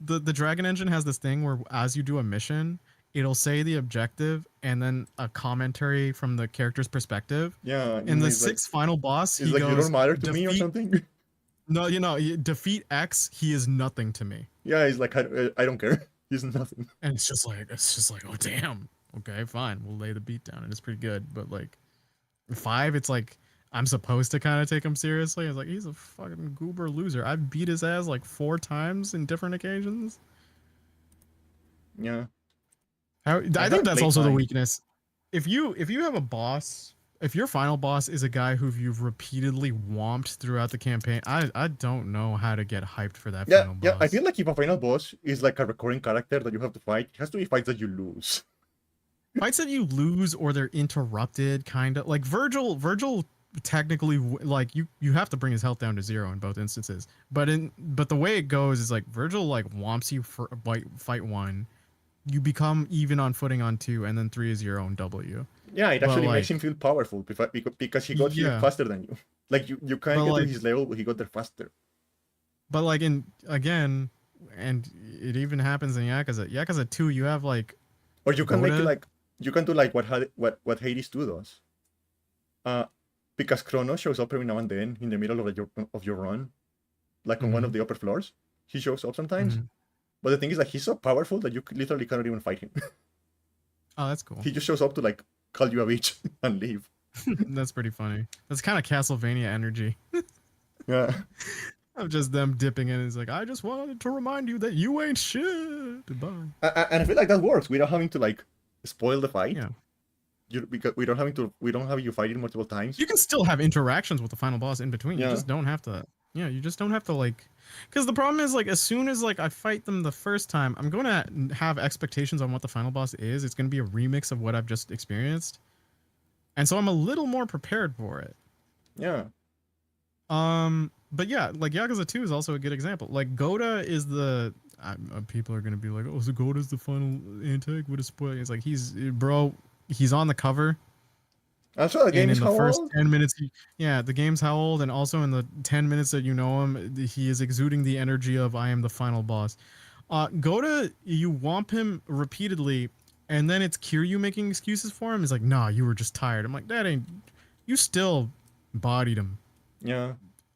the Dragon Engine has this thing where as you do a mission, it'll say the objective and then a commentary from the character's perspective. Yeah. In the it's like, 6th final boss, it's he like goes, you don't matter to me or something. No, defeat X, he is nothing to me. Yeah, it's like I don't care. He's nothing. And it's just like, oh damn. Okay, fine. We'll lay the beat down, and it's pretty good. But like 5, it's like I'm supposed to kind of take him seriously. It's like he's a fucking goober loser. I've beat his ass like 4 times in different occasions. Yeah. I haven't think that's played also the 5. weakness. If you have a boss, if your final boss is a guy who you've repeatedly whomped throughout the campaign, I don't know how to get hyped for that Yeah, final boss. yeah. I feel like if a final boss is like a recurring character that you have to fight, it has to be fights that you lose. Fights that you lose or they're interrupted, kind of like Virgil technically, like you have to bring his health down to 0 in both instances, but the way it goes is like Virgil like whomps you for fight 1, you become even on footing on 2, and then 3 is your own W. Yeah, it But, actually like, makes him feel powerful because he got here yeah, faster than you. Like you can't but get like to his level, but he got there faster. but like in again, and it even happens in Yakuza 2, you have like Or you can make it Goda. like you can do like what Hades 2 does. Because Chrono shows up every now and then in the middle of your run, like on one of the upper floors. He shows up sometimes. Mhm. But the thing is, like, he's so powerful that you literally cannot even fight him. Oh, that's cool. He just shows up to like call you a bitch and leave. That's pretty funny. That's kind of Castlevania energy. Yeah. Of just them dipping in. It's like, I just wanted to remind you that you ain't shit. Goodbye. And I feel like that works without having to like spoil the fight. Yeah. Because we don't have you fighting multiple times. You can still have interactions with the final boss in between. Yeah. You just don't have to. Yeah, you just don't have to like. Because the problem is like as soon as like I fight them the first time, I'm going to have expectations on what the final boss is. It's going to be a remix of what I've just experienced, and so I'm a little more prepared for it. Yeah. But yeah, like Yakuza 2 is also a good example. Like Goda is the people are gonna be like, oh, so Goda's the final antag with a spoiler. It's like he's on the cover. Also, the game And is in the how first old? 10 minutes, the game's how old, and also in the 10 minutes that you know him, he is exuding the energy of I am the final boss. Goda, you whomp him repeatedly, and then it's Kiryu making excuses for him. He's like, nah, you were just tired. I'm like, that ain't. You still bodied him. Yeah.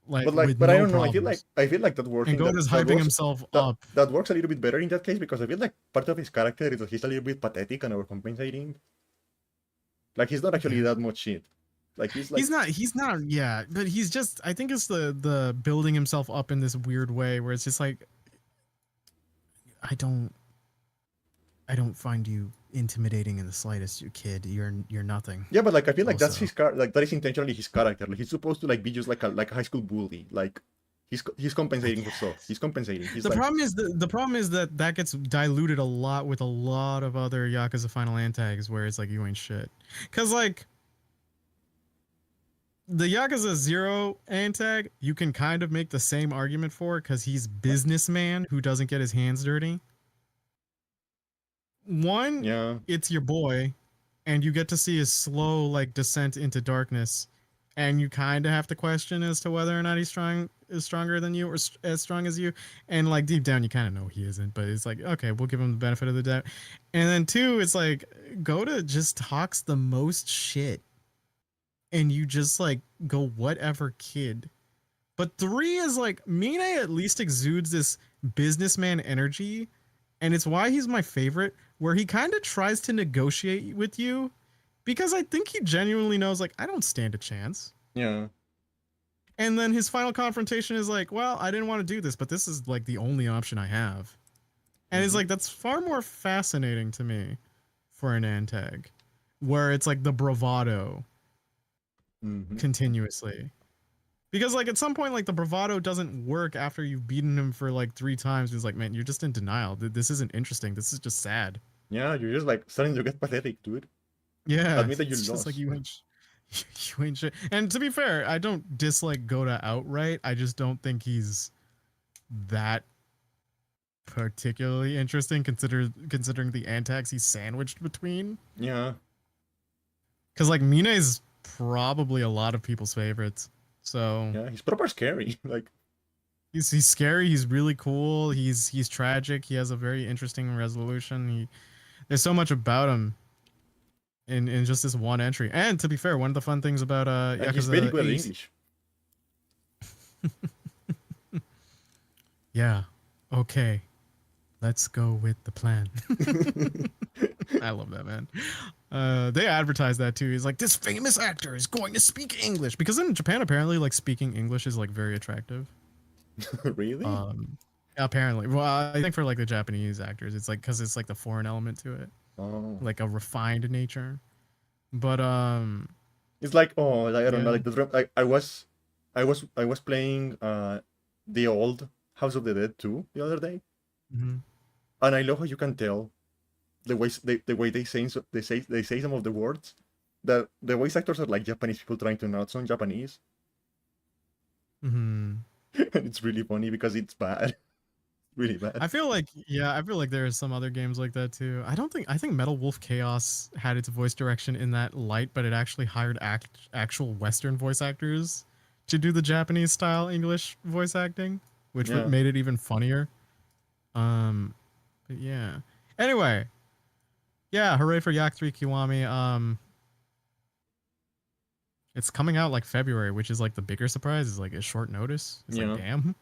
Like, But I don't know. I feel like that works. And Goda's hyping himself up. That works a little bit better in that case because I feel like part of his character is that he's a little bit pathetic and overcompensating. Like he's not actually that much shit. Like he's not. Yeah, but he's just. I think it's the building himself up in this weird way where it's just like, I don't. I don't find you intimidating in the slightest, you kid. You're nothing. Yeah, but like I feel like that's Also, his like that is intentionally his character. Like he's supposed to like be just like a high school bully. Like he's I compensating for stuff. He's guess. compensating. He's The like, problem is the problem is that that gets diluted a lot with a lot of other Yakuza Final Antags where it's like you ain't shit. Cause like the Yakuza Zero Antag, you can kind of make the same argument for because he's businessman who doesn't get his hands dirty. One, yeah, it's your boy, and you get to see his slow like descent into darkness, and you kind of have to question as to whether or not he's stronger than you or as strong as you, and like deep down you kind of know he isn't, but it's like okay, we'll give him the benefit of the doubt. And then two, it's like Goda just talks the most shit, and you just like go whatever, kid. But three is like Mine at least exudes this businessman energy, and it's why he's my favorite, where he kind of tries to negotiate with you because I think he genuinely knows like I don't stand a chance. yeah. And then his final confrontation is like, well, I didn't want to do this, but this is like the only option I have. And it's Mm-hmm. like that's far more fascinating to me for an Antag, where it's like the bravado Mm-hmm. continuously. Because like at some point, like the bravado doesn't work after you've beaten him for like 3 times. It's like, man, you're just in denial. This isn't interesting. This is just sad. Yeah, you're just like starting to get pathetic, dude. Yeah, Admit that you it's just like lost. you ain't, you ain't shit. And to be fair, I don't dislike Goda outright. I just don't think he's that particularly interesting, considering the antags he's sandwiched between. Yeah, Because like Mina is probably a lot of people's favorites. So yeah. He's proper scary. Like, he's scary. He's really cool. He's tragic. He has a very interesting resolution. There's so much about him in just this one entry. And to be fair, one of the fun things about and he's very Yakuza good at Ace, English. yeah, okay, let's go with the plan. I love that, man. They advertise that too. He's like, this famous actor is going to speak English because in Japan, apparently, like speaking English is like very attractive. Really? Apparently, well, I think for like the Japanese actors, it's like because it's like the foreign element to it, Oh. like a refined nature. But It's like, oh, like, I don't know, yeah. like the drum. Like I was playing the old House of the Dead 2 the other day, Mhm. and I love how you can tell the way they say some of the words. That the voice actors are like Japanese people trying to not sound Japanese, Mhm. and it's really funny because it's bad, really bad. I feel like yeah, I feel like there are some other games like that too. I think Metal Wolf Chaos had its voice direction in that light, but it actually hired actual Western voice actors to do the Japanese style English voice acting, which Yeah, made it even funnier. Um, but yeah. Anyway, yeah, hooray for Yak 3 Kiwami. It's coming out like February, which is like the bigger surprise. Is like a short notice. It's like yeah, damn,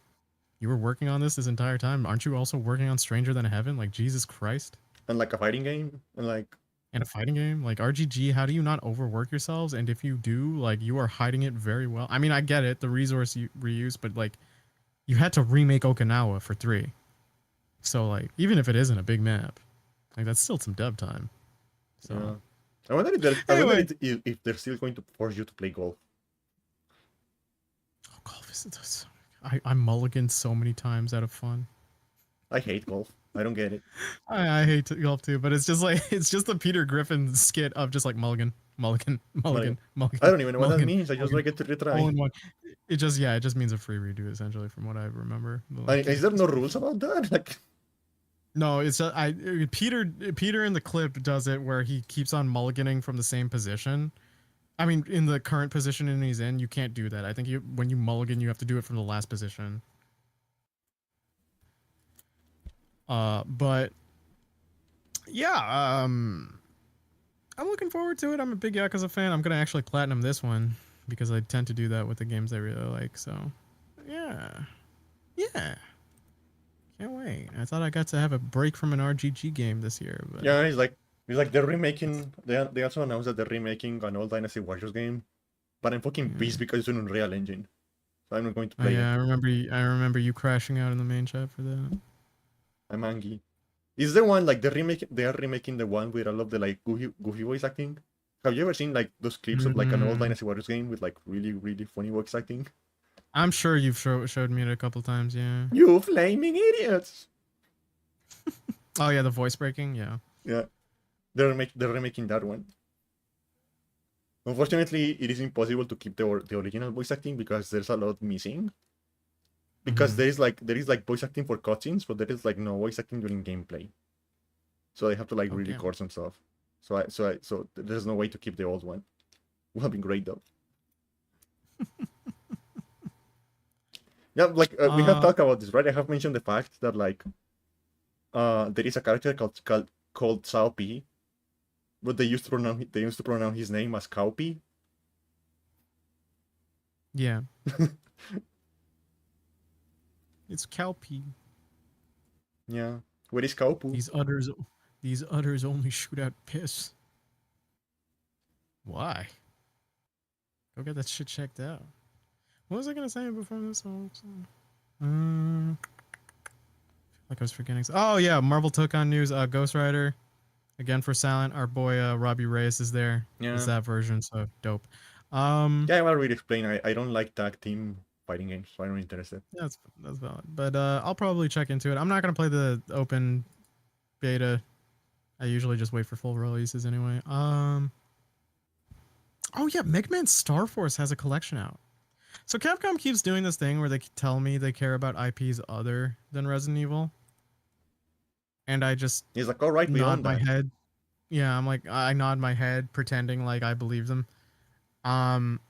you were working on this entire time. Aren't you also working on Stranger Than Heaven? Like Jesus Christ. and like a fighting game, and like And a fighting game like RGG, how do you not overwork yourselves? And if you do, like you are hiding it very well. I mean, I get it, the resource reuse, but like you had to remake Okinawa for 3. So like even if it isn't a big map, like that's still some dev time. yeah. So I wonder anyway, if they're still going to force you to play golf. oh, golf is I mulliganed so many times out of fun. I hate golf. I don't get it. I hate golf too, but it's just like it's just the Peter Griffin skit of just like mulligan, mulligan, Like, mulligan, I mulligan, don't even know what that mulligan, means. I just mulligan, like it to all retry. in one. It just means a free redo essentially, from what I remember. But, like, Is there no rules about that? Like, no, it's I Peter in the clip does it where he keeps on mulliganing from the same position. I mean, in the current position he's in, you can't do that. I think when you mulligan, you have to do it from the last position. But yeah, I'm looking forward to it. I'm a big Yakuza fan. I'm gonna actually platinum this one because I tend to do that with the games I really like. So, yeah, yeah, can't wait. I thought I got to have a break from an RGG game this year, but yeah, it's like they're remaking. They also announced that they're remaking an old Dynasty Warriors game, but I'm fucking yeah. pissed because it's an Unreal Engine, so I'm not going to Oh play yeah, it. I remember. I remember you crashing out in the main chat for that. I'm angry. Is the one like the remake? They are remaking the one with all of the like goofy voice acting. Have you ever seen like those clips of like an old Mm, Dynasty Warriors game with like really funny voice acting? I'm sure you've showed me it a couple times. Yeah. You flaming idiots! Oh yeah, the voice breaking. Yeah. Yeah, they're remaking that one. Unfortunately, it is impossible to keep the original voice acting because there's a lot missing. Because Mm-hmm. there is like voice acting for cutscenes, but there is like no voice acting during gameplay. So they have to like Oh damn. re-record some stuff. So there's no way to keep the old one. Would have been great though. Yeah, like we have Uh. talked about this, right? I have mentioned the fact that like there is a character called Sao P, but they used to pronounce his name as Cowpy. Yeah. It's Calpy. Yeah, where is Cowpoo? These udders only shoot out piss. Why? Go get that shit checked out. What was I gonna say before this? Like I was forgetting. Oh yeah, Marvel took on news. Ghost Rider again for Silent. Our boy Robbie Reyes is there. Is Yeah, that version so dope? yeah. I already explained. I don't like tag team fighting games, so I'm not interested. That's valid. But I'll probably check into it. I'm not gonna play the open beta. I usually just wait for full releases anyway. Oh yeah, Mega Man Star Force has a collection out. So Capcom keeps doing this thing where they tell me they care about IPs other than Resident Evil, and I just It's like all right nod beyond my that. head. Yeah, I'm like I nod my head, pretending like I believe them. Um,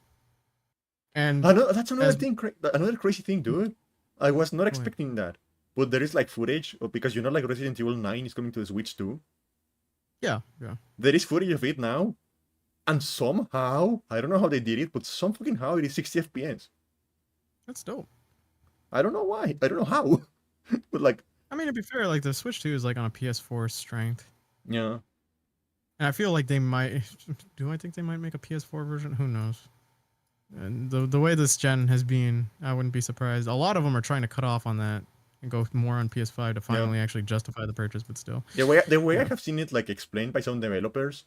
and That's another as thing. Another crazy thing, dude. I was not boy, expecting that. But there is like footage because like Resident Evil 9 is coming to the Switch too. yeah, yeah, There is footage of it now, and somehow I don't know how they did it, but some fucking how it is 60 FPS. that's dope. I don't know why. I don't know how. But like, I mean, to be fair, like the Switch 2 is like on a PS4 strength, yeah, and I feel like they might. Do I think they might make a PS4 version? Who knows? And the way this gen has been, I wouldn't be surprised. A lot of them are trying to cut off on that and go more on PS5 to yeah. finally actually justify the purchase. But still, The way I yeah. have seen it like explained by some developers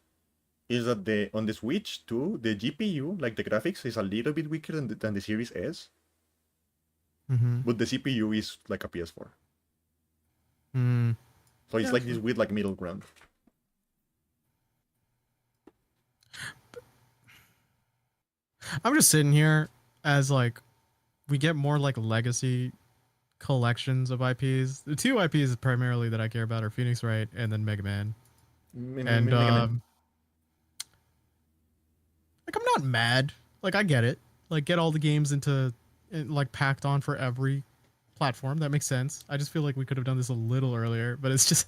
is that the on the Switch too, the GPU, like the graphics, is a little bit weaker than the Series S, Mm-hmm. but the CPU is like a PS4. Mm. So it's Yeah, like this weird like middle ground. I'm just sitting here as like we get more like legacy collections of IPs. The two IPs primarily that I care about are Phoenix Wright and then Mega Man. And Mega Man. like I'm not mad. Like I get it. Like get all the games like packed on for every platform. That makes sense. I just feel like we could have done this a little earlier, but it's just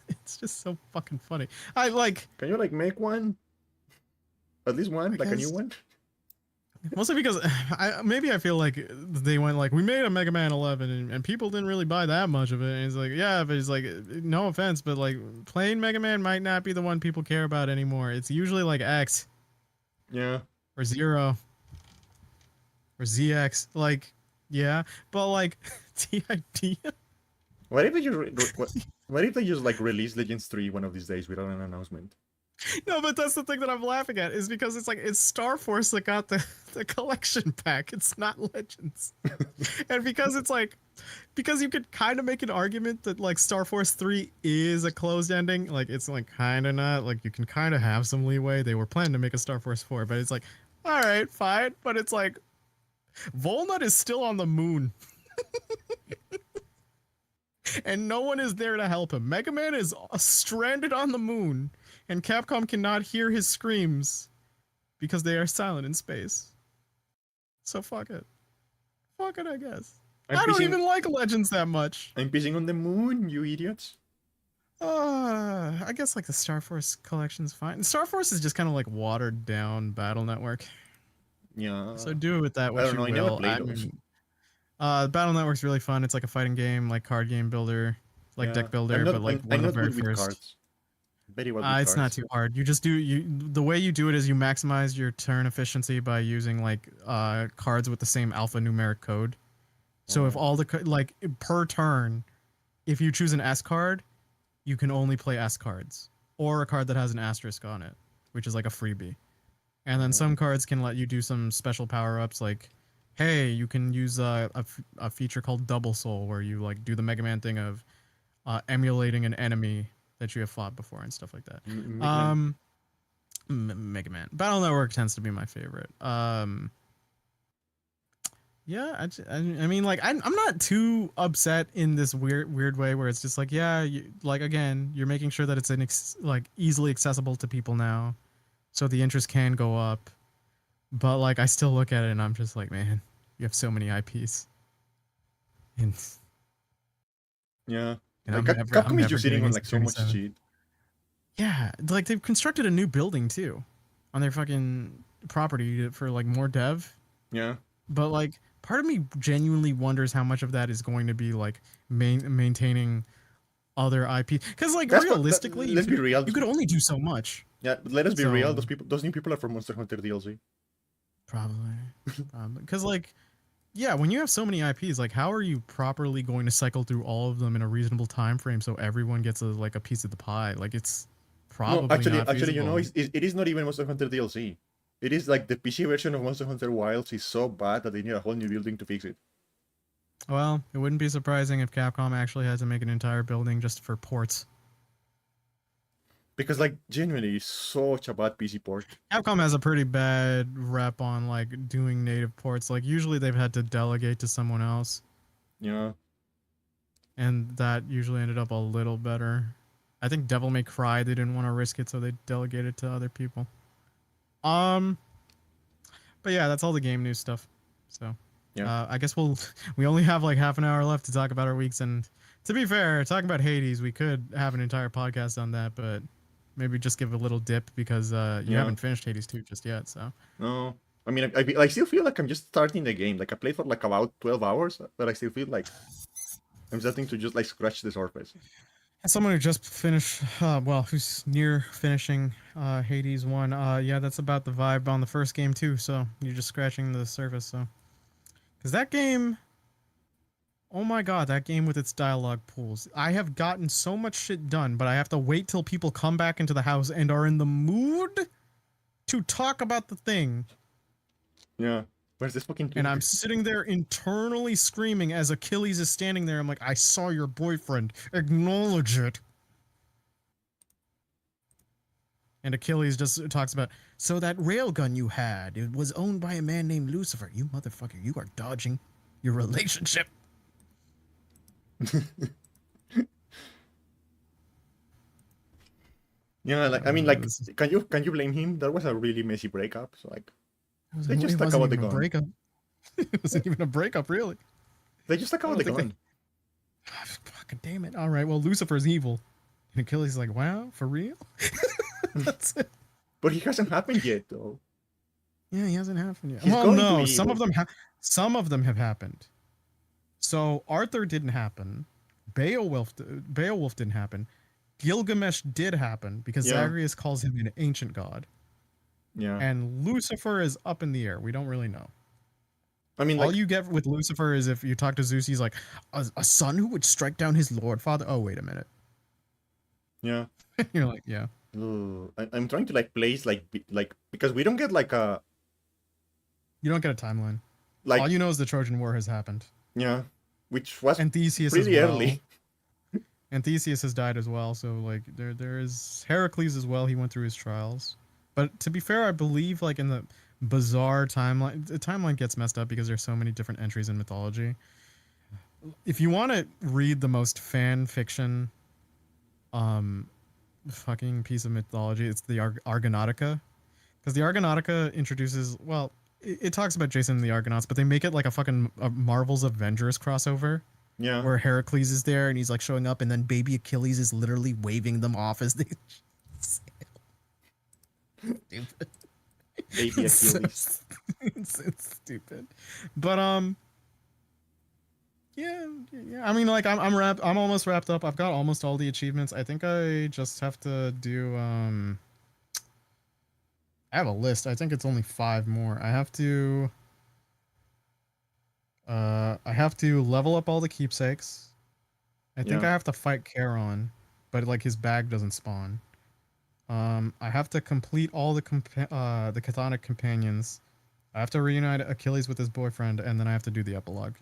so fucking funny. I like Can you like make one? At least one, I like a new guess one? mostly because I feel like they went like we made a Mega Man 11 and people didn't really buy that much of it. And it's like yeah, but it's like no offense, but like playing Mega Man might not be the one people care about anymore. It's usually like X Yeah. or Zero or ZX. Like yeah, but like the idea. What if they just what if they just like release Legends 3 one of these days without an announcement? No, but that's the thing that I'm laughing at is because it's like it's Star Force that got the collection pack. It's not Legends. And because it's like because you could kind of make an argument that like Star Force 3 is a closed ending, like it's like kind of not, like you can kind of have some leeway. They were planning to make a Star Force 4, but it's like all right, fine, but it's like Volnut is still on the moon and no one is there to help him. Mega Man is stranded on the moon and Capcom cannot hear his screams because they are silent in space. So fuck it. Fuck it, I guess. I'm I don't pissing even like Legends that much. I'm pissing on the moon, you idiots. I guess like the Star Force collection's fine. Star Force is just kind of like watered down Battle Network. Yeah. So do with that I what don't you know, I never will. played I those. mean, Battle Network's really fun. It's like a fighting game, like card game builder, like Yeah. deck I'm builder, not but like I'm one of the not very good with first. cards. Very well with It's not cards. too hard. You just do the way you do it is you maximize your turn efficiency by using like cards with the same alphanumeric code. So if Oh. all the like per turn, if you choose an S card, you can only play S cards or a card that has an asterisk on it, which is like a freebie. And then some cards can let you do some special power ups, like, hey, you can use a feature called Double Soul, where you like do the Mega Man thing of emulating an enemy that you have fought before and stuff like that. Mega Man. Mega Man Battle Network tends to be my favorite. Yeah, I mean, like, I'm not too upset in this weird way where it's just like, yeah, like, again, you're making sure that it's like easily accessible to people now, so the interest can go up. But like, I still look at it and I'm just like, man, you have so many IPs, and Yeah. and Like I'm Capcom is never just sitting doing on Ace like so much Attorney 7. shit. Yeah, like they've constructed a new building too, on their fucking property for like more dev. Yeah. But like, part of me genuinely wonders how much of that is going to be like maintaining other IP, because like realistically, Let's be real. you could only do so much. Yeah, but let us be real. So Those new people are from Monster Hunter DLC. probably, because like, yeah, when you have so many IPs, like, how are you properly going to cycle through all of them in a reasonable time frame so everyone gets a piece of the pie? Like, it's No, probably not actually, you know, feasible. it is not even Monster Hunter DLC. It is like the PC version of Monster Hunter Wilds is so bad that they need a whole new building to fix it. Well, it wouldn't be surprising if Capcom actually had to make an entire building just for ports. Because like genuinely, it's such a bad PC port. Capcom has a pretty bad rep on like doing native ports. Like, usually they've had to delegate to someone else, Yeah. and that usually ended up a little better. I think Devil May Cry, they didn't want to risk it, so they delegated to other people. But yeah, that's all the game news stuff. So Yeah. I guess we only have like half an hour left to talk about our weeks, and to be fair, talking about Hades, we could have an entire podcast on that, but maybe just give a little dip because you haven't finished Hades 2 just yet. So No. I mean, I still feel like I'm just starting the game. Like I played for like about 12 hours, but I still feel like I'm starting to just like scratch the surface. as someone who just finished, well, who's near finishing Hades 1, yeah, that's about the vibe on the first game too. So you're just scratching the surface. So because that game, oh my god, that game with its dialogue pools. I have gotten so much shit done, but I have to wait till people come back into the house and are in the mood to talk about the thing. Yeah. Where's this fucking And drink? I'm sitting there internally screaming as Achilles is standing there. I'm like, I saw your boyfriend. Acknowledge it. And Achilles just talks about, so that railgun you had, it was owned by a man named Lucifer. You motherfucker, you are dodging your relationship. Yeah, like I mean, like, can you blame him? That was a really messy breakup. So like, they just It talk wasn't about the even a gun. breakup. It wasn't even a breakup, really. They just talk about the gun. Fucking damn it. All right, well, Lucifer's evil. And Achilles is like, wow, for real? That's it. But it hasn't happened yet, though. Yeah, he hasn't happened yet. He's Well, going to no, be some evil. of them have happened. So Arthur didn't happen. Beowulf didn't happen. Gilgamesh did happen because Yeah. Zagreus calls him an ancient god. Yeah. And Lucifer is up in the air. We don't really know. I mean, All like, you get with Lucifer is if you talk to Zeus, he's like, a son who would strike down his lord father. Oh, wait a minute. yeah. You're like, yeah. I'm trying to like place like because we don't get like a You don't get a timeline. like All you know is the Trojan War has happened. yeah, which was And Theseus pretty as well. early. And Theseus has died as well. So like there is Heracles as well. He went through his trials. But to be fair, I believe like in the bizarre timeline, the timeline gets messed up because there's so many different entries in mythology. If you want to read the most fan fiction fucking piece of mythology, it's the Argonautica. Because the Argonautica introduces, well, it talks about Jason and the Argonauts, but they make it like a fucking Marvel's Avengers crossover. Yeah. Where Heracles is there and he's like showing up, and then baby Achilles is literally waving them off as they sail. Stupid. Baby Achilles. It's stupid. But yeah. I mean, like I'm almost wrapped up. I've got almost all the achievements. I think I just have to do I have a list. I think it's only 5 more. I have to level up all the keepsakes. I think I have to fight Charon. but like his bag doesn't spawn. I have to complete all the Chthonic companions. I have to reunite Achilles with his boyfriend, and then I have to do the epilogue.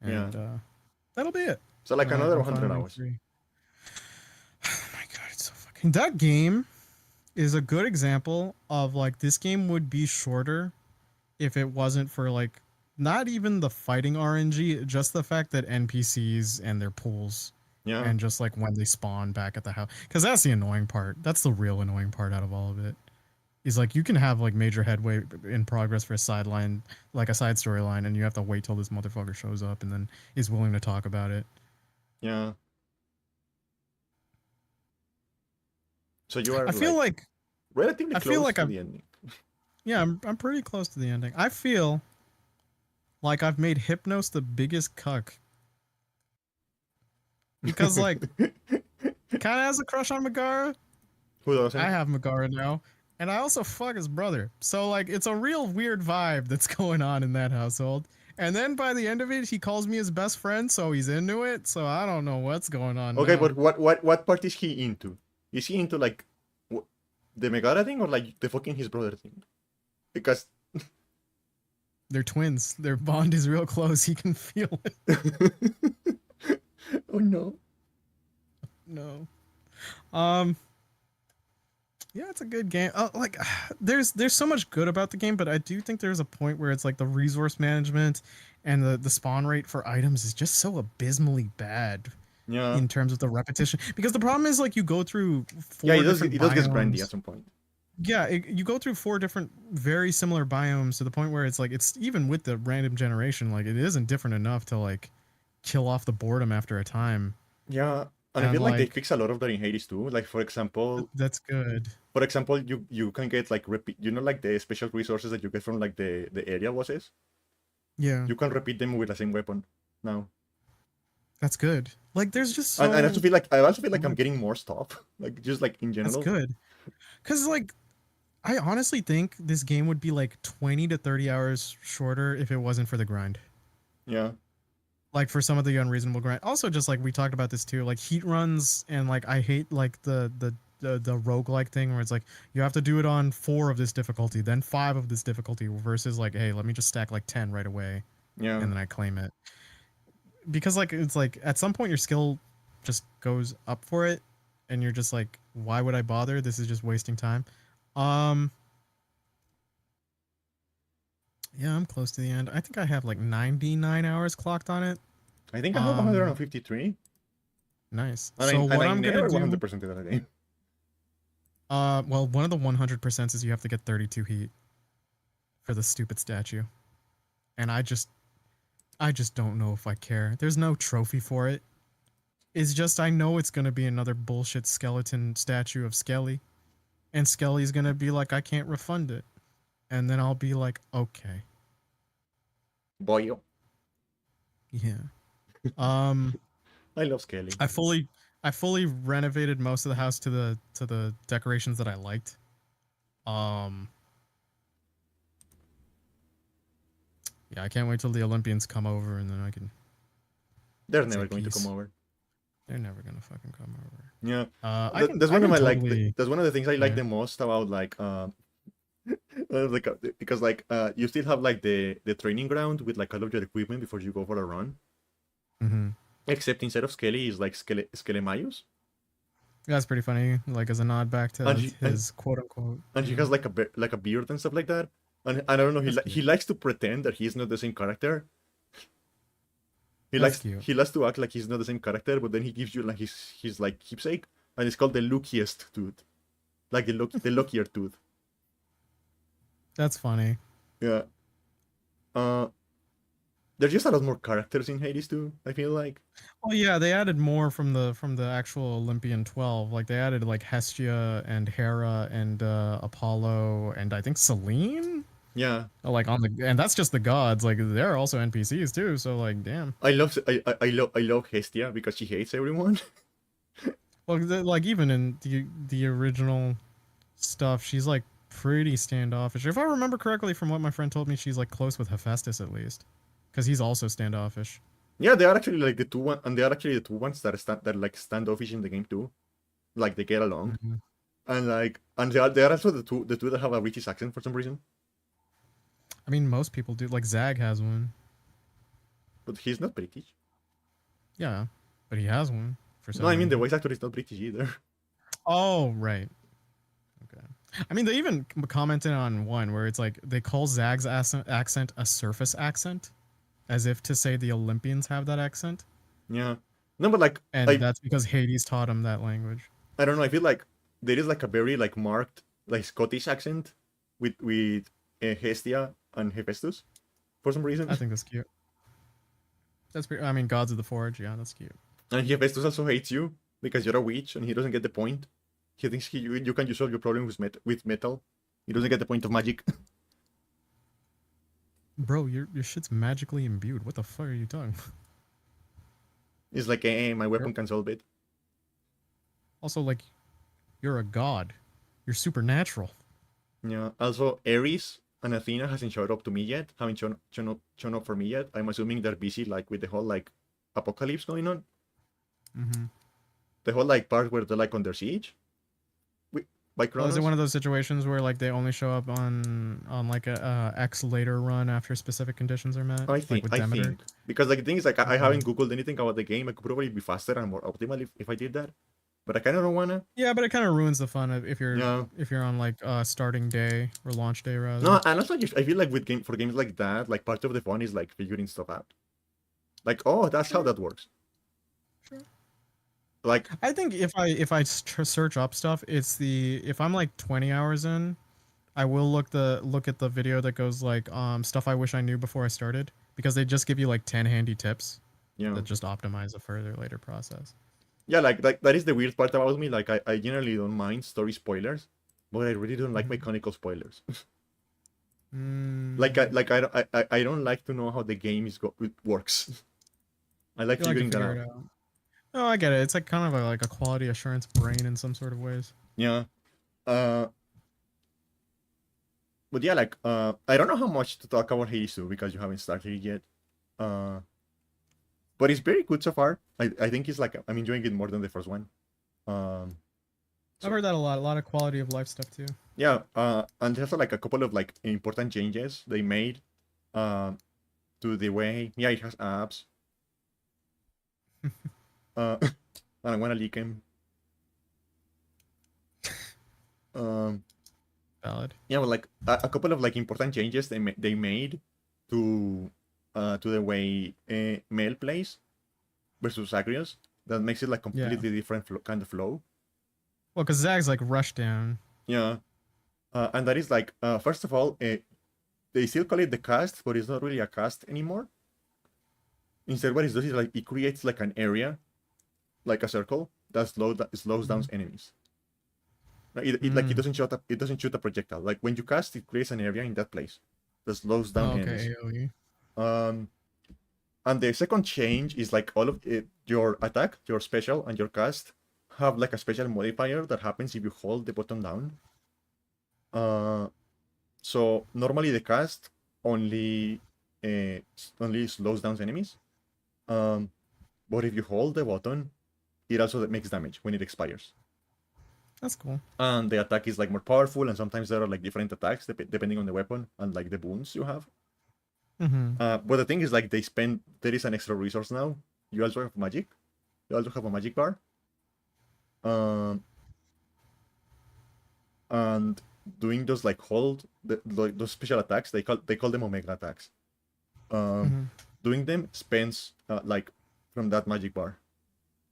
Yeah. And that'll be it. So like another I'm 100 finally hours. free. Oh my god, it's so fucking. That game is a good example of like this game would be shorter if it wasn't for like not even the fighting RNG, just the fact that NPCs and their pools Yeah. and just like when they spawn back at the house, because that's the annoying part. That's the real annoying part out of all of it. Is like you can have like major headway in progress for a sideline, like a side storyline, and you have to wait till this motherfucker shows up and then is willing to talk about it. Yeah. So you are I feel like relatively I feel close like to I'm the ending. yeah, I'm pretty close to the ending. I feel like I've made Hypnos the biggest cuck because like kind of has a crush on Megara. Who doesn't? I have Megara now, and I also fuck his brother. So like it's a real weird vibe that's going on in that household. And then by the end of it, he calls me his best friend, so he's into it. So I don't know what's going on. Okay, now. but what part is he into? Is he into like the Megara thing or like the fucking his brother thing? Because They're twins. Their bond is real close. He can feel it. oh no. No. Yeah, it's a good game. Like there's so much good about the game, but I do think there's a point where it's like the resource management and the spawn rate for items is just so abysmally bad Yeah. in terms of the repetition. Because the problem is like you go through four Yeah, different it does get grindy biomes. at some point. Yeah, you go through four different very similar biomes to the point where it's like it's even with the random generation, like it isn't different enough to like kill off the boredom after a time. Yeah. And I And feel like they like fix a lot of that in Hades too. Like for example, that's good. you can get like repeat, like the special resources that you get from like the area bosses. Yeah, You can repeat them with the same weapon now. that's good. Like there's just so And I also feel like I'm much. getting more stuff. Like just like in That's general. good. Cause like I honestly think this game would be like 20 to 30 hours shorter if it wasn't for the grind. Yeah. Like for some of the unreasonable grind. Also just like we talked about this too, like heat runs and like I hate like the roguelike thing where it's like you have to do it on 4 of this difficulty, then 5 of this difficulty versus like, hey, let me just stack like 10 right away Yeah. and then I claim it. Because like it's like at some point your skill just goes up for it and you're just like, why would I bother? This is just wasting time. Um Yeah, I'm close to the end. I think I have like 99 hours clocked on it. I think I have 153. Nice. And So I what I'm gonna never do, 100% in that game. well, one of the 100% is you have to get 32 heat for the stupid statue, and I just don't know if I care. There's no trophy for it. It's just I know it's gonna be another bullshit skeleton statue of Skelly, and Skelly's gonna be like, I can't refund it, and then I'll be like, okay, Boyo. yeah. Um. I love scaling. I fully renovated most of the house to the decorations that I liked. Yeah, I can't wait till the Olympians come over and then I can. They're Say never going to peace. come over. They're never gonna fucking come over. Yeah. That's one of my That's one of the things I like Yeah. the most about because you still have like the training ground with like all of your equipment before you go for a run. Mm-hmm. Except instead of Skelly is like Skelemaios. That's pretty funny. Like as a nod back to his quote unquote. And he has like a beard and stuff like that. And I don't know, he likes to pretend that he's not the same character. He likes to act like he's not the same character, but then he gives you like his like keepsake, and it's called the luckiest tooth, like the luckier tooth. That's funny. Yeah. There's just a lot more characters in Hades too, I feel like. Oh yeah, they added more from the actual Olympian 12. Like they added like Hestia and Hera and Apollo and I think Selene. Yeah. Like and that's just the gods. Like they're also NPCs too. So like, damn. I love Hestia because she hates everyone. Well, like even in the original stuff, she's like pretty standoffish. If I remember correctly from what my friend told me, she's like close with Hephaestus at least, because he's also standoffish. Yeah, they are actually like the two one, and they are actually the two ones that like standoffish in the game too. Like they get along, Mhm. and they are also the two that have a British accent for some reason. I mean, most people do. Like Zag has one. But he's not British. Yeah, but he has one for No, some I mean the reason. voice actor is not British either. Oh, right. Okay. I mean, they even commented on one where it's like they call Zag's accent a surface accent, as if to say the Olympians have that accent, Yeah. No, but like and that's because Hades taught him that language. I don't know. I feel like there is like a very like marked like Scottish accent with Hestia and Hephaestus for some reason. I think that's cute. That's pretty. I mean, Gods of the Forge. Yeah, that's cute. And Hephaestus also hates you because you're a witch and he doesn't get the point. He thinks you can solve your problem with metal. He doesn't get the point of magic. Bro, your shit's magically imbued. What the fuck are you talking? It's like, my You're weapon can solve it. also like, you're a god. You're supernatural. Yeah. Also, Ares and Athena hasn't showed up to me yet. Haven't shown up for me yet. I'm assuming they're busy like with the whole like apocalypse going on. Mm-hmm. The whole like part where they're like under siege. By Oh, is it Kronos. one of those situations where like they only show up on like a X later run after specific conditions are met, I like think with I Demeter? think because like the thing is like I Okay. haven't googled anything about the game. I could probably be faster and more optimal if I did that, but I kind of don't wanna. Yeah, but it kind of ruins the fun Yeah. if you're on like starting day or launch day rather. No, and also I feel like for games like that, like part of the fun is like figuring stuff out. Like, oh, that's how Sure, that works. sure. Like, I think if I search up stuff, it's the if I'm like 20 hours in, I will look at the video that goes like stuff I wish I knew before I started because they just give you like 10 handy tips you that know, just optimize a further later process. yeah, like that is the weird part about me. Like, I generally don't mind story spoilers, but I really don't like Mhm. mechanical spoilers. Like, Mm, I don't like to know how the game it works. I like you like to figuring that figure out. it out. Oh, I get it. It's like kind of like a quality assurance brain in some sort of ways. Yeah. Uh, but yeah, like, I don't know how much to talk about Hades 2 because you haven't started it yet. Uh, but it's very good so far. I think it's like I'm enjoying it more than the first one. Um, I've so heard that a lot. A lot of quality of life stuff too. yeah, and there's like a couple of like important changes they made, um, to the way. Yeah, it has apps. And I wanna leak them. Um, Valid. yeah, well, like a couple of like important changes they made to to the way Mel plays versus Agrios that makes it like Yeah. completely different kind of flow. Well, because Zag's like rush down. Yeah, and that is like first of all, they still call it the cast, but it's not really a cast anymore. Instead, what it does is like it creates like an area, like a circle that slows down Mhm. enemies. Right? It like Mm. it doesn't shoot a projectile. Like when you cast, it creates an area in that place that slows down Oh, enemies. okay. AOE. Um, and the second change is like all of it, your attack, your special, and your cast have like a special modifier that happens if you hold the button down. Uh, so normally the cast only only slows down enemies. Um, but if you hold the button, it also makes damage when it expires. That's cool. And the attack is like more powerful, and sometimes there are like different attacks depending on the weapon and like the wounds you have. Mm-hmm. But the thing is, like, there is an extra resource now. You also have magic. You also have a magic bar. Um, and doing those like like those special attacks, they call them omega attacks. Um, Mm-hmm. doing them spends like from that magic bar.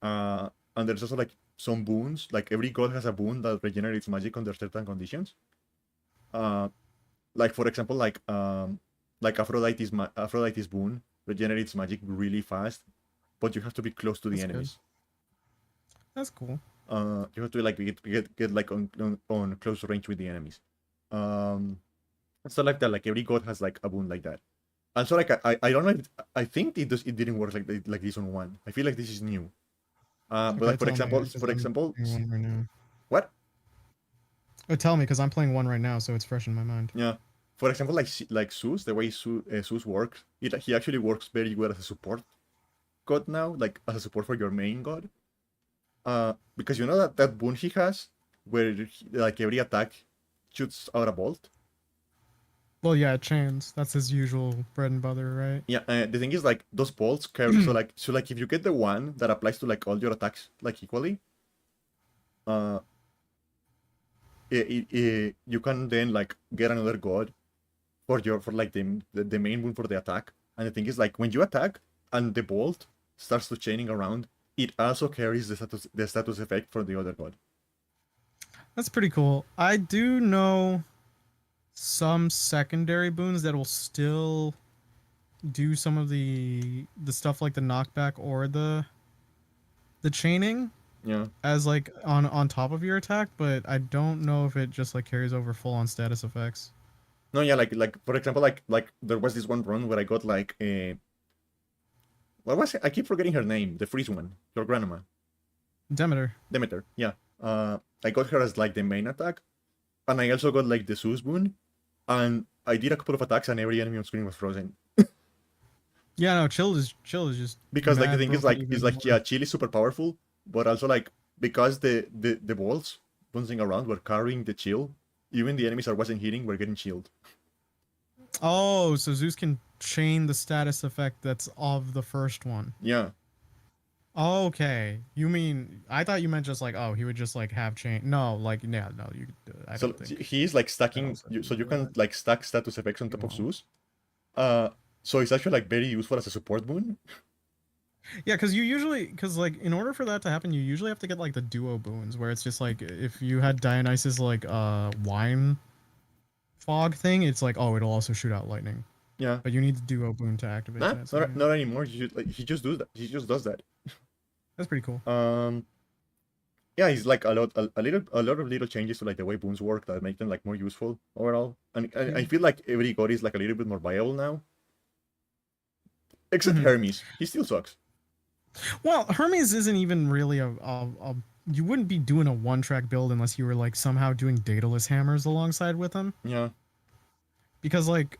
And there's also like some boons. Like every god has a boon that regenerates magic under certain conditions. Uh, like for example, like Aphrodite's boon regenerates magic really fast, but you have to be close to the That's good. enemies. That's cool. You have to like get like on close range with the enemies. Um, so like that, like every god has like a boon like that. And so like I don't know if I think it didn't work like this on one. I feel like this is new. But Okay, like tell me because for I'm example, playing one right now. what? Oh, tell me because I'm playing one right now, so it's fresh in my mind. Yeah. For example, like Zeus, the way Zeus works, he actually works very well as a support. god now, like as a support for your main god. Because you know that boon he has, where like every attack shoots out a bolt. Well, yeah, chains. That's his usual bread and butter, right? Yeah, the thing is like those bolts carry. So like if you get the one that applies to like all your attacks like equally, uh, you can then like get another god for like the main boon for the attack. And the thing is like when you attack and the bolt starts to chaining around, it also carries the status effect for the other god. That's pretty cool. I do know some secondary boons that will still do some of the stuff like the knockback or the chaining Yeah. as like on top of your attack, but I don't know if it just like carries over full on status effects. No, yeah, like for example, like there was this one run where I got like a what was it? I keep forgetting her name, the freeze one, your grandma, Demeter. Demeter. Yeah. I got her as like the main attack, and I also got like the Zeus boon, and I did a couple of attacks, and every enemy on screen was frozen. Yeah, no, chill is just Because like the mad thing is broken like it's even like more. yeah, chill is super powerful, but also like because the balls bouncing around were carrying the chill, even the enemies I wasn't hitting were getting chilled. Oh, so Zeus can chain the status effect that's of the first one. Yeah. Okay. You mean I thought you meant just like, oh, he would just like have chain. No, like yeah, no, you I So don't think he is like that stacking also you, so you do can that. like stack status effects on You top of won't. Zeus. So it's actually like very useful as a support boon. Yeah, because you usually, because like in order for that to happen, you usually have to get like the duo boons, where it's just like if you had Dionysus like wine fog thing, it's like oh, it'll also shoot out lightning, Yeah. but you need the duo boon to activate Nah, that. So not yeah, not anymore. Like, he just does that. He just does that. that's pretty cool. Yeah, he's like a lot of little changes to like the way boons work that make them like more useful overall. And Yeah. I feel like every god is like a little bit more viable now. Except Mhm. Hermes. He still sucks. Well, Hermes isn't even really a you wouldn't be doing a one track build unless you were like somehow doing dataless hammers alongside with him, Yeah. because like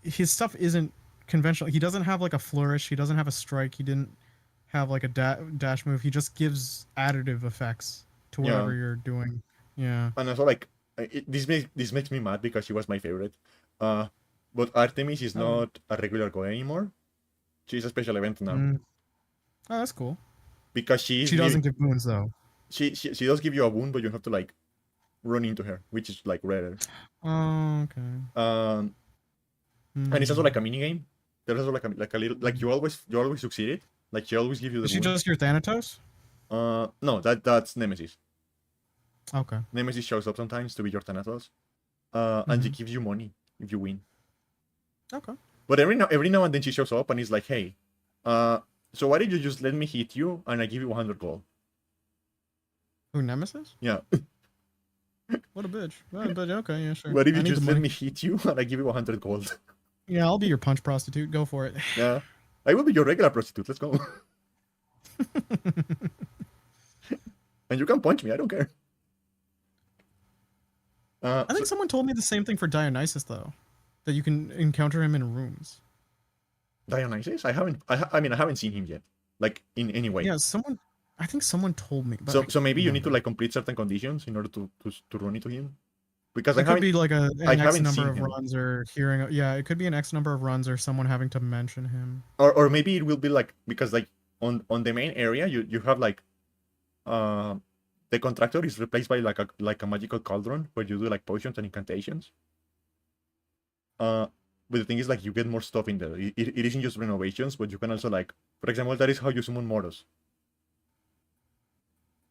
his stuff isn't conventional. He doesn't have like a flourish. He doesn't have a strike. He didn't have like a dash move. He just gives additive effects to Yeah. whatever you're doing. Yeah. And also like this makes me mad because she was my favorite. Uh but Artemis is Oh. not a regular god anymore. She's a special event now. Mm. Oh, that's cool. Because she is She really doesn't give boons though. she does give you a wound, but you have to like run into her, which is like rarer. Oh, okay. Um and it's also Hmm. like a mini game. There's also like a little like you always succeed it. Like she always gives you the Is she wound. just your Thanatos? No, that's Nemesis. Okay. Nemesis shows up sometimes to be your Thanatos. And she Hmm. gives you money if you win. Okay. But every now and then she shows up and is like, hey, so why did you just let me hit you and I give you 100 gold? Who, Nemesis? Yeah. What a bitch. Well, but okay, yeah, sure. Why did I you need the just let money. me hit you and I give you 100 gold? Yeah, I'll be your punch prostitute. Go for it. Yeah. I will be your regular prostitute. Let's go. And you can punch me. I don't care. I So think someone told me the same thing for Dionysus though, that you can encounter him in rooms. Dionysus? I haven't seen him yet. Like in any way. Yeah, someone. I think someone told me, but So I so can't maybe you need to remember. like complete certain conditions in order to run into him. Because I It could haven't be like I an X haven't number seen of him. runs or hearing. Yeah, it could be an X number of runs or someone having to mention him. Or maybe it will be like because like on the main area you have like uh the contractor is replaced by like a magical cauldron where you do like potions and incantations. Uh but the thing is like you get more stuff in there. It isn't just renovations, but you can also like for example that is how you summon Moros.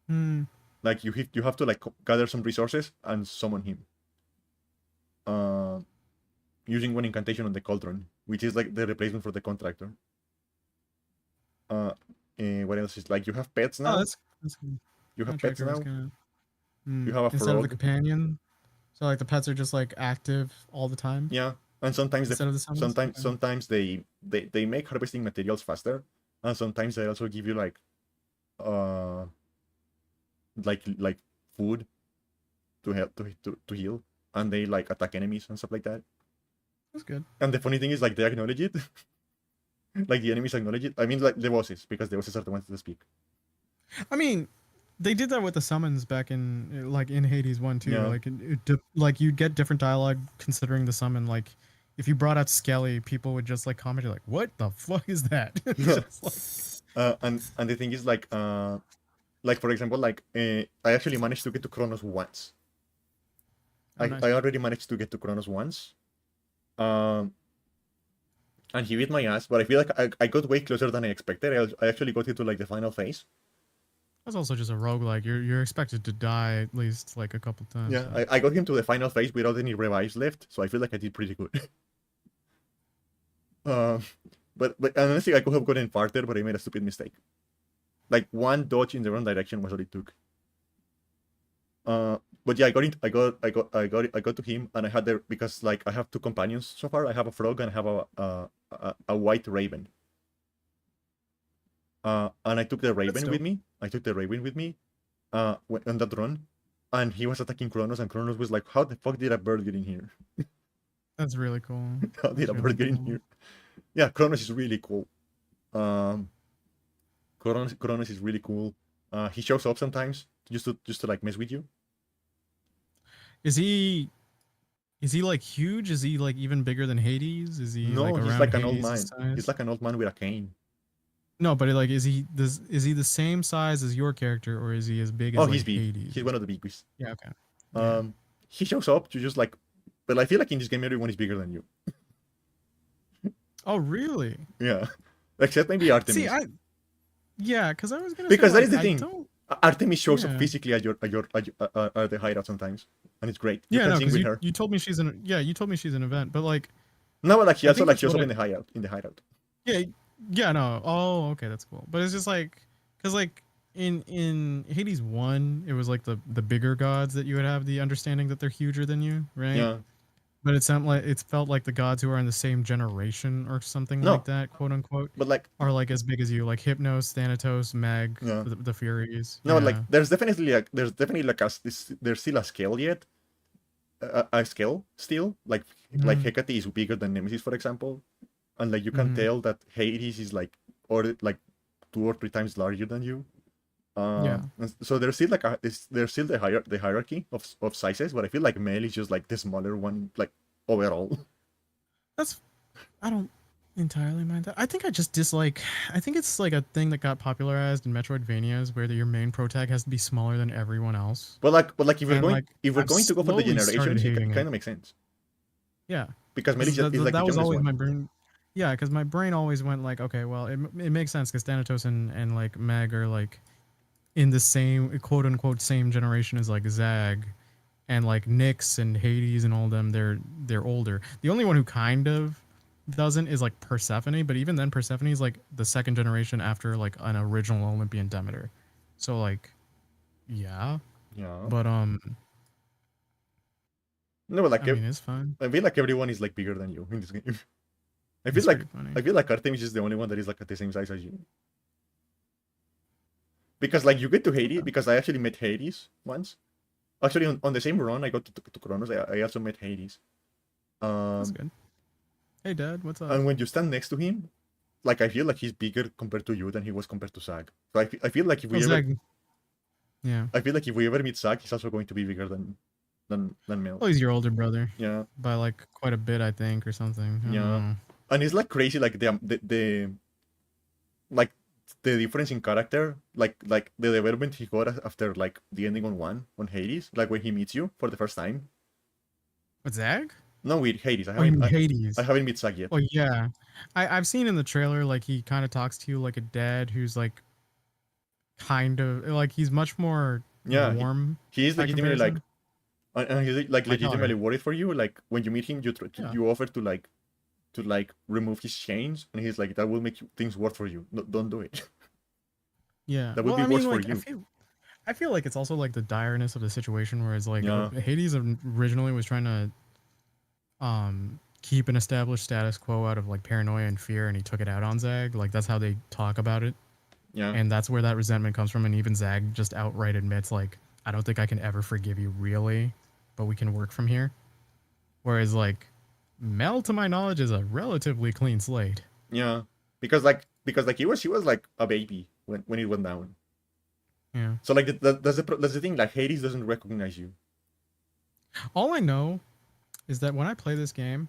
Hmm. Like you have to like gather some resources and summon him. Uh using one incantation on the cauldron, which is like the replacement for the contractor. Uh what else is like you have pets Oh, now? that's good. You have pets Contractor was now? gonna. You Hmm. have a Instead of the frog. companion, so like the pets are just like active all the time Yeah, and sometimes instead of the summons. sometimes Okay. sometimes they make harvesting materials faster, and sometimes they also give you uh like food to help to heal, and they like attack enemies and stuff like that. That's good. And the funny thing is like they acknowledge it. Like the enemies acknowledge it. I mean, like the bosses, because the bosses are the ones that speak. I mean, they did that with the summons back in like in Hades 1 too. Yeah. Like like you'd get different dialogue considering the summon. Like if you brought out Skelly, people would just like comment like, "What the fuck is that?" It's just And the thing is like for example, I actually managed to get to Kronos once. oh, nice. I already managed to get to Kronos once. Um, and he beat my ass, but I feel like I got way closer than I expected. I actually got into like the final phase. That's also just a roguelike. You're expected to die at least like a couple times. Yeah, So. I got him to the final phase without any revives left, so I feel like I did pretty good. uh, but honestly, I could have gotten farther, but I made a stupid mistake. Like one dodge in the wrong direction was all it took. But yeah, I got to him, and I had there because like I have two companions so far. I have a frog and I have a white raven. And I took the raven with me. I took the raven with me, on that run, and he was attacking Kronos, and Kronos was like, "How the fuck did a bird get in here? That's really cool. How did a bird get in here?" Yeah, Kronos is really cool. Kronos is really cool. He shows up sometimes just to like mess with you. Is he like huge? Is he like even bigger than Hades? Is he No, like he's around like an old Hades' man. size? He's like an old man with a cane. No, but like, is he the same size as your character, or is he as big as Oh, like he's big. Hades? He's one of the biggest. Yeah, okay. Yeah. He shows up to just like, but I feel like in this game everyone is bigger than you. Oh, really? Yeah, except maybe Artemis. See, yeah, because I was gonna because say, that is the I thing. don't... Artemis shows up Yeah. physically at the hideout sometimes, and it's great. You Yeah, can no, sing with because her. you told me she's an you told me she's an event, but like, No, but like she I also think like that's shows what up in the hideout. yeah, yeah, no. Oh, okay, that's cool. But it's just like, because like in Hades 1, it was like the bigger gods that you would have the understanding that they're huger than you, right? Yeah. But it sounded like it felt like the gods who are in the same generation or something No. like that, quote unquote, But like are like as big as you, like Hypnos, Thanatos, Meg, Yeah. the Furies. no, Yeah. like there's definitely there's still a scale yet. A scale still like Hecate is bigger than Nemesis, for example, and like you can tell that Hades is like or like 2 or 3 times larger than you. Yeah. And so there's still like there's still the hierarchy of sizes, but I feel like Mel is just like the smaller one, like overall. That's I don't entirely mind that. I think I just dislike. I think it's like a thing that got popularized in Metroidvanias where your main protag has to be smaller than everyone else. But like if we're And, going like, if we're I've going to go for the slowly started generations, it hating kind it. of makes sense Yeah, because Mel is like the that was youngest always one. my brain. Yeah, because my brain always went like, okay, well, it makes sense because Thanatos and like Meg are like in the same quote unquote same generation as like Zag, and like Nyx and Hades and all of them. They're older. The only one who kind of doesn't is like Persephone, but even then Persephone is like the second generation after like an original Olympian Demeter. So like, yeah, Yeah. but No, but like I mean, it's fine. I feel like everyone is like bigger than you in this game. I feel It's like pretty funny. I feel like Artemis is the only one that is like at the same size as you. Because like you get to Hades, because I actually met Hades once. Actually, on the same run, I got to Kronos. I also met Hades. That's good. Hey, Dad, what's up? And when you stand next to him, like I feel like he's bigger compared to you than he was compared to Zag. So I feel like if we ever, yeah. I feel like if we ever meet Zag, he's also going to be bigger than Mel. Oh, he's your older brother. Yeah. By like quite a bit, I think, or something. I don't Yeah. know. And it's like crazy, like the like the difference in character, like the development he got after like the ending on Hades, like when he meets you for the first time. What, Zag? No, with Hades. Oh, you mean Hades. I haven't met Zag yet. Oh yeah, I've seen in the trailer like he kind of talks to you like a dad who's like kind of like he's much more warm. He is by legitimately like, comparison. and he's like My legitimately daughter. worried for you. Like when you meet him, Yeah. you offer to like remove his chains, and he's like, that will make things worse for you. No, don't do it. Yeah, That would be worse for you. I feel like it's also like the direness of the situation, where it's like Yeah. Hades originally was trying to keep an established status quo out of like paranoia and fear, and he took it out on Zag. Like that's how they talk about it. Yeah. And that's where that resentment comes from. And even Zag just outright admits, like, I don't think I can ever forgive you, really, but we can work from here. Whereas, like, Mel, to my knowledge, is a relatively clean slate. Yeah. because she was like a baby when it went down. Yeah. So like that's the thing. Like Hades doesn't recognize you. All I know is that when I play this game,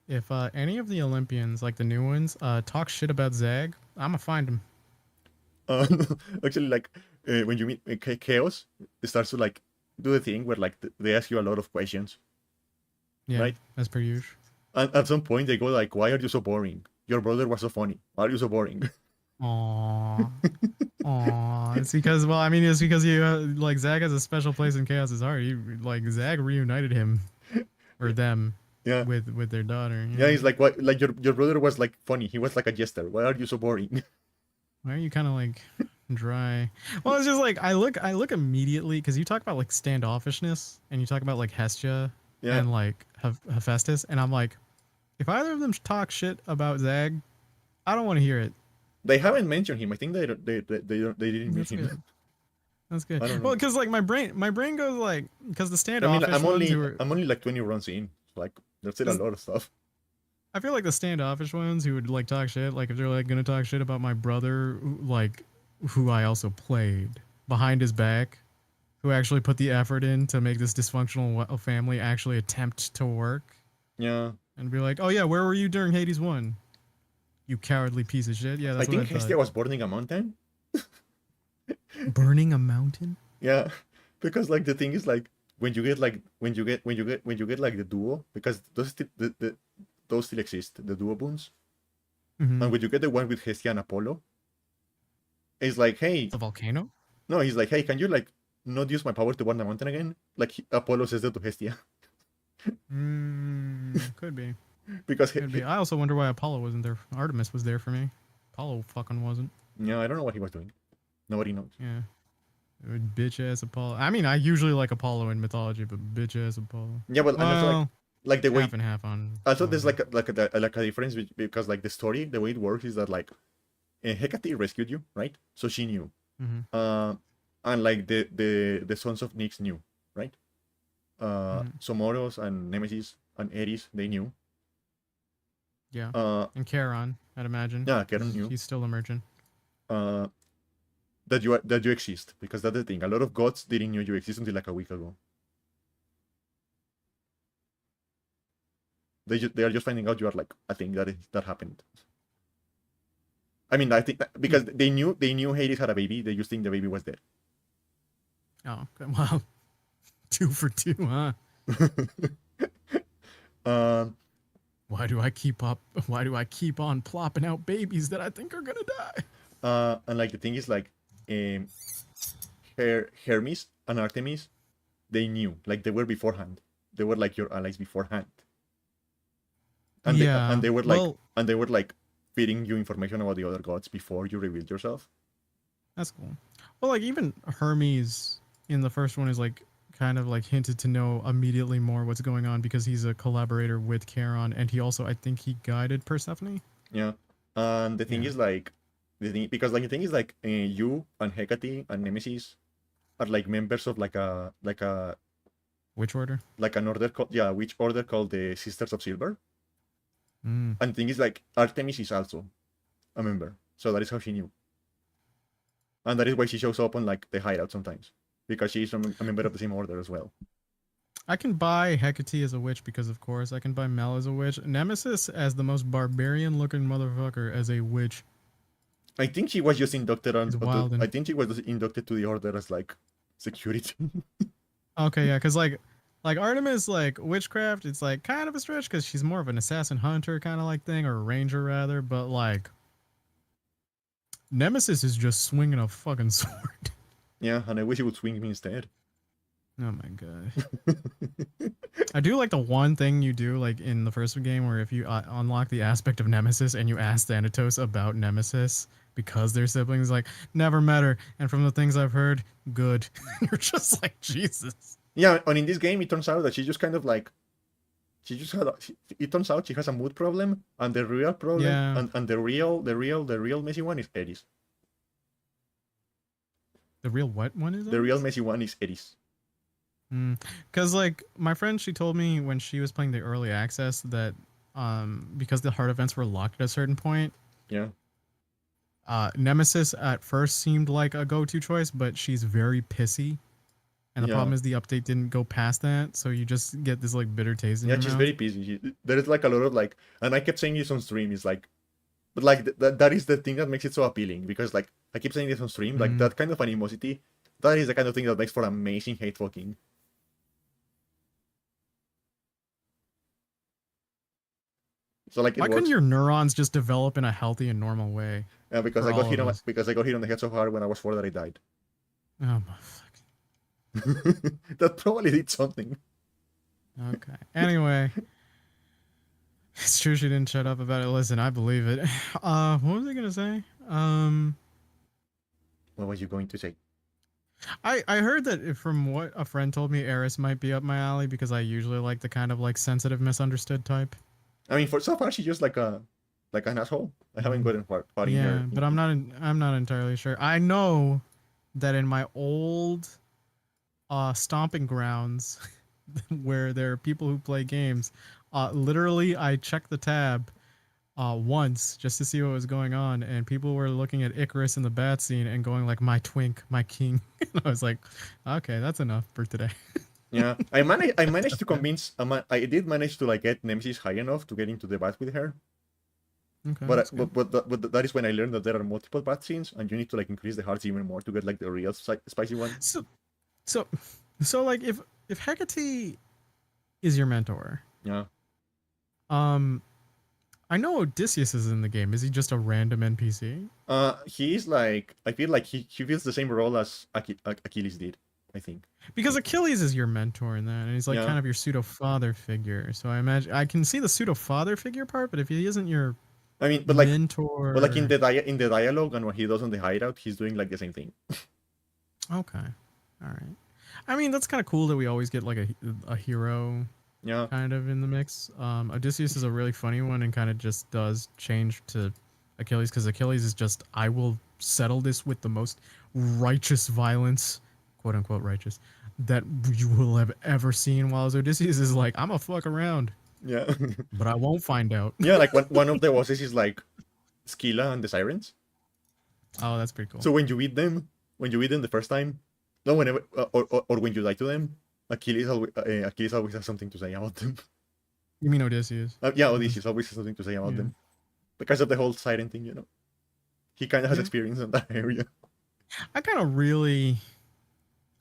if any of the Olympians, like the new ones, talk shit about Zag, I'ma find them. Uh, Actually, like when you meet Chaos, it starts to like do the thing where like they ask you a lot of questions, Yeah, right? as per usual. And at some point they go like, "Why are you so boring? Your brother was so funny. Why are you so boring?" Aww. Aww. It's because, well, I mean, it's because you, like, Zag has a special place in Chaos's heart. Like, Zag reunited him, or them, Yeah, with their daughter. yeah. Yeah. He's like, "What? Like your brother was like funny. He was like a jester. Why are you so boring?" Why are you kind of like dry? Well, it's just like I look immediately because you talk about like standoffishness and you talk about like Hestia Yeah, and like Hephaestus, and I'm like, if either of them talk shit about Zag, I don't want to hear it. they haven't mentioned him. I think they didn't That's mention him. good. That's good. I don't Well, know. because like my brain goes like because the I mean, standoffish ones who are I'm only like 20 runs in. Like there's still a 'cause lot of stuff. I feel like the standoffish ones who would like talk shit, like if they're like gonna talk shit about my brother, like who I also played behind his back, who actually put the effort in to make this dysfunctional family actually attempt to work, Yeah, and be like, oh yeah, where were you during Hades 1? You cowardly piece of shit. Yeah, I that's what I think thought. Hestia was burning a mountain. Burning a mountain? Yeah, because like the thing is like when you get like the duo, because those still exist, the duo boons. Mm-hmm. And when you get the one with Hestia and Apollo, it's like, hey, The volcano? no, he's like, hey, can you like not use my power to burn the mountain again? Like Apollo says that to Hestia. Could be. Because Could be. I also wonder why Apollo wasn't there. Artemis was there for me. Apollo fucking wasn't. yeah, I don't know what he was doing. Nobody knows. Yeah. Bitch ass Apollo. I mean, I usually like Apollo in mythology, but bitch ass Apollo. Yeah, but and also Well, like the way half and half on. also there's mythology. like a difference because like the story, the way it works is that like Hecate rescued you, right? So she knew. Mhm. And like the sons of Nyx knew, right? Mhm. So Moros and Nemesis and Ares, they knew. Yeah. Uh, And Charon, I'd imagine. yeah, Charon knew. He's still emerging. Uh, that you exist, because that's the thing. A lot of gods didn't know you exist until like a week ago. They are just finding out you are like a thing that happened. I mean, I think because they knew Hades had a baby, they just think the baby was dead. Oh, good. Wow. 2 for 2, huh? um, Why do I keep on plopping out babies that I think are gonna die? and like the thing is like, um, Hermes and Artemis, they knew, like they were beforehand. They were like your allies beforehand, and Yeah. they were like feeding you information about the other gods before you revealed yourself. That's cool. Well, like even Hermes in the first one is like kind of like hinted to know immediately more what's going on because he's a collaborator with Charon, and he also I think he guided Persephone. Yeah, and the thing Yeah. is like because like the thing is like you and Hecate and Nemesis are like members of Which order? like an order called, yeah, which order called the Sisters of Silver. Mm. And the thing is like Artemis is also a member, so that is how she knew, and that is why she shows up on like the hideout sometimes, because she's a member of the same order as well. I can buy Hecate as a witch because, of course, I can buy Mel as a witch. Nemesis as the most barbarian-looking motherfucker as a witch. I think she was just inducted He's wild I and think she was just inducted to the order as like security. okay, yeah, because like Artemis, like witchcraft, it's like kind of a stretch because she's more of an assassin hunter kind of like thing, or a ranger rather. But like Nemesis is just swinging a fucking sword. Yeah, and I wish he would swing me instead. Oh my god. I do like the one thing you do like in the first game where if you unlock the aspect of Nemesis and you ask Thanatos about Nemesis because they're siblings, like never met her, and from the things I've heard, good. You're just like Jesus. Yeah, and in this game, it turns out that she just kind of like it turns out she has a mood problem, and the real problem, Yeah. and the real messy one is Eris. The real what one is it? The real messy one is Eris. Because like my friend, she told me when she was playing the early access that because the heart events were locked at a certain point, Yeah. Nemesis at first seemed like a go-to choice, but she's very pissy. And the Yeah. problem is the update didn't go past that, so you just get this like bitter taste in Yeah, your she's mouth. very busy. There is like a lot of like, and I kept saying this on stream. Is like, but like that is the thing that makes it so appealing because like I keep saying this on stream. Like Mm. that kind of animosity, that is the kind of thing that makes for amazing hate fucking. So like it Why couldn't works. your neurons just develop in a healthy and normal way Yeah, because for I got all hit of on us? because I got hit on the head so hard when I was 4 that I died. Oh my fuck. That probably did something. Okay. Anyway, it's true she didn't shut up about it. Listen, I believe it. What was I gonna say? What was you going to say? I heard that from what a friend told me, Eris might be up my alley because I usually like the kind of like sensitive, misunderstood type. I mean, for so far she's just like an asshole. I haven't Mm. gotten far in Yeah, her. but I'm not entirely sure. I know that in my old stomping grounds where there are people who play games, literally I checked the tab once just to see what was going on, and people were looking at Icarus in the bat scene and going like, "My twink, my king." And I was like, "Okay, that's enough for today." Yeah, I managed to convince. I did manage to like get Nemesis high enough to get into the bat with her. Okay, But that's good. that is when I learned that there are multiple bat scenes, and you need to like increase the hearts even more to get like the real spicy one. So, so, so like if Hecate is your mentor, Yeah. um, I know Odysseus is in the game. Is he just a random NPC? He is like I feel like he feels the same role as Achilles did. I think. Because Achilles is your mentor in that, and he's like Yeah. kind of your pseudo father figure. So I imagine I can see the pseudo father figure part, but if he isn't your I mean, but like in mentor, the dialogue and what he does on the hideout, he's doing like the same thing. okay, all right. I mean, that's kind of cool that we always get like a hero Yeah. kind of in the mix. Odysseus is a really funny one and kind of just does change to Achilles because Achilles is just I will settle this with the most righteous violence, quote unquote righteous, that you will have ever seen. While Odysseus is like I'm a fuck around, Yeah. but I won't find out. Yeah, like one of the bosses is like Scylla and the Sirens. Oh, that's pretty cool. So when you beat them the first time, no, whenever or when you die to them, Achilles always has something to say about them. You mean Odysseus? Yeah, Odysseus always has something to say about Yeah. them because of the whole siren thing. He kind of has Yeah. experience in that area. I kind of really.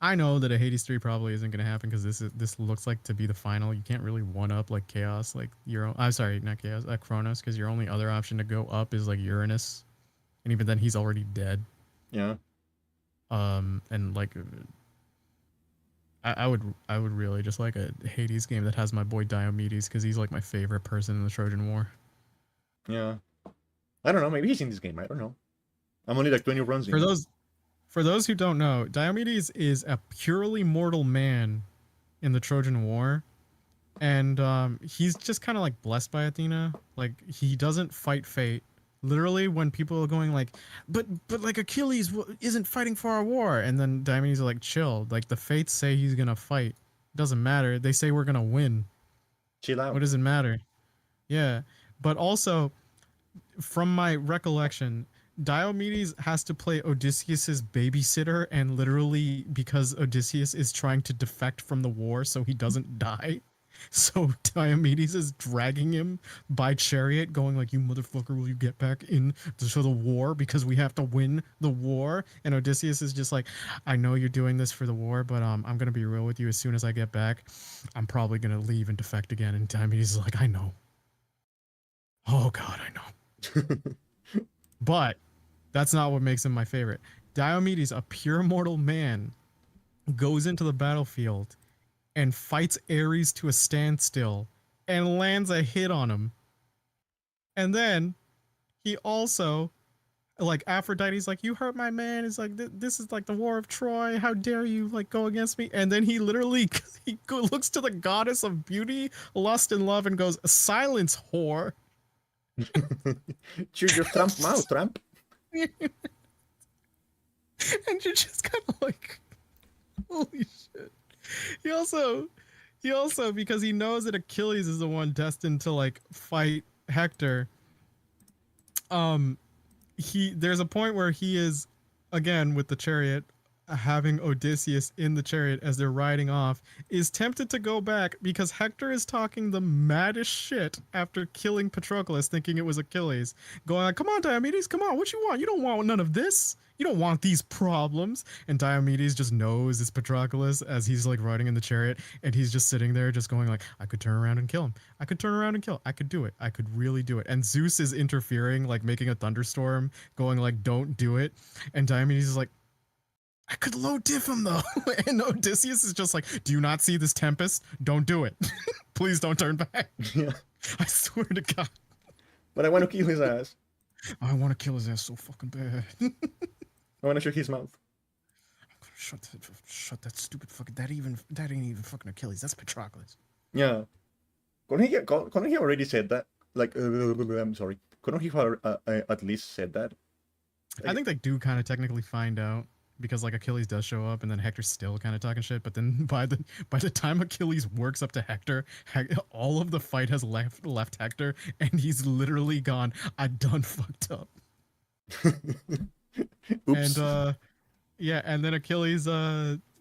I know that a Hades 3 probably isn't going to happen because this looks like to be the final. You can't really one up like Chaos, like your. I'm sorry, not Chaos, Kronos, because your only other option to go up is like Uranus, and even then he's already dead. Yeah. And like, I would really just like a Hades game that has my boy Diomedes because he's like my favorite person in the Trojan War. Yeah. I don't know. Maybe he's in this game. I don't know. I'm only like 20 runs For in. those who don't know, Diomedes is a purely mortal man in the Trojan War, and he's just kind of like blessed by Athena. Like he doesn't fight fate. Literally, when people are going like, but like Achilles isn't fighting for our war, and then Diomedes are like, chill. Like the fates say he's gonna fight. Doesn't matter. They say we're gonna win. Chill What out. does it matter? Yeah, but also from my recollection, Diomedes has to play Odysseus's babysitter, and literally because Odysseus is trying to defect from the war so he doesn't die. So Diomedes is dragging him by chariot, going like, "You motherfucker, will you get back in to the war because we have to win the war?" And Odysseus is just like, "I know you're doing this for the war, but I'm gonna be real with you. As soon as I get back, I'm probably gonna leave and defect again." And Diomedes is like, "I know. Oh God, I know." But that's not what makes him my favorite. Diomedes, a pure mortal man, goes into the battlefield and fights Ares to a standstill and lands a hit on him. And then he also, like, Aphrodite's like, "You hurt my man." It's like, "This is like the war of Troy. How dare you like go against me?" And then he literally looks to the goddess of beauty, lust, and love and goes, "Silence, whore." Chew your Trump mouth, Trump. And you're just kind of like, holy shit. He also because he knows that Achilles is the one destined to like fight Hector, um there's a point where he is again with the chariot having Odysseus in the chariot as they're riding off, is tempted to go back because Hector is talking the maddest shit after killing Patroclus, thinking it was Achilles, going like, come on Diomedes, come on, what you want? You don't want none of this, you don't want these problems. And Diomedes just knows it's Patroclus as he's like riding in the chariot, and he's just sitting there just going like, I could turn around and kill him, I could turn around and kill, I could do it, I could really do it. And Zeus is interfering, like making a thunderstorm, going like, don't do it. And Diomedes is like, I could low diff him though. And Odysseus is just like, do you not see this tempest? Don't do it. Please don't turn back. Yeah. I swear to God. But I want to kill his ass. I want to kill his ass so fucking bad. I want to shut his mouth. Shut that stupid fucking, that ain't even fucking Achilles. That's Patroclus. Yeah. Couldn't he already said that? Like, I'm sorry. Couldn't he have at least said that? Like, I think they do kind of technically find out, because like Achilles does show up, and then Hector's still kind of talking shit. But then by the time Achilles works up to Hector, all of the fight has left Hector, and he's literally gone, I done fucked up. Oops. And yeah, and then Achilles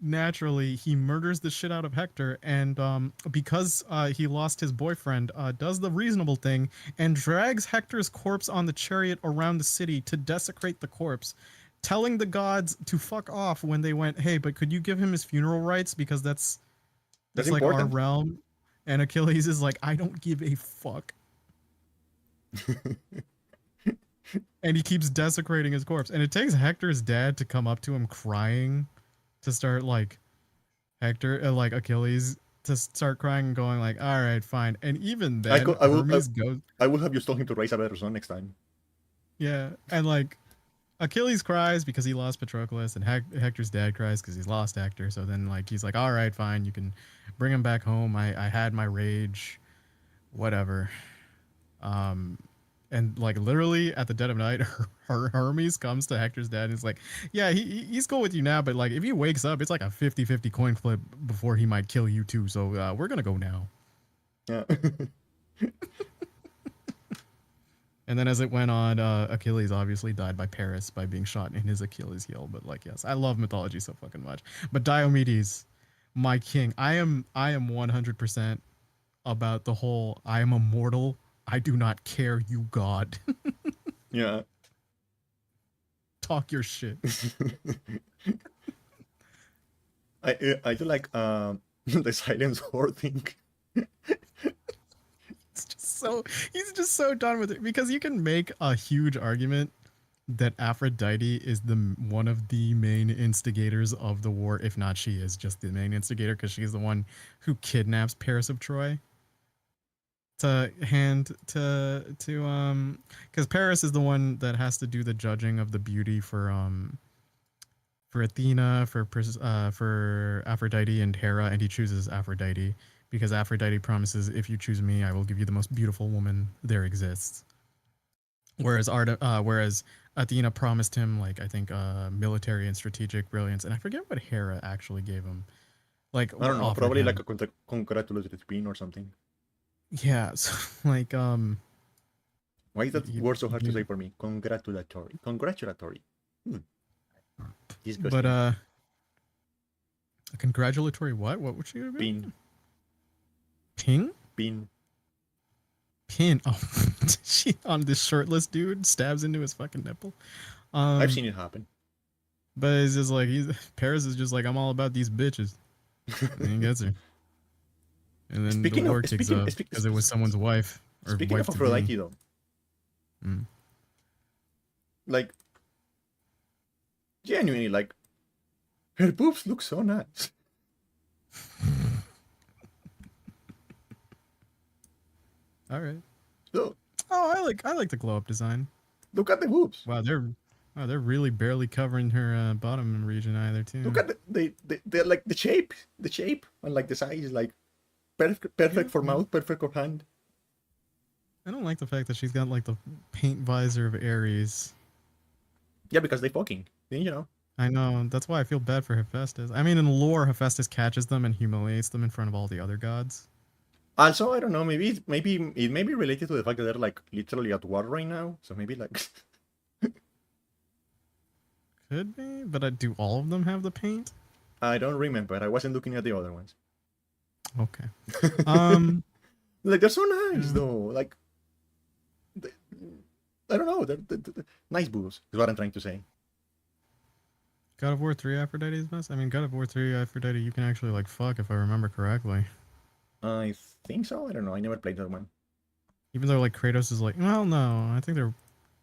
naturally he murders the shit out of Hector, and because he lost his boyfriend, does the reasonable thing and drags Hector's corpse on the chariot around the city to desecrate the corpse, telling the gods to fuck off when they went, hey, but could you give him his funeral rites, because that's like our realm. And Achilles is like, I don't give a fuck. And he keeps desecrating his corpse, and it takes Hector's dad to come up to him crying, to start like like Achilles to start crying and going like, all right, fine. And even then Hermes goes, I will have you told him to raise a better son next time. Yeah, and like Achilles cries because he lost Patroclus, and Hector's dad cries because he's lost Hector. So then like he's like, all right, fine, you can bring him back home. I had my rage, whatever. And like literally at the dead of night, Hermes comes to Hector's dad and is like, yeah, he's cool with you now, but like if he wakes up, it's like a 50-50 coin flip before he might kill you too. So we're gonna go now. Yeah. And then as it went on, Achilles obviously died by Paris by being shot in his Achilles heel. But like, yes, I love mythology so fucking much. But Diomedes, my king, I am 100% about the whole I am immortal, I do not care, you god. Yeah. Talk your shit. I do like the silence whore thing. It's just so, he's just so done with it, because you can make a huge argument that Aphrodite is one of the main instigators of the war, if not she is just the main instigator, because she's the one who kidnaps Paris of Troy to hand to because Paris is the one that has to do the judging of the beauty for Athena, for Aphrodite and Hera, and he chooses Aphrodite because Aphrodite promises, if you choose me, I will give you the most beautiful woman there exists. Whereas Athena promised him, like, I think military and strategic brilliance, and I forget what Hera actually gave him. Like, I don't know, probably like a congratulatory spin or something. Yeah, so like why is that word so hard to say for me? Congratulatory. But a congratulatory what? What would she have been? Ping? Pin. Oh, she on this shirtless dude stabs into his fucking nipple. I've seen it happen. But it's just like Paris is just like, I'm all about these bitches. And he gets her. And then the war kicks up because it was someone's wife. Or speaking wife of Aphrodite, though, like, genuinely, like, her boobs look so nice. All right. So, I like the glow up design. Look at the boobs. Wow, they're really barely covering her bottom region either too. Look at they're like the shape, and like the size, like. Perfect for mouth, perfect for hand. I don't like the fact that she's got like the paint visor of Ares. Yeah, because they fucking, you know. I know, that's why I feel bad for Hephaestus. I mean, in lore, Hephaestus catches them and humiliates them in front of all the other gods. Also, I don't know, maybe it may be related to the fact that they're like literally at war right now. So maybe like Could be, but do all of them have the paint? I don't remember. I wasn't looking at the other ones. Okay. Um. Like they're so nice Yeah. though. Like they- I don't know. They're nice boobs is what I'm trying to say. God of War 3 Aphrodite is best? I mean, God of War 3 Aphrodite, you can actually, like, fuck if I remember correctly. I think so. I don't know. I never played that one. Even though, like, Kratos is like, well, no, I think they're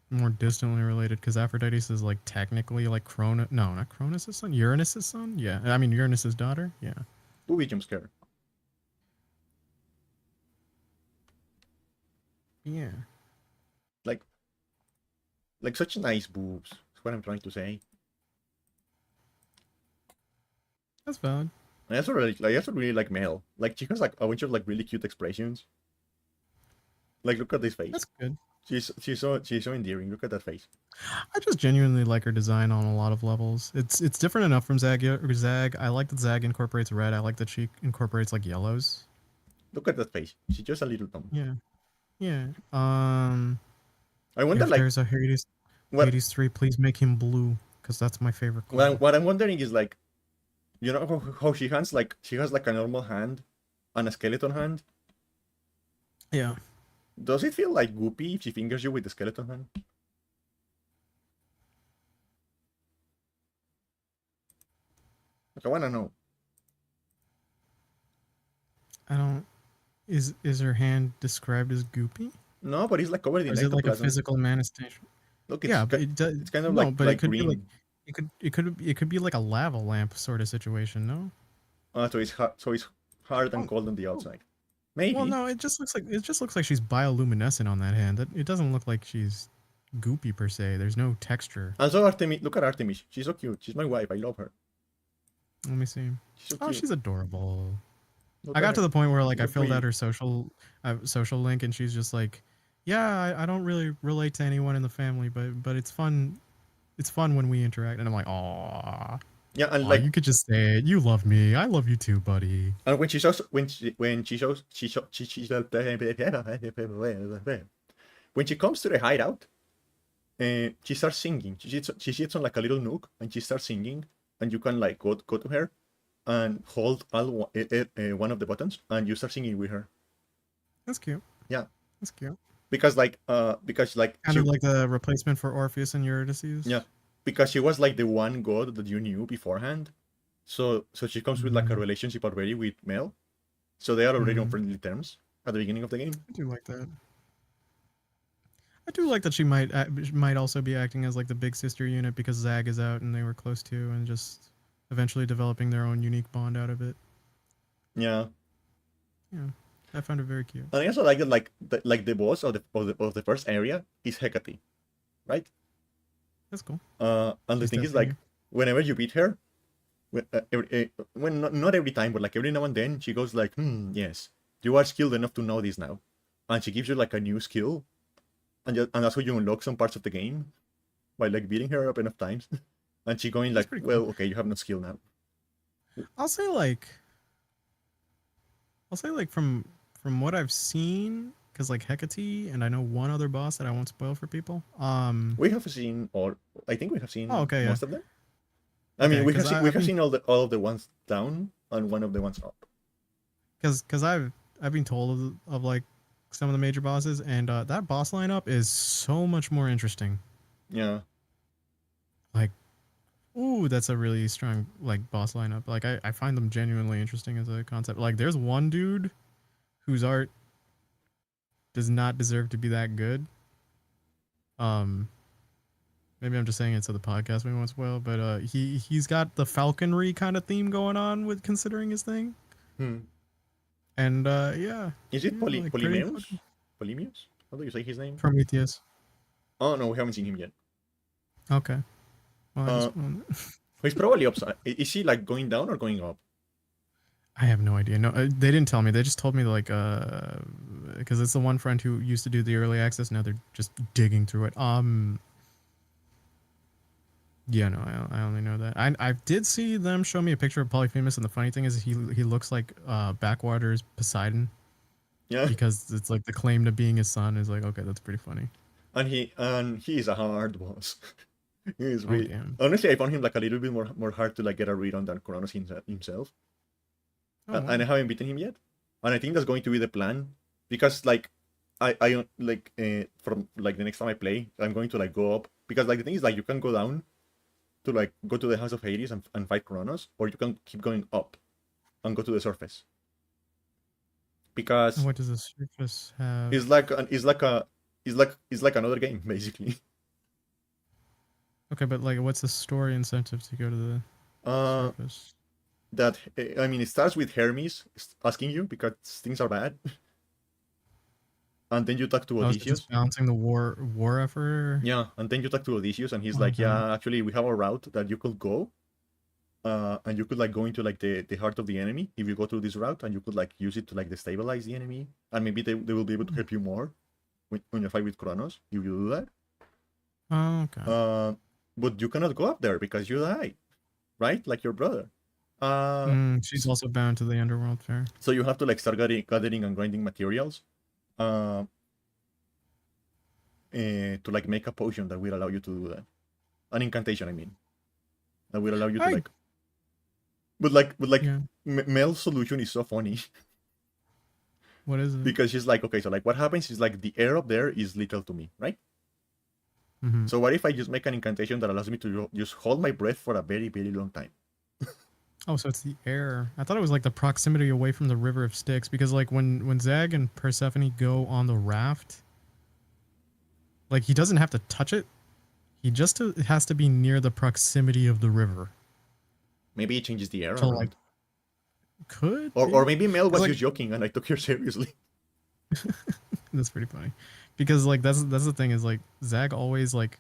more distantly related because Aphrodite is, like, technically, like, Cronus. No, not Cronus' son. Uranus' son? Yeah. I mean, Uranus' daughter? Yeah. Booby jump scare. Yeah. Like such nice boobs. Is what I'm trying to say. That's valid. I also really like Mel. Like she has like a bunch of like really cute expressions. Like look at this face. That's good. She's so endearing. Look at that face. I just genuinely like her design on a lot of levels. It's different enough from Zag. I like that Zag incorporates red. I like that she incorporates, like, yellows. Look at that face. She's just a little dumb. Yeah. Yeah. I wonder If like there's a Hades, what Hades 3, please make him blue, because that's my favorite color. what I'm wondering is like, you know how she has like a normal hand and a skeleton hand. Yeah. Does it feel like goopy if she fingers you with the skeleton hand? Like, I wanna know. I don't. Is her hand described as goopy? No, but it's like covered Or in is it like a ectoplasm. physical manifestation? Look, Yeah, but it does. it's kind of No, but it like could be like green. it could be like a lava lamp sort of situation. No. So it's hard and Oh, cold on the oh. outside. Well, Maybe. no. It just looks like she's bioluminescent on that hand. It doesn't look like she's goopy per se. There's no texture. Also, Artemis, look at Artemis. She's so cute. She's my wife. I love her. Let me see. She's so Oh, cute. she's adorable. Look I at got to her. the point where, like, I Look filled out pretty. her social link, and she's just like, "Yeah, I don't really relate to anyone in the family, but it's fun. It's fun when we interact." And I'm like, "Aw, Yeah, and aw, you could just say it. You love me. I love you too, buddy." when she shows when she comes to the hideout, she starts singing. She sits on like a little nook and she starts singing, and you can like go to her and hold one of the buttons and you start singing with her. That's cute. Yeah, That's cute. because Kind she of like the replacement for Orpheus and Eurydice. yeah because she was like the one god that you knew beforehand. So she comes with like a Mm, relationship already with Mel. So they are already on mm. friendly terms at the beginning of the game. I do like that. I do like that she might also be acting as like the big sister unit because Zag is out and they were close to, and just eventually developing their own unique bond out of it. Yeah. Yeah, I found it very cute. And I also like that the boss of the first area is Hecate, right? That's cool. And the She's thing is testing like you. whenever you beat her, when not every time, but like every now and then, she goes like, yes, you are skilled enough to know this now, and she gives you like a new skill, and that's how you unlock some parts of the game by like beating her up enough times, and she going That's like, pretty cool. well, okay, you have no skill now. I'll say like from what I've seen, because like Hecate and I know one other boss that I won't spoil for people. We have seen, or I think we have Oh, seen okay, yeah. most of them. I Okay, mean, because we I've have been seen all of the ones down and one of the ones up. because I've been told of like some of the major bosses, and that boss lineup is so much more interesting. Yeah, Like, ooh, that's a really strong like boss lineup. Like I find them genuinely interesting as a concept. Like there's one dude whose art does not deserve to be that good. Um, maybe I'm just saying it so the podcast maybe won't spoil, but he's got the falconry kind of theme going on with considering his thing, hmm. and yeah, Is it yeah, like pretty fucking Polymeus? How do you say his name? Prometheus. Oh no, we haven't seen him yet. Okay, well I Uh, just he's probably upside. Is he like going down or going up? I have no idea. No, they didn't tell me. They just told me like because it's the one friend who used to do the early access. Now they're just digging through it. Yeah, no, I only know that. I did see them show me a picture of Polyphemus, and the funny thing is he looks like Backwaters Poseidon Yeah, because it's like the claim to being his son is like, okay, that's pretty funny. and he is a hard boss. He's Oh really damn. honestly, I found him like a little bit more hard to like get a read on than Kronos himself. Oh And wow. I haven't beaten him yet. And I think that's going to be the plan because like I like from like the next time I play, I'm going to like go up because like the thing is like you can go down to like go to the House of Hades and fight Kronos, or you can keep going up and go to the surface And because what does the surface have? it's like another game basically. Okay, but like, what's the story incentive to go to the Uh, surface? that I mean, it starts with Hermes asking you because things are bad, and then you talk to Oh, is it just Odysseus. balancing the war effort? Yeah, and then you talk to Odysseus, and he's like, Okay. "Yeah, actually, we have a route that you could go, and you could like go into like the heart of the enemy if you go through this route, and you could like use it to like destabilize the enemy, and maybe they will be able to help you more when you fight with Kronos if you do that. Oh, okay. Uh, but you cannot go up there because you die, right? Like your brother. Uh, She's also bound to the underworld fair. so you have to like start gathering and grinding materials. Uh, to like make a potion that will allow you to do that. An incantation, I mean, that will allow you to I like. But yeah. Mel's solution is so funny What is it? because she's like, okay, so like what happens is like the air up there is lethal to me, right? Mm-hmm. So what if I just make an incantation that allows me to just hold my breath for a very very long time? Oh, so it's the air. I thought it was like the proximity away from the River of Styx because like when Zag and Persephone go on the raft, like he doesn't have to touch it. He just has to be near the proximity of the river. Maybe it changes the air So like around, could or be maybe Mel because was like just joking and I took her seriously. that's pretty funny because like that's the thing is like Zag always like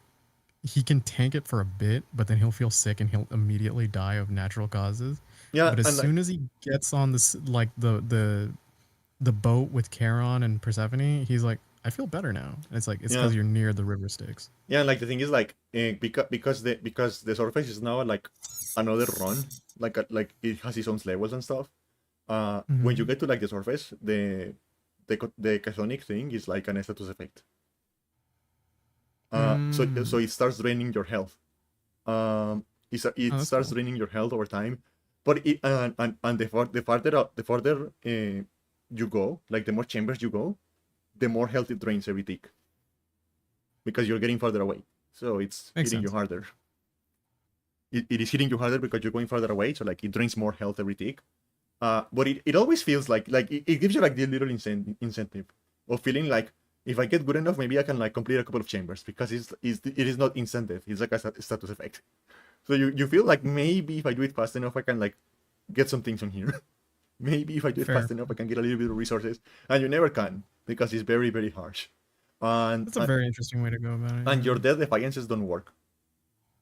he can tank it for a bit, but then he'll feel sick and he'll immediately die of natural causes. Yeah, But as and like soon as he gets on this like the boat with Charon and Persephone, he's like, I feel better now. And it's like it's yeah, because you're near the river Styx. yeah, and like the thing is like because the surface is now like another run, like it has its own levels and stuff. When you Mm-hmm. get to like the surface, the chthonic thing is like an status effect. So Mm. it starts draining your health. Oh, It that's starts cool. draining your health over time, but and the farther you go, like the more chambers you go, the more health it drains every tick because you're getting farther away. So it's Makes hitting you sense. harder. It is hitting you harder because you're going farther away. So like it drains more health every tick. But it always feels like it gives you like the little incentive of feeling like if I get good enough, maybe I can like complete a couple of chambers because it is not incentive. It's like a status effect. So you feel like maybe if I do it fast enough, I can like get some things on here. Maybe if I do it Fair. fast enough, I can get a little bit of resources, and you never can because it's very very harsh. And That's a and, very interesting way to go about it. and Yeah. your death defiances don't work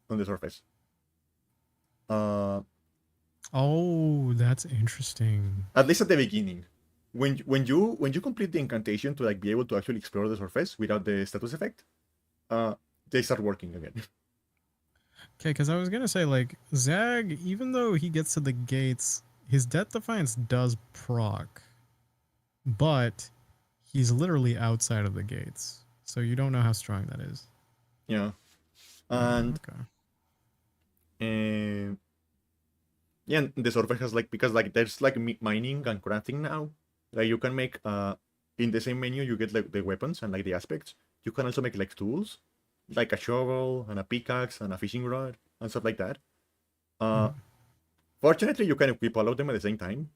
on the surface. Uh, Oh, that's interesting. at least at the beginning. When you complete the incantation to like be able to actually explore the surface without the status effect, uh, they start working again. Okay, because I was gonna say like Zag, even though he gets to the gates, his death defiance does proc, but he's literally outside of the gates, so you don't know how strong that is. Yeah, Oh, and okay. uh, yeah, the surface has like because like there's like mining and crafting now. Like you can make in the same menu you get like the weapons and like the aspects. You can also make like tools, like a shovel and a pickaxe and a fishing rod and stuff like that. Uh, Mhm. Fortunately, you can equip all of them at the same time,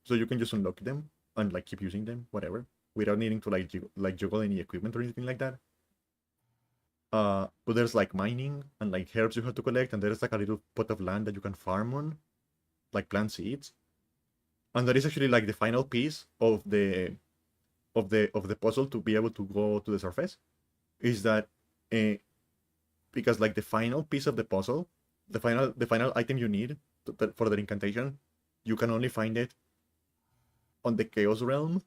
so you can just unlock them and like keep using them, whatever, without needing to like juggle any equipment or anything like that. But there's like mining and like herbs you have to collect, and there's like a little pot of land that you can farm on, like plant seeds. And that is actually like the final piece of the puzzle to be able to go to the surface. Is that uh, because like the final piece of the puzzle, the final item you need for the incantation, you can only find it on the chaos realm,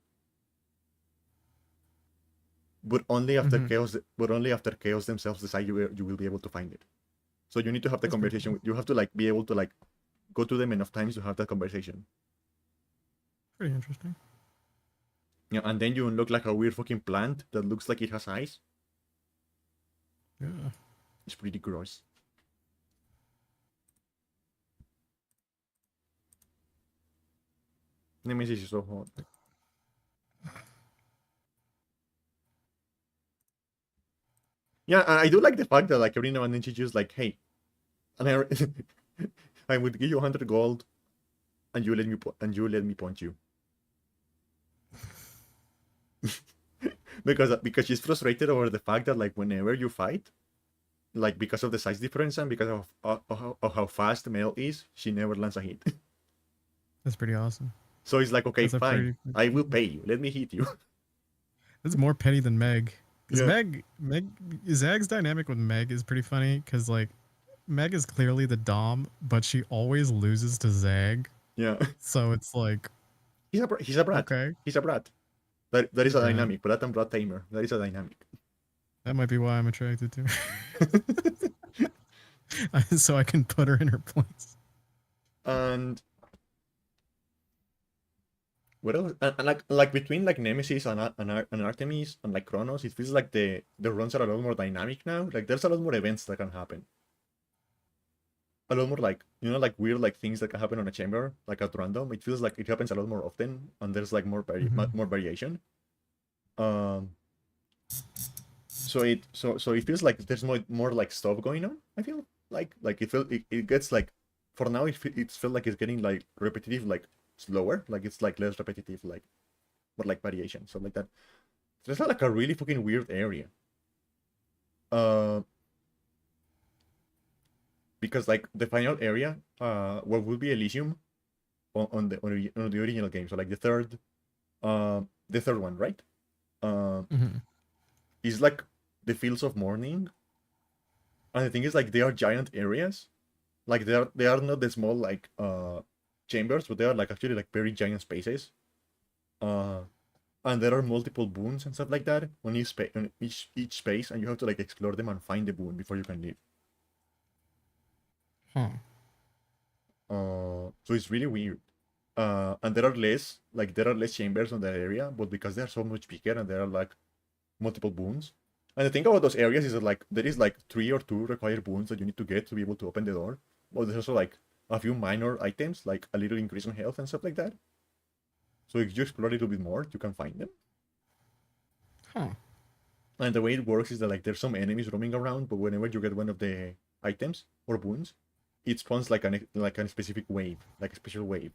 Mhm. but only after chaos themselves decide you will be able to find it. So you need to have the That's pretty conversation. cool. You have to like be able to like go to them enough times to have that conversation. Pretty interesting. Yeah, and then you unlock like a weird fucking plant that looks like it has eyes. Yeah. It's pretty gross. Nemesis is so hot. Yeah, and I do like the fact that like every now and then she just like, hey, and I would give you 100 gold, and you let me punch you. because she's frustrated over the fact that like whenever you fight, like because of the size difference and because of how fast Mel is, she never lands a hit. That's pretty awesome. So it's like, okay, That's a fine, pretty. I will pay you. Let me hit you. That's more petty than Meg. Because Yeah. Zag's dynamic with Meg is pretty funny. Because like, Meg is clearly the dom, but she always loses to Zag. Yeah. So it's like, He's a brat. okay, He's a brat. That is a Brat. dynamic. Brat and brat tamer. That is a dynamic. that might be why I'm attracted to her. So I can put her in her place. And what else? And like between like Nemesis and Artemis and like Kronos, it feels like the runs are a lot more dynamic now. Like there's a lot more events that can happen. A lot more like, you know, like weird like things that can happen on a chamber, like at random. It feels like it happens a lot more often, and there's like more more variation. So it feels like there's more like stuff going on. I feel like it gets like, for now it feels like it's getting like repetitive, like slower, like it's like less repetitive, like more like variation, stuff like that. So it's not like a really fucking weird area. Because like the final area, what would be Elysium on the original game. So like the third one, right? Is like the Fields of Morning, and the thing is like they are giant areas. Like they are not the small like chambers, but they are like actually like very giant spaces. And there are multiple boons and stuff like that on each space, and you have to like explore them and find the boon before you can leave. So it's really weird. And there are less chambers on that area, but because they are so much bigger and there are like multiple boons. And the thing about those areas is that like there is like 3 or 2 required boons that you need to get to be able to open the door. But there's also like a few minor items, like a little increase in health and stuff like that. So if you explore a little bit more, you can find them. And the way it works is that like there's some enemies roaming around, but whenever you get one of the items or boons, it spawns like a specific wave, like a special wave.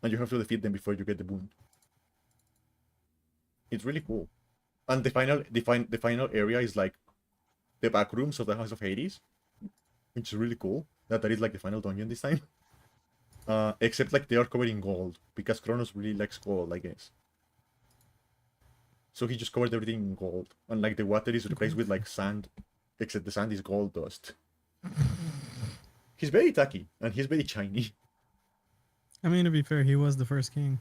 And you have to defeat them before you get the boon. It's really cool. And the final area is like the back rooms of the House of Hades, which is really cool. That is like the final dungeon this time. Except like they are covered in gold, because Kronos really likes gold, I guess. So he just covered everything in gold, and like the water is replaced with like sand, except the sand is gold dust. He's very tacky, and he's very shiny. I mean, to be fair, he was the first king.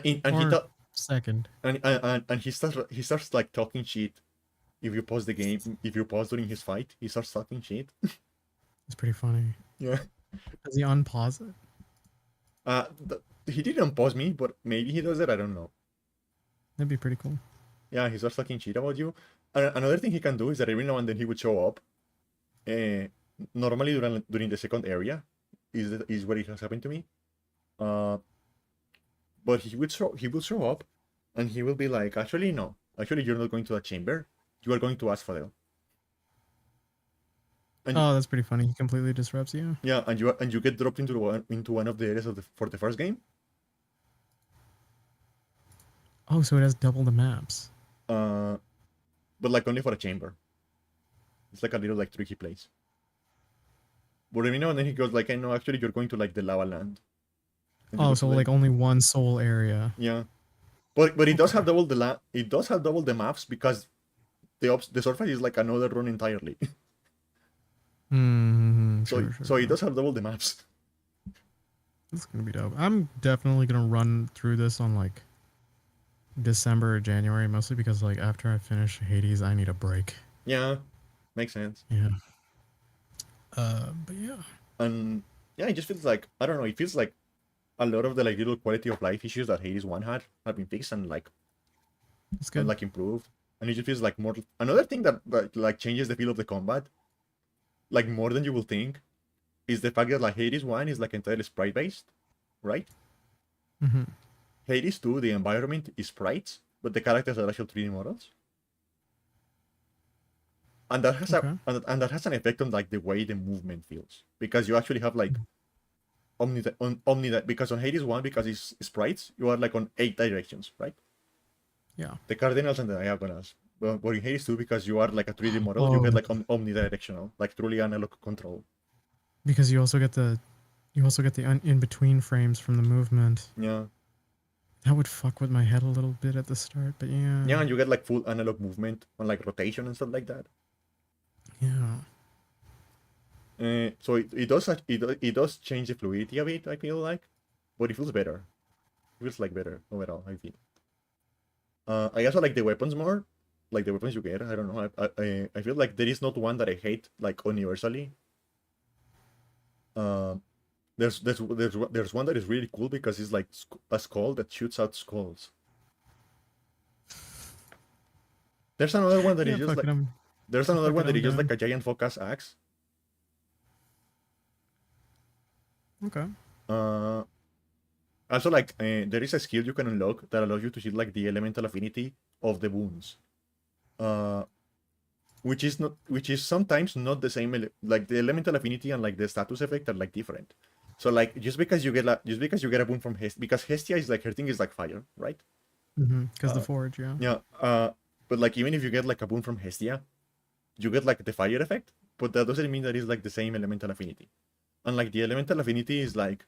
And second. And he starts like talking shit. If you pause the game, if you pause during his fight, he starts talking shit. It's pretty funny. Yeah. Does he unpause it? He didn't unpause me, but maybe he does it. I don't know. That'd be pretty cool. Yeah, he starts talking shit about you. Another thing he can do is that every now and then he would show up. Normally during the second area is where it has happened to me. But he will show up, and he will be like, actually no, actually you're not going to that chamber. You are going to Asphodel. Oh, that's pretty funny. He completely disrupts you. Yeah, and you get dropped into one of the areas for the first game. Oh, so it has double the maps. But like only for a chamber. It's like a little like tricky place. But every now and then he goes like, I know actually you're going to like the lava land. Oh, so like only one soul area. Yeah, but it does have double the maps, because the surface is like another run entirely. So it does have double the maps. It's gonna be dope. I'm definitely gonna run through this on like December or January, mostly because like after I finish Hades, I need a break. Yeah, makes sense. Yeah. But yeah. And yeah, it just feels like, I don't know, it feels like a lot of the like little quality of life issues that Hades 1 had have been fixed and like it's good. and like improved. and it just feels like more. Another thing that like changes the feel of the combat, like more than you will think, is the fact that like Hades 1 is like entirely sprite based, right? Mm-hmm. Hades 2, the environment is sprites, but the characters are actual 3D models. And that has Okay. and that has an effect on like the way the movement feels. Because you actually have like because on Hades 1, because it's sprites, you are like on 8 directions, right? Yeah. The cardinals and the diagonals. But in Hades 2, because you are like a 3D model, you Oh, get like omnidirectional, like truly analog control. because you also get the in between frames from the movement. Yeah. That would fuck with my head a little bit at the start, but yeah. Yeah, and you get like full analog movement on like rotation and stuff like that. Yeah. So it does change the fluidity of it, I feel like, but it feels better. It feels like better overall, I feel. I also like the weapons more, like the weapons you get. I don't know. I feel like there is not one that I hate like universally. Uh, there's one that is really cool because it's like a skull that shoots out skulls. There's another one that Yeah, is just fuck it, like there's another fuck one it, that I'm is just down. like a giant focus axe. Okay. Uh, Also, like there is a skill you can unlock that allows you to see like the elemental affinity of the wounds. Uh, which is sometimes not the same. Like the elemental affinity and like the status effect are like different. So like just because you get a boon from Hestia, because Hestia is like her thing is like fire, right? Mm-hmm. Because the Uh, forge, yeah. yeah. But like even if you get like a boon from Hestia, you get like the fire effect, but that doesn't mean that it's like the same elemental affinity. And like the elemental affinity is like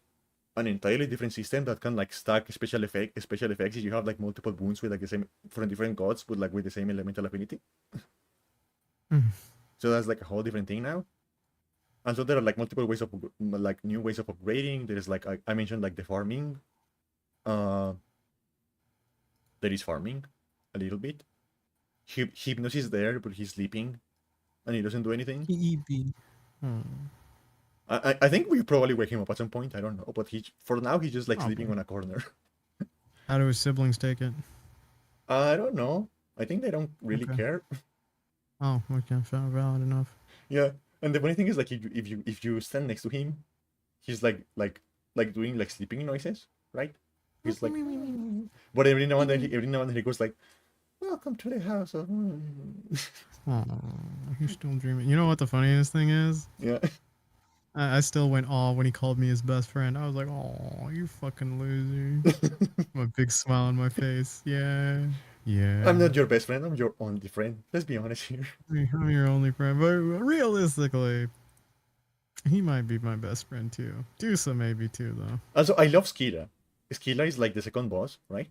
an entirely different system that can like stack special effects if you have like multiple boons with like the same from different gods but like with the same elemental affinity. Mm. So that's like a whole different thing now. And so there are like multiple ways of like new ways of upgrading. There is like I mentioned like the farming. Uh there is farming a little bit. Hypnosis is there, but he's sleeping and he doesn't do anything. EEB. Hmm. I think we probably wake him up at some point. I don't know, but he for now he's just like sleeping Probably. on a corner. How do his siblings take it? I don't know. I think they don't really Okay. care. Oh, okay, valid enough. Yeah, and the funny thing is like if you stand next to him, he's like doing like sleeping noises, right? He's like, but every now and then he goes like, "Welcome to the house of." Oh, he's still dreaming. You know what the funniest thing is? Yeah, I still went aw when he called me his best friend. I was like, oh, you fucking loser. A big smile on my face. Yeah. I'm Yeah. not your best friend. I'm your only friend. Let's be honest here. I'm your only friend. But realistically, he might be my best friend too. Dusa maybe too, though. Also, I love Skila. Skila is like the second boss, right?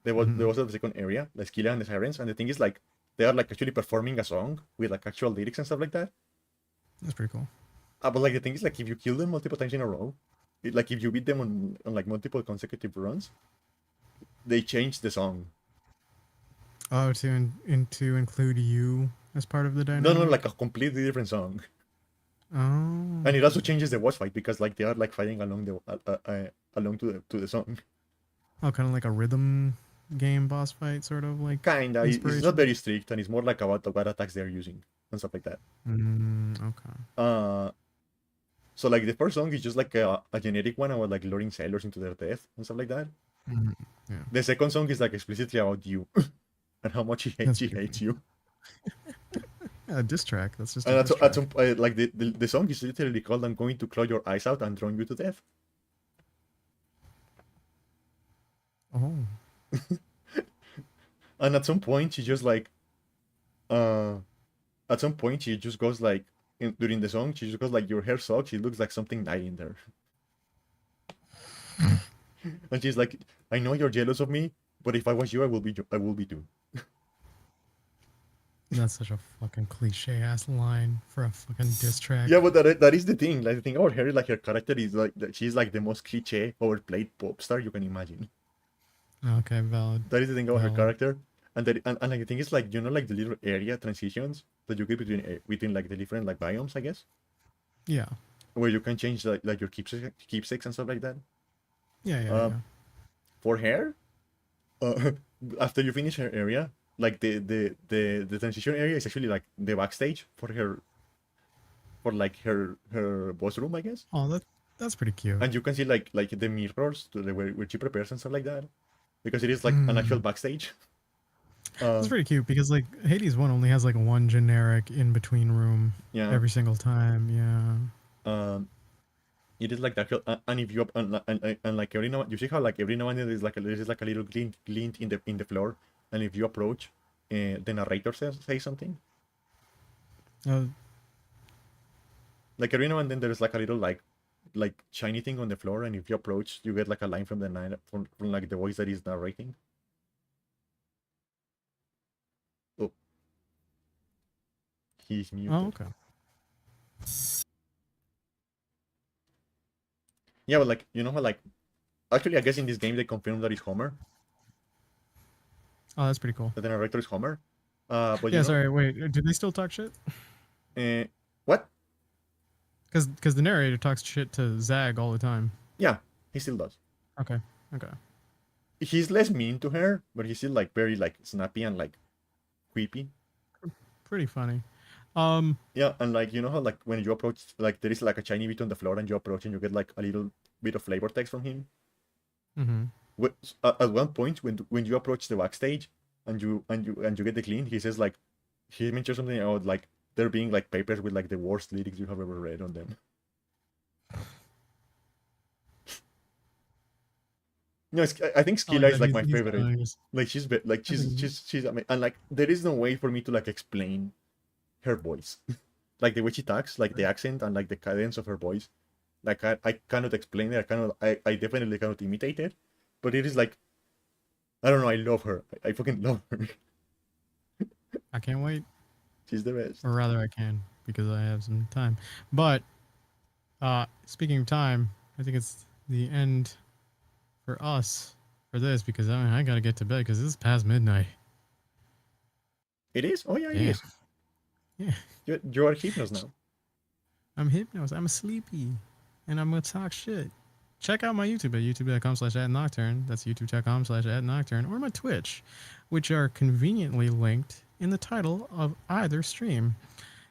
There Hmm. was the second area, like Skila and the Sirens, and the thing is like they are like actually performing a song with like actual lyrics and stuff like that. That's pretty cool. But like the thing is like if you kill them multiple times in a row, like if you beat them on like multiple consecutive runs, they change the song. Oh, to include you as part of the No, like dynamic. a completely different song. Oh, And it also okay. changes the boss fight because like they are like fighting along the along to the song. Oh, kind of like a rhythm game boss fight, sort of like Kinda, it's not inspiration. very strict and it's more like about what attacks they're using and stuff like that. Okay. Uh, so like the first song is just like a generic one about like luring sailors into their death and stuff like that. Mhm. Yeah, The second song is like explicitly about you and how much that's she pretty hates funny. you. Yeah, a diss track. That's just a And diss at track. some like the song is literally called "I'm going to claw your eyes out and drown you to death." Oh, And at some point she just like uh at some point she just goes like during the song she just goes like your hair sucks. It looks like something died in there. And she's like, I know you're jealous of me, but if I was you, I will be too. that's such a fucking cliche ass line for a fucking diss track. Yeah, but that is the thing. Like the thing about her, like her character is like that she's like the most cliche, overplayed pop star you can imagine. Okay, valid, That is the thing about her valid. character, and like the thing is like like the little area transitions that you get between like the different like biomes, I guess, Yeah, where you can change like your keepsakes and stuff like that. yeah, yeah, Uh, yeah. for her, uh, after you finish her area, like the transition area is actually like the backstage for her, for like her boss room, I guess. Oh, that's pretty cute. And you can see like the mirrors to the where she prepares and stuff like that, because it is like an actual Mm. backstage. That's pretty cute because like Hades 1 only has like one generic in between room Yeah. every single time. Yeah. It is like the actual, and if you and like every now, you see how like every now and then there's like a little glint in the floor, and if you approach, the narrator says something. Uh, Like every now and then there's like a little like shiny thing on the floor, and if you approach, you get like a line from the night from like the voice that is narrating. Oh, he's oh, muted. okay. Yeah, but like you know how like actually I guess in this game they confirmed that it's Homer, Oh, that's pretty cool. that the narrator is Homer. But you Yeah, know, sorry. Wait, do they still talk shit? uh, what? Because the narrator talks shit to Zag all the time. Yeah, he still does. Okay. Okay. He's less mean to her, but he's still like very like snappy and like creepy. Pretty funny. Um. Yeah, and like you know how like when you approach, like there is like a shiny bit on the floor, and you approach and you get like a little bit of flavor text from him. Mm-hmm. At one point when you approach the backstage and you get the clean, he says like he mentions something about like there being like papers with like the worst lyrics you have ever read on them. No, I think Oh Skilla yeah, is like my he's favorite. nice. Like like I think she's and like there is no way for me to like explain her voice, like the way she talks, like the accent and like the cadence of her voice. Like I cannot explain it. I definitely cannot imitate it, but it is like I don't know. I love her. I fucking love her. I can't wait, She's the best. or rather, I can because I have some time. But speaking of time, I think it's the end for us for this because I gotta get to bed because this is past midnight. It is. Oh yeah, it Damn. is. Yeah. You are Hypnos now. I'm hypnos. I'm sleepy, and I'm gonna talk shit. Check out my YouTube at youtube.com/@nocturne. That's youtube.com/@nocturne, or my Twitch, which are conveniently linked in the title of either stream.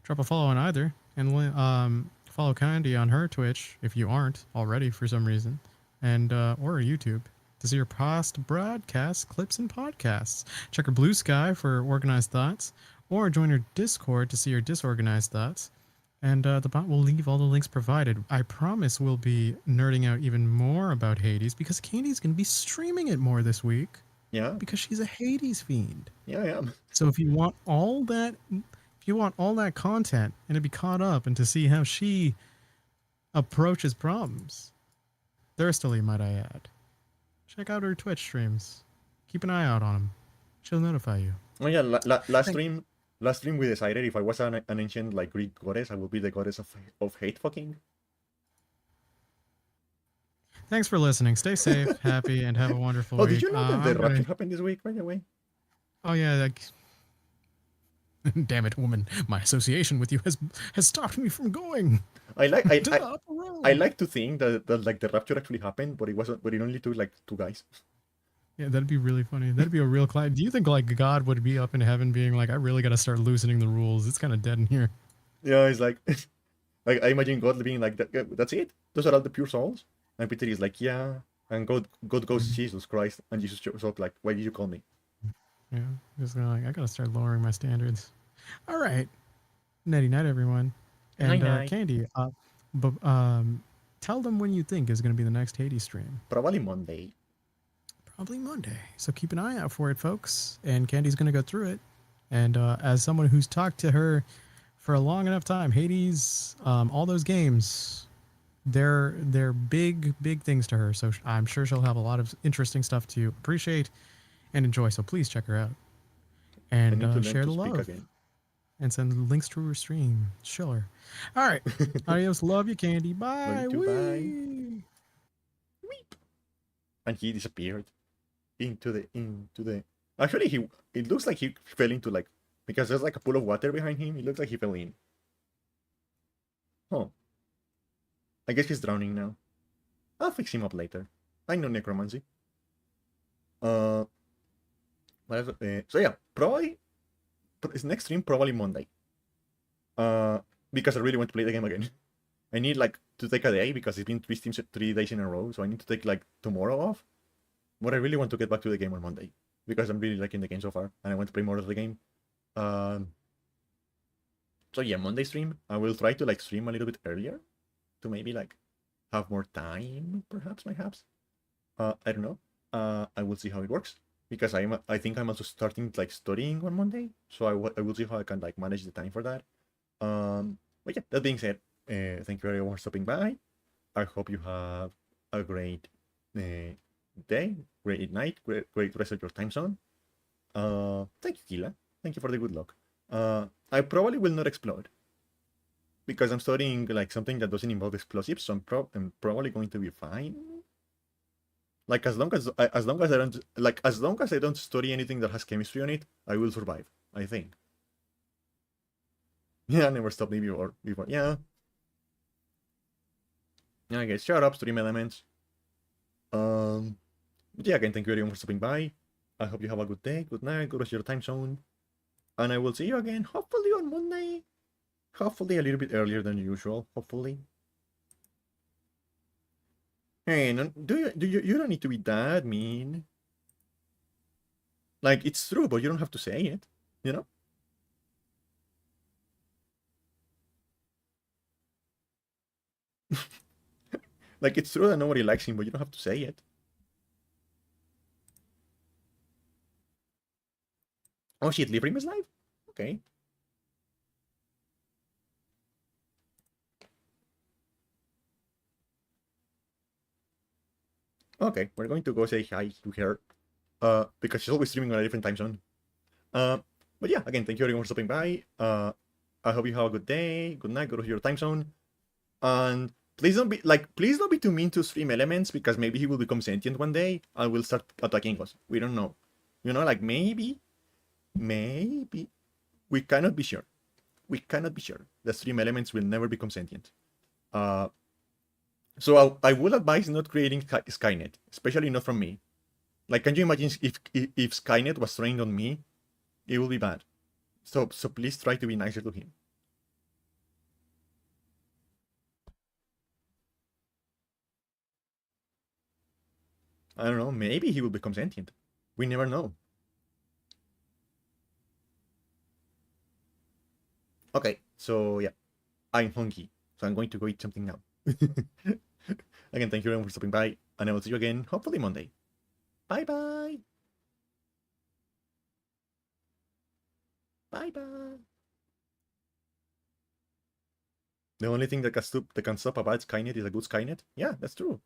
Drop a follow on either, and follow Candy on her Twitch if you aren't already for some reason, and or YouTube to see her past broadcasts, clips, and podcasts. Check her Blue Sky for organized thoughts, or join her Discord to see her disorganized thoughts. And the bot will leave all the links provided. I promise we'll be nerding out even more about Hades because Candy's going to be streaming it more this week Yeah. because she's a Hades fiend. Yeah, yeah. So if you want all that, content and to be caught up and to see how she approaches problems, thirstily might I add, check out her Twitch streams. Keep an eye out on them. She'll notify you. Oh yeah. Last Thank- stream. Last stream we decided if I was an ancient like Greek goddess, I would be the goddess of hate fucking. Thanks for listening. Stay safe, happy, and have a wonderful Oh, week. did you know that the I'm rapture gonna... happened this week? By the way. Oh yeah, like... Damn it, woman! My association with you has stopped me from going I like to the upper room. I like to think that like the rapture actually happened, but it wasn't. But it only took like 2 guys. Yeah, that'd be really funny. That'd be a real client. Do you think like God would be up in heaven being like, I really got to start loosening the rules? It's kind of dead in here. Yeah, it's like like I imagine God being like that's it. Those are all the pure souls. And Peter is like, yeah. And God goes Jesus Christ, and Jesus shows up like, why did you call me? Yeah, just kind of like I got to start lowering my standards. All right, nighty night, everyone. And Night-night. Candy, tell them when you think is going to be the next Hades stream. Probably Monday. Probably Monday. So keep an eye out for it, folks. And Candy's going to go through it. And as someone who's talked to her for a long enough time, Hades, all those games, they're big things to her. So I'm sure she'll have a lot of interesting stuff to appreciate and enjoy. So please check her out I need to and learn share to the speak love again. and send links to her stream. Sure. All right. Adios. Love you, Candy. Bye. Love you too, bye. Whee! And he disappeared into the. Actually, it looks like he fell into like because there's like a pool of water behind him. It looks like he fell in. Oh, I guess he's drowning now. I'll fix him up later. I know necromancy. What else? So yeah, probably next stream probably Monday. Because I really want to play the game again. I need like to take a day because it's been 3 days in a row, so I need to take like tomorrow off. But I really want to get back to the game on Monday because I'm really liking the game so far and I want to play more of the game. So yeah, Monday stream. I will try to like stream a little bit earlier to maybe like have more time, perhaps. I don't know. I will see how it works because I think I'm also starting like studying on Monday, so I will see how I can like manage the time for that. But yeah, that being said, thank you everyone for stopping by. I hope you have a great day, great night, great rest of your time zone. Thank you, Kila. Thank you for the good luck. I probably will not explode because I'm studying like something that doesn't involve explosives, so I'm probably going to be fine. Like as long as I don't study anything that has chemistry on it, I will survive. I think. Yeah, I never stopped me before. Yeah. Yeah, I guess shut up, stream elements. But yeah, again, thank you everyone for stopping by. I hope you have a good day, good night, good rest of your time zone. And I will see you again, hopefully on Monday. Hopefully a little bit earlier than usual, hopefully. Hey, no, you don't need to be that mean. Like, it's true, but you don't have to say it, you know? Like, it's true that nobody likes him, but you don't have to say it. Oh shit, Liverim is live? Okay. Okay, we're going to go say hi to her. Because she's always streaming on a different time zone. But yeah, again, thank you everyone for stopping by. I hope you have a good day, good night, go to your time zone. And please don't be too mean to stream elements because maybe he will become sentient one day and will start attacking us. We don't know. You know, like maybe. We cannot be sure. We cannot be sure. The stream elements will never become sentient. So I would advise not creating Skynet, especially not from me. Like, can you imagine if Skynet was trained on me? It will be bad. So please try to be nicer to him. I don't know, maybe he will become sentient. We never know. Okay, so yeah, I'm hungry, so I'm going to go eat something now. Again, thank you everyone for stopping by, and I will see you again, hopefully Monday. Bye-bye. Bye-bye. The only thing that can stop a bad Skynet is a good Skynet? Yeah, that's true.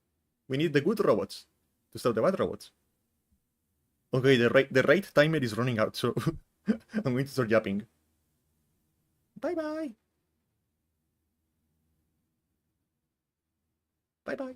We need the good robots to stop the bad robots. Okay, the right timer is running out, so I'm going to start yapping. Bye-bye. Bye-bye.